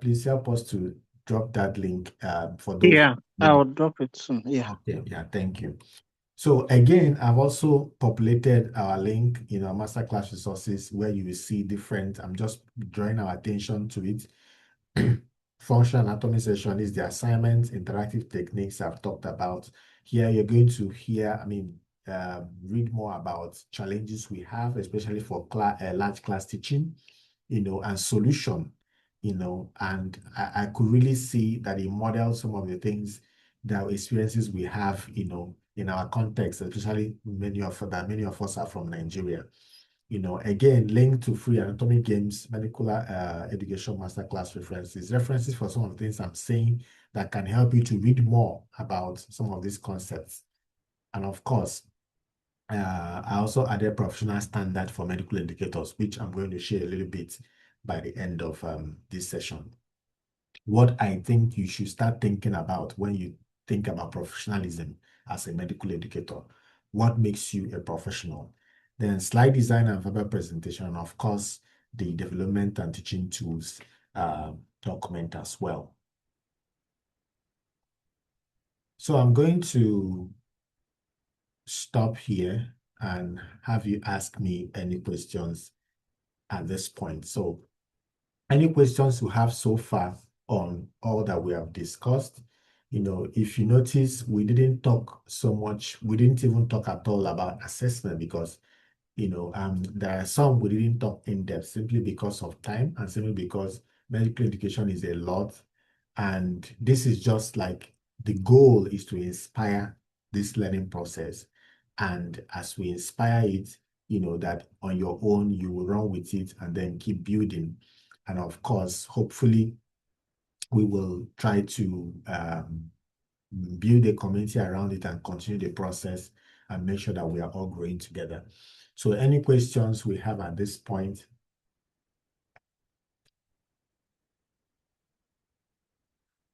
Please help us to drop that link for those.
Yeah, I'll drop it soon. Yeah.
Okay, yeah, thank you. So again, I've also populated our link in our masterclass resources where you will see different, I'm just drawing our attention to it. Functional anatomy session is the assignments, interactive techniques I've talked about. Here you're going to hear, read more about challenges we have, especially for large class teaching, you know, and solution, you know, and I could really see that it models some of the things, the experiences we have, you know, in our context, especially many of us are from Nigeria. You know, again, linked to free anatomy games, medical education masterclass references for some of the things I'm saying that can help you to read more about some of these concepts. And of course, I also added professional standard for medical educators, which I'm going to share a little bit by the end of this session. What I think you should start thinking about when you think about professionalism as a medical educator. What makes you a professional? Then slide design and verbal presentation, and of course, the development and teaching tools document as well. So I'm going to stop here and have you ask me any questions at this point. So any questions you have so far on all that we have discussed? You know, if you notice, we didn't talk so much, we didn't even talk at all about assessment because, you know, there are some we didn't talk in depth simply because of time and simply because medical education is a lot. And this is just like the goal is to inspire this learning process. And as we inspire it, you know, that on your own, you will run with it and then keep building. And of course, hopefully, we will try to build a community around it and continue the process and make sure that we are all growing together. So any questions we have at this point?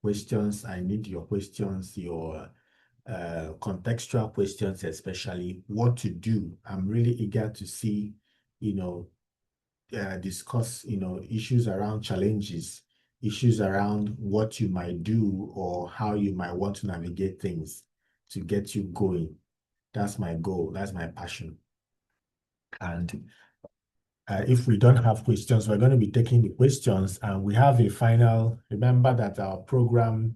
Questions, I need your questions, your contextual questions, especially what to do. I'm really eager to see, you know, discuss, you know, issues around challenges, issues around what you might do or how you might want to navigate things to get you going. That's my goal. That's my passion. And if we don't have questions, we're going to be taking the questions and we have a final. Remember that our program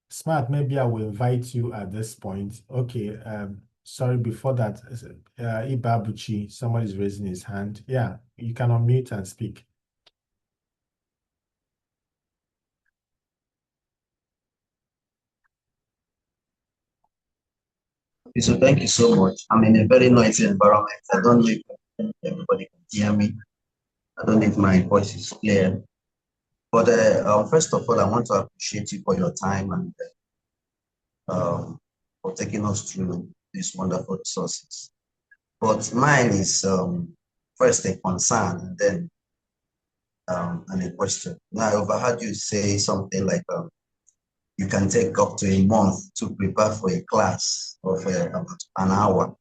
Smart, maybe I will invite you at this point. Okay, sorry, before that, Ibabuchi, somebody's raising his hand. Yeah, you can unmute and speak.
So thank you so much. I'm in a very noisy environment. I don't know if everybody can hear me. I don't know if my voice is clear. But first of all, I want to appreciate you for your time and for taking us through these wonderful resources. But mine is first a concern and then and a question. Now, I overheard you say something like you can take up to a month to prepare for a class of about an hour.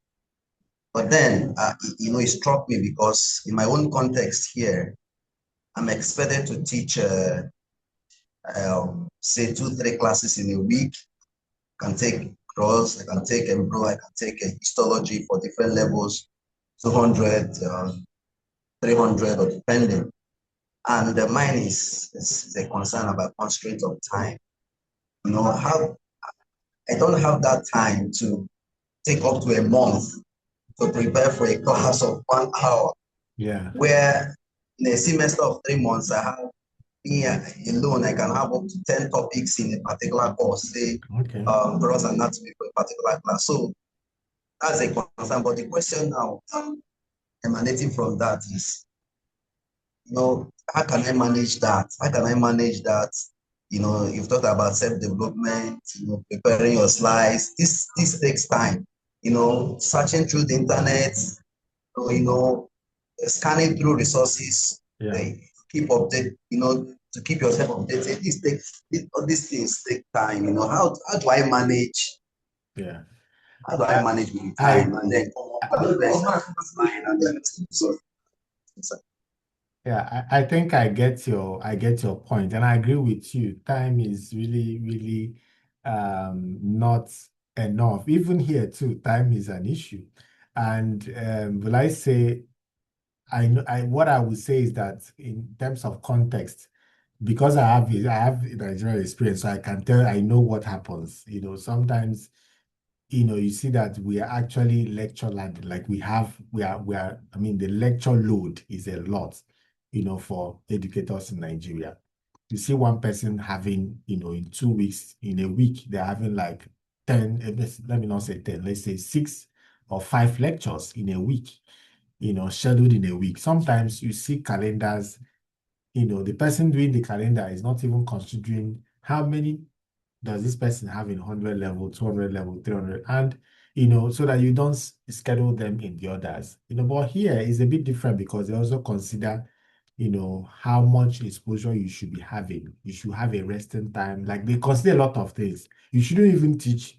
But then, you know, it struck me because in my own context here, I'm expected to teach, say, 2-3 classes in a week. I can take cross, I can take embro, I can take histology for different levels, 200, 300, or depending. And mine is a concern about constraint of time. You know, I don't have that time to take up to a month to prepare for a class of 1 hour.
Yeah.
Where in a semester of 3 months, I have me alone, I can have up to 10 topics in a particular course, say, gross anatomy for a particular class. So that's a concern. But the question now, emanating from that is, how can I manage that? How can I manage that? You've talked about self-development, preparing your slides. This takes time, searching through the internet, scanning through resources, keep update, to keep yourself updated. All these things take time. How do I manage?
Yeah.
How do I manage my
I
time and then line and then so
Yeah, I think I get your point, and I agree with you. Time is really, really not enough. Even here too, time is an issue. And will I say I know what I would say is that in terms of context, because I have Nigerian experience, so I can tell I know what happens. Sometimes you see that we are actually lecture laden. Like I mean, the lecture load is a lot, for educators in Nigeria. You see one person having, in 2 weeks, in a week, they're having like 10, let me not say 10, let's say 6 or 5 lectures in a week, scheduled in a week. Sometimes you see calendars, the person doing the calendar is not even considering how many does this person have in 100 level, 200 level, 300, and so that you don't schedule them in the others. But here is a bit different because they also consider how much exposure you should be having. You should have a resting time. Like, they consider a lot of things. You shouldn't even teach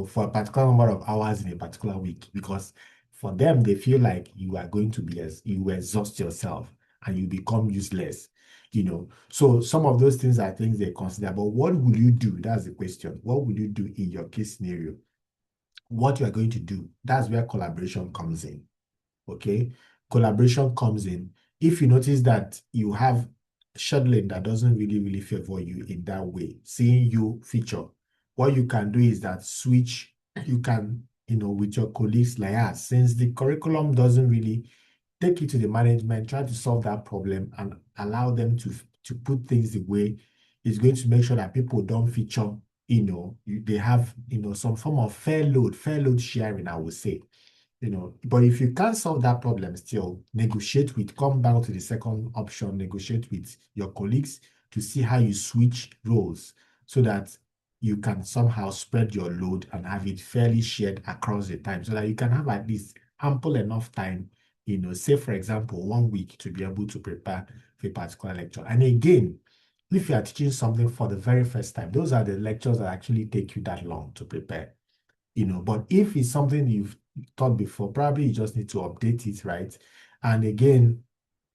for a particular number of hours in a particular week, because for them they feel like you are going to be as you exhaust yourself and you become useless. So some of those things are things they consider. But what will you do? That's the question. What will you do in your case scenario? What you are going to do? That's where collaboration comes in. Okay? Collaboration comes in. If you notice that you have scheduling that doesn't really, really favor you in that way, seeing you feature, what you can do is that switch. You can, with your colleagues, like us, since the curriculum doesn't really take it to the management, try to solve that problem and allow them to put things the way it's going to make sure that people don't feature, they have, some form of fair load sharing, I would say. But if you can't solve that problem, still come back to the second option, negotiate with your colleagues to see how you switch roles so that you can somehow spread your load and have it fairly shared across the time, so that you can have at least ample enough time, say for example, 1 week to be able to prepare for a particular lecture. And again, if you are teaching something for the very first time, those are the lectures that actually take you that long to prepare. But if it's something you've taught before, probably you just need to update it, right? And again,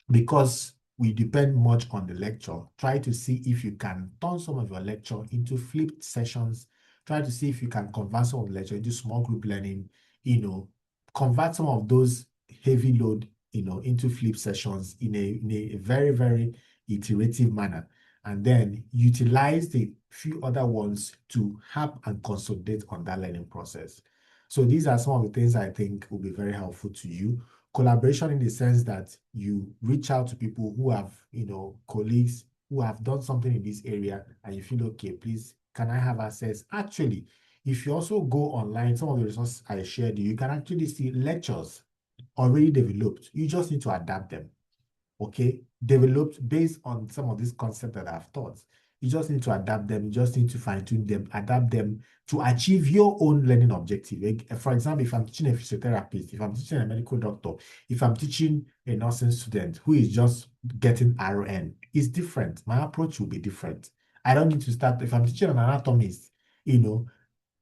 because we depend much on the lecture, try to see if you can turn some of your lecture into flipped sessions. Try to see if you can convert some of the lecture into small group learning, convert some of those heavy load, into flip sessions in a very, very iterative manner, and then utilize the few other ones to help and consolidate on that learning process. So these are some of the things I think will be very helpful to you. Collaboration in the sense that you reach out to people who have, colleagues who have done something in this area, and you feel, okay, please, can I have access? Actually, if you also go online, some of the resources I shared, you can actually see lectures already developed. You just need to adapt them. Okay, developed based on some of these concepts that I've taught. You just need to adapt them. You just need to fine tune them, adapt them to achieve your own learning objective. For example, if I'm teaching a physiotherapist, if I'm teaching a medical doctor, if I'm teaching a nursing student who is just getting RN, it's different. My approach will be different. I don't need to start, if I'm teaching an anatomist,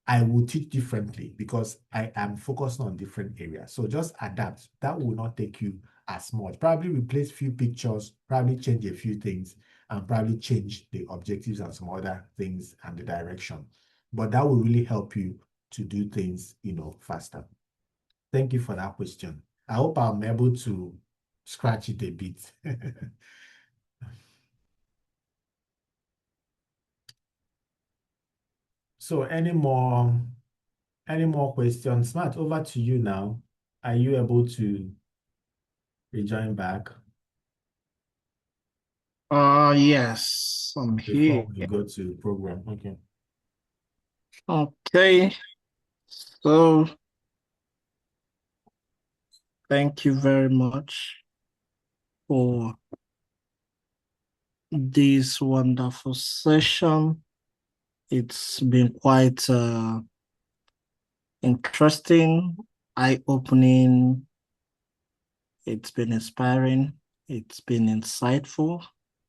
I will teach differently because I am focused on different areas. So just adapt. That will not take you as much. Probably replace few pictures, probably change a few things, and probably change the objectives and some other things and the direction. But that will really help you to do things, faster. Thank you for that question. I hope I'm able to scratch it a bit. So any more questions? Smart, over to you now. Are you able to rejoin back
Yes, I'm
before
here.
we go to program? Okay.
Okay, so Thank you very much for this wonderful session. It's been quite interesting, eye-opening. It's been inspiring. It's been insightful.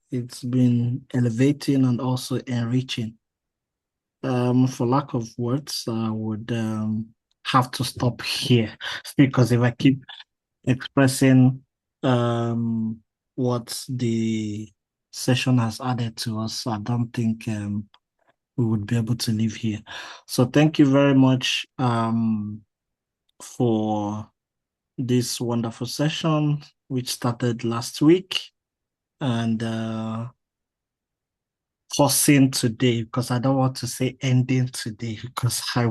It's been elevating and also enriching. For lack of words, I would have to stop here because if I keep expressing what the session has added to us, I don't think we would be able to live here. So thank you very much for this wonderful session, which started last week and pausing today, because I don't want to say ending today, because I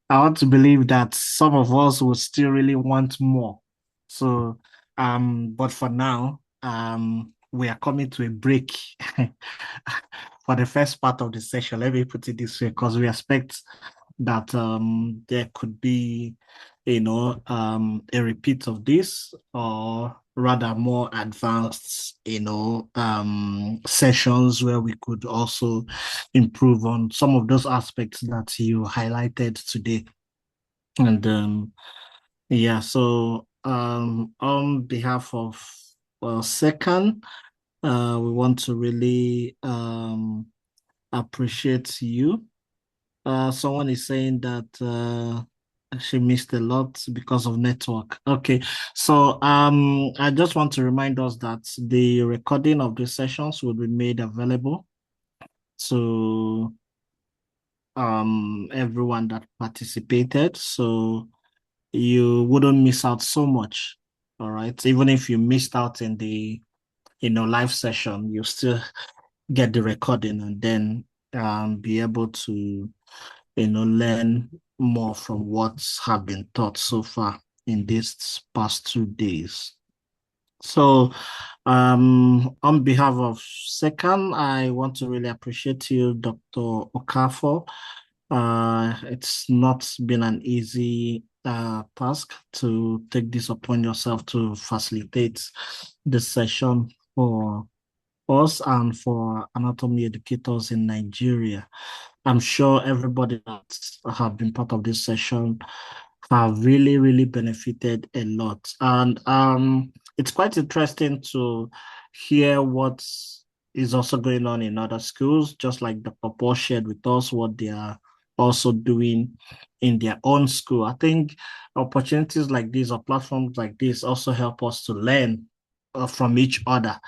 want to believe that some of us will still really want more. So, but for now, we are coming to a break for the first part of the session. Let me put it this way, because we expect that there could be, a repeat of this, or rather more advanced, sessions where we could also improve on some of those aspects that you highlighted today. And yeah, so on behalf of SECAN, we want to really appreciate you. Someone is saying that she missed a lot because of network. Okay, so I just want to remind us that the recording of the sessions will be made available to everyone that participated, so you wouldn't miss out so much. All right, even if you missed out in the live session, you still get the recording and then be able to learn more from what's have been taught so far in these past 2 days. So on behalf of SECAN, I want to really appreciate you, Dr. Okafor. It's not been an easy task to take this upon yourself to facilitate this session for us and for anatomy educators in Nigeria. I'm sure everybody that have been part of this session have really, really benefited a lot. And it's quite interesting to hear what is also going on in other schools, just like Dr. Paul shared with us what they are also doing in their own school. I think opportunities like this or platforms like this also help us to learn from each other,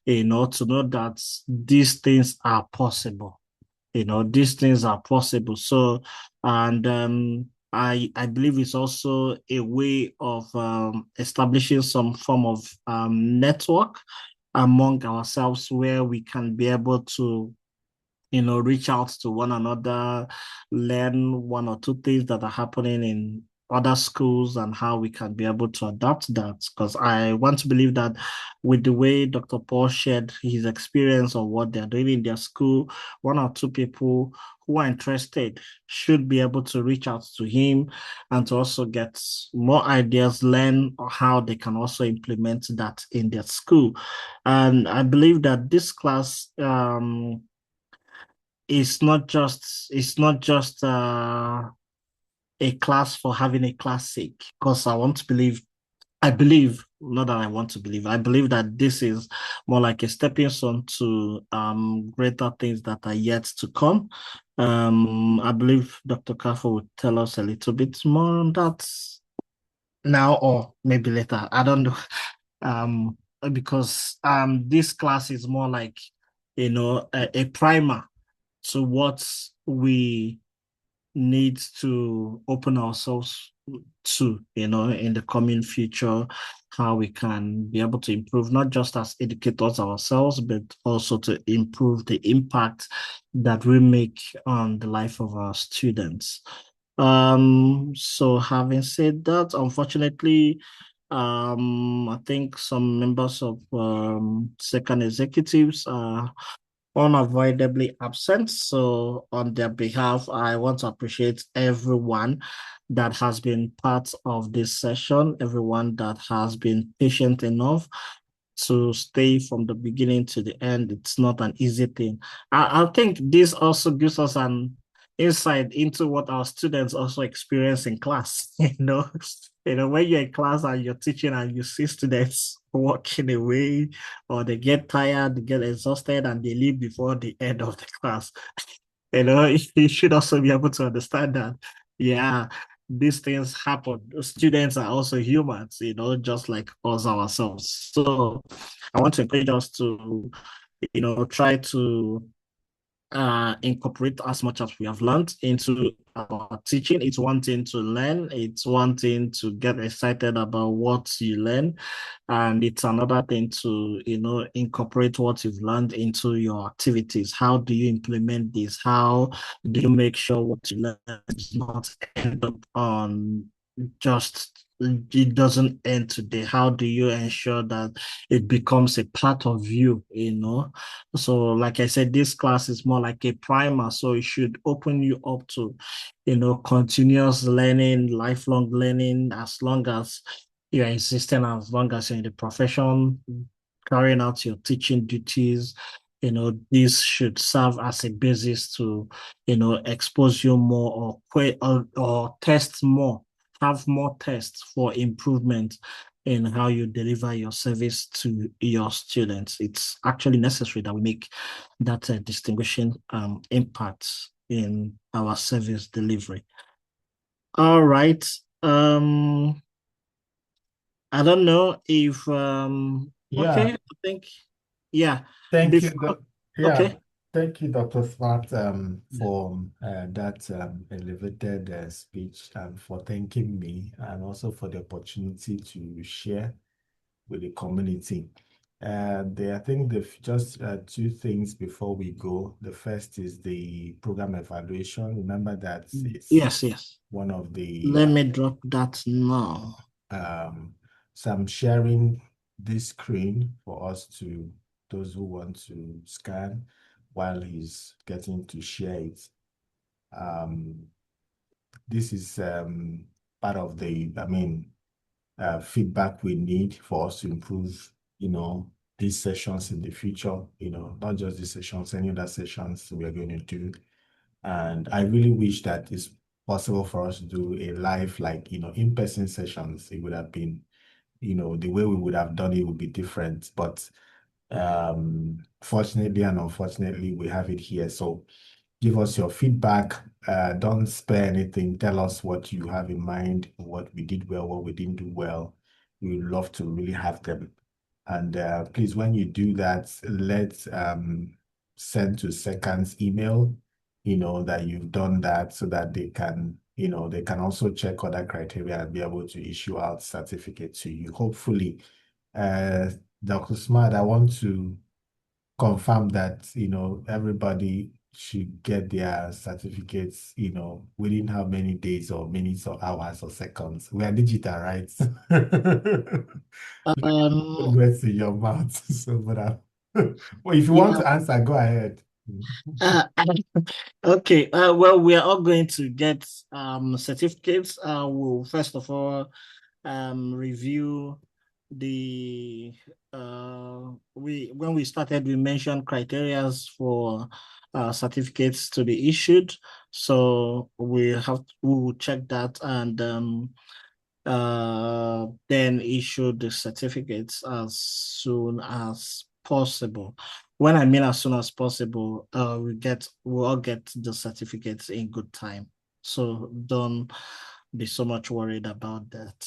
to know that these things are possible. These things are possible. So, and I believe it's also a way of establishing some form of network among ourselves where we can be able to reach out to one another, learn one or two things that are happening in other schools and how we can be able to adapt that. Because I want to believe that with the way Dr. Paul shared his experience of what they're doing in their school, one or two people who are interested should be able to reach out to him and to also get more ideas, learn how they can also implement that in their school. And I believe that this class it's not just a class for having a class sake, because I believe, not that I want to believe, I believe that this is more like a stepping stone to greater things that are yet to come. I believe Dr. Kafo would tell us a little bit more on that now or maybe later. I don't know. Because this class is more like a primer to what we need to open ourselves to, in the coming future, how we can be able to improve, not just as educators ourselves, but also to improve the impact that we make on the life of our students. So having said that, unfortunately, I think some members of SECAN executives are unavoidably absent. So on their behalf, I want to appreciate everyone that has been part of this session, everyone that has been patient enough to stay from the beginning to the end. It's not an easy thing. I think this also gives us an insight into what our students also experience in class. When you're in class and you're teaching and you see students walking away, or they get tired, they get exhausted, and they leave before the end of the class. You should also be able to understand that, yeah, these things happen. Students are also humans, just like us ourselves. So I want to encourage us to, try to incorporate as much as we have learned into our teaching. It's one thing to learn, it's one thing to get excited about what you learn, and it's another thing to, incorporate what you've learned into your activities. How do you implement this? How do you make sure what you learn does not end up on just it doesn't end today? How do you ensure that it becomes a part of you? So, like I said, this class is more like a primer, so it should open you up to, continuous learning, lifelong learning, as long as you're existing, as long as you're in the profession, carrying out your teaching duties. This should serve as a basis to, expose you more, or test more, have more tests for improvement in how you deliver your service to your students. It's actually necessary that we make that distinguishing impact in our service delivery. All right. I don't know if
Yeah,
okay, I think yeah.
thank you.
Before
Yeah,
okay.
thank you, Dr. Smart, for that elevated speech, and for thanking me, and also for the opportunity to share with the community. I think just two things before we go. The first is the program evaluation. Remember that it's
Yes.
one of the
Let me drop that now.
so I'm sharing this screen for those who want to scan while he's getting to share it. This is part of feedback we need for us to improve, these sessions in the future, not just these sessions, any other sessions we are going to do. And I really wish that it's possible for us to do a live, like, in-person sessions. It would have been, the way we would have done it would be different. But fortunately and unfortunately, we have it here. So give us your feedback. Don't spare anything. Tell us what you have in mind, what we did well, what we didn't do well. We would love to really have them. And please, when you do that, let's send to SECAN's email, that you've done that, so that they can also check other criteria and be able to issue out certificates to you. Hopefully, Dr. Smart, I want to confirm that, everybody should get their certificates, within how many days or minutes or hours or seconds. We are digital, right? Put
Um,
words in your mouth. So, but well, if you want
yeah.
to answer, go ahead.
Uh, okay. Well, we are all going to get certificates. We'll first of all review the we when we started, we mentioned criterias for certificates to be issued. So we will check that, and then issue the certificates as soon as possible. When I mean as soon as possible, we'll all get the certificates in good time. So don't be so much worried about that.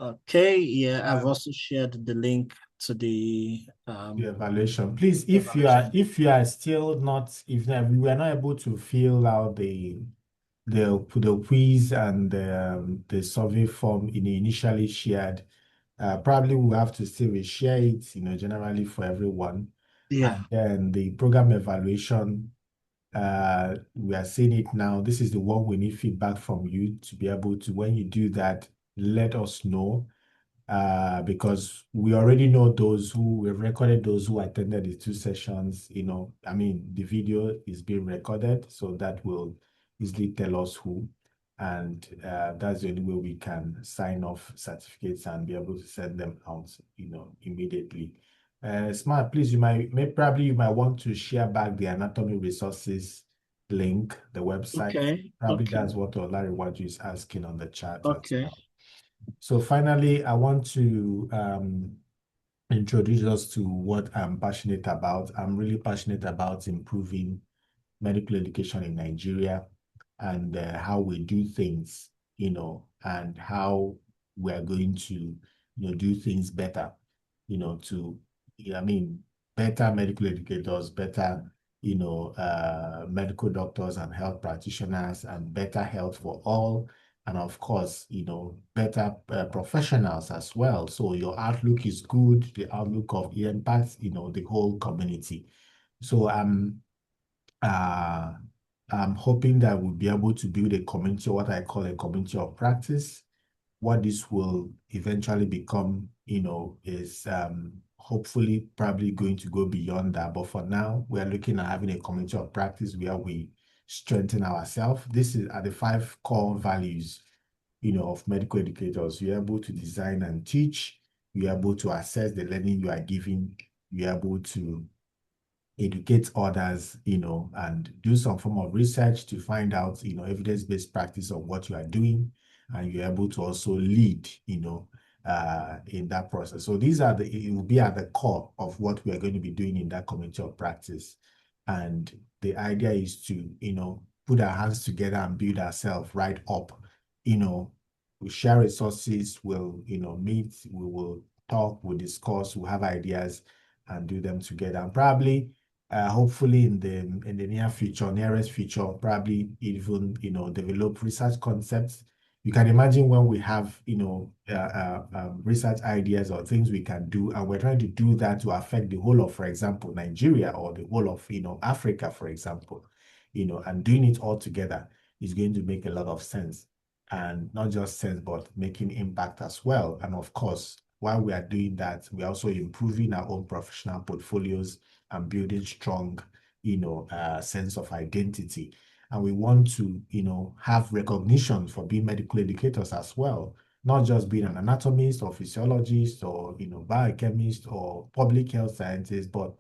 Okay, yeah, I've also shared the link to the
evaluation. Please,
evaluation.
if you are still not, if we were not able to fill out the quiz and the survey form initially shared, probably we'll have to still reshare it, generally for everyone.
Yeah.
And then the program evaluation, we are seeing it now. This is the one we need feedback from you to be able to, when you do that, let us know. because we already know we've recorded those who attended the 2 sessions. I mean, the video is being recorded, so that will easily tell us who. And that's the only way we can sign off certificates and be able to send them out, immediately. Smart, please, you might want to share back the anatomy resources link, the website.
Okay.
Probably
Okay.
that's what Olariwaju is asking on the chat.
Okay.
So finally, I want to introduce us to what I'm passionate about. I'm really passionate about improving medical education in Nigeria and how we do things, and how we are going to, do things better, better medical educators, better, medical doctors and health practitioners, and better health for all. And of course, better professionals as well. So your outlook is good, the outlook of the impact, the whole community. So I'm hoping that we'll be able to build a community, what I call a community of practice. What this will eventually become, is hopefully probably going to go beyond that. But for now, we are looking at having a community of practice where we strengthen ourselves. This are the 5 core values, of medical educators. You're able to design and teach. You're able to assess the learning you are giving. You're able to educate others, and do some form of research to find out, evidence-based practice of what you are doing, and you're able to also lead, in that process. So it will be at the core of what we are going to be doing in that community of practice. And the idea is to, put our hands together and build ourselves right up. We share resources, we'll, meet, we will talk, we'll discuss, we'll have ideas and do them together. And probably hopefully in the nearest future, probably even, develop research concepts. You can imagine when we have, research ideas or things we can do, and we're trying to do that to affect the whole of, for example, Nigeria, or the whole of, Africa, for example, and doing it all together is going to make a lot of sense. And not just sense, but making impact as well. And of course, while we are doing that, we're also improving our own professional portfolios and building strong, sense of identity. And we want to, have recognition for being medical educators as well, not just being an anatomist or physiologist or, biochemist or public health scientist, but,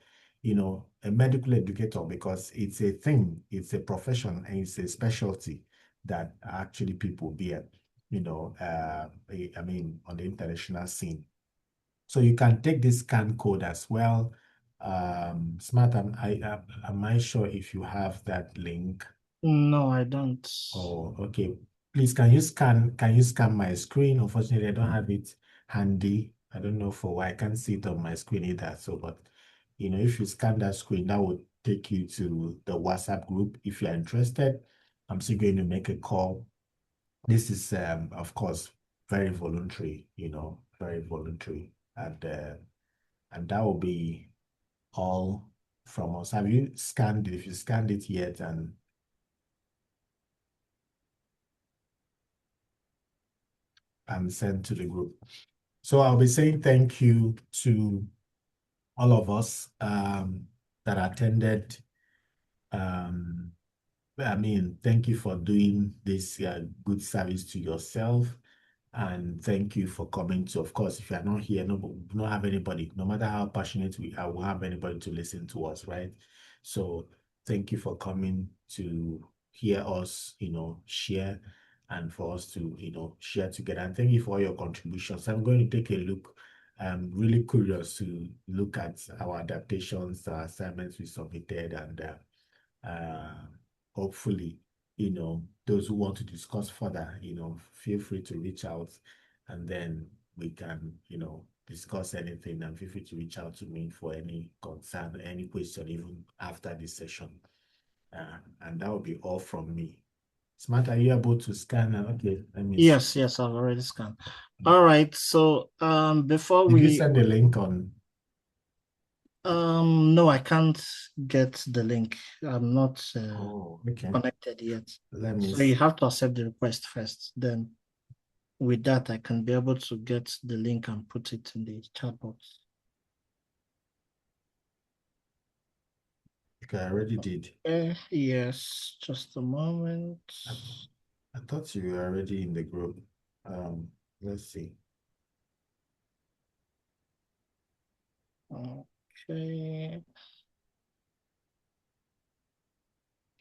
a medical educator, because it's a thing, it's a profession, and it's a specialty that actually people bear, on the international scene. So you can take this scan code as well. Smart, am I sure if you have that link?
No, I don't.
Oh, okay. Please, can you scan my screen? Unfortunately, I don't have it handy. I don't know for why I can't see it on my screen either. So, but if you scan that screen, that would take you to the WhatsApp group. If you're interested, I'm still going to make a call. This is, of course, very voluntary, very voluntary. And that will be all from us. Have you scanned it? If you scanned it yet, and sent to the group. So I'll be saying thank you to all of us that attended. Thank you for doing this good service to yourself. And thank you for coming to, of course, if you're not here, we don't have anybody, no matter how passionate we are, we'll have anybody to listen to us, right? So thank you for coming to hear us, share, and for us to, share together. And thank you for all your contributions. I'm going to take a look. I'm really curious to look at our adaptations, our assignments we submitted, and hopefully, those who want to discuss further, feel free to reach out, and then we can, discuss anything, and feel free to reach out to me for any concern, any question, even after this session. And that will be all from me. Smart, are you able to scan? Okay, let me
Yes,
see.
I've already scanned. All right. So before
Did you send the link on?
No, I can't get the link. I'm not
okay.
connected yet.
Let me
So
see.
you have to accept the request first, then with that, I can be able to get the link and put it in the chat box.
Okay, I already did.
Yes, just a moment.
I thought you were already in the group. Let's see.
Okay.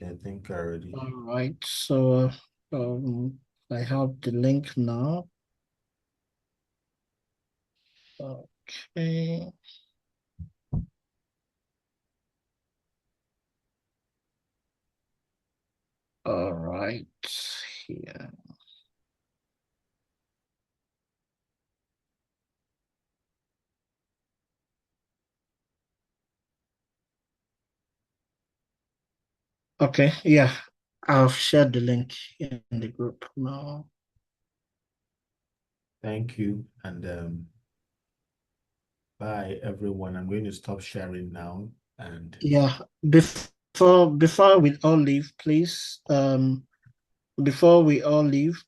I think I already.
All right. So I have the link now. Okay. All right. Here. Okay. Yeah. I've shared the link in the group now.
Thank you. And bye everyone. I'm going to stop sharing now. And
yeah, before we all leave, please, before we all leave,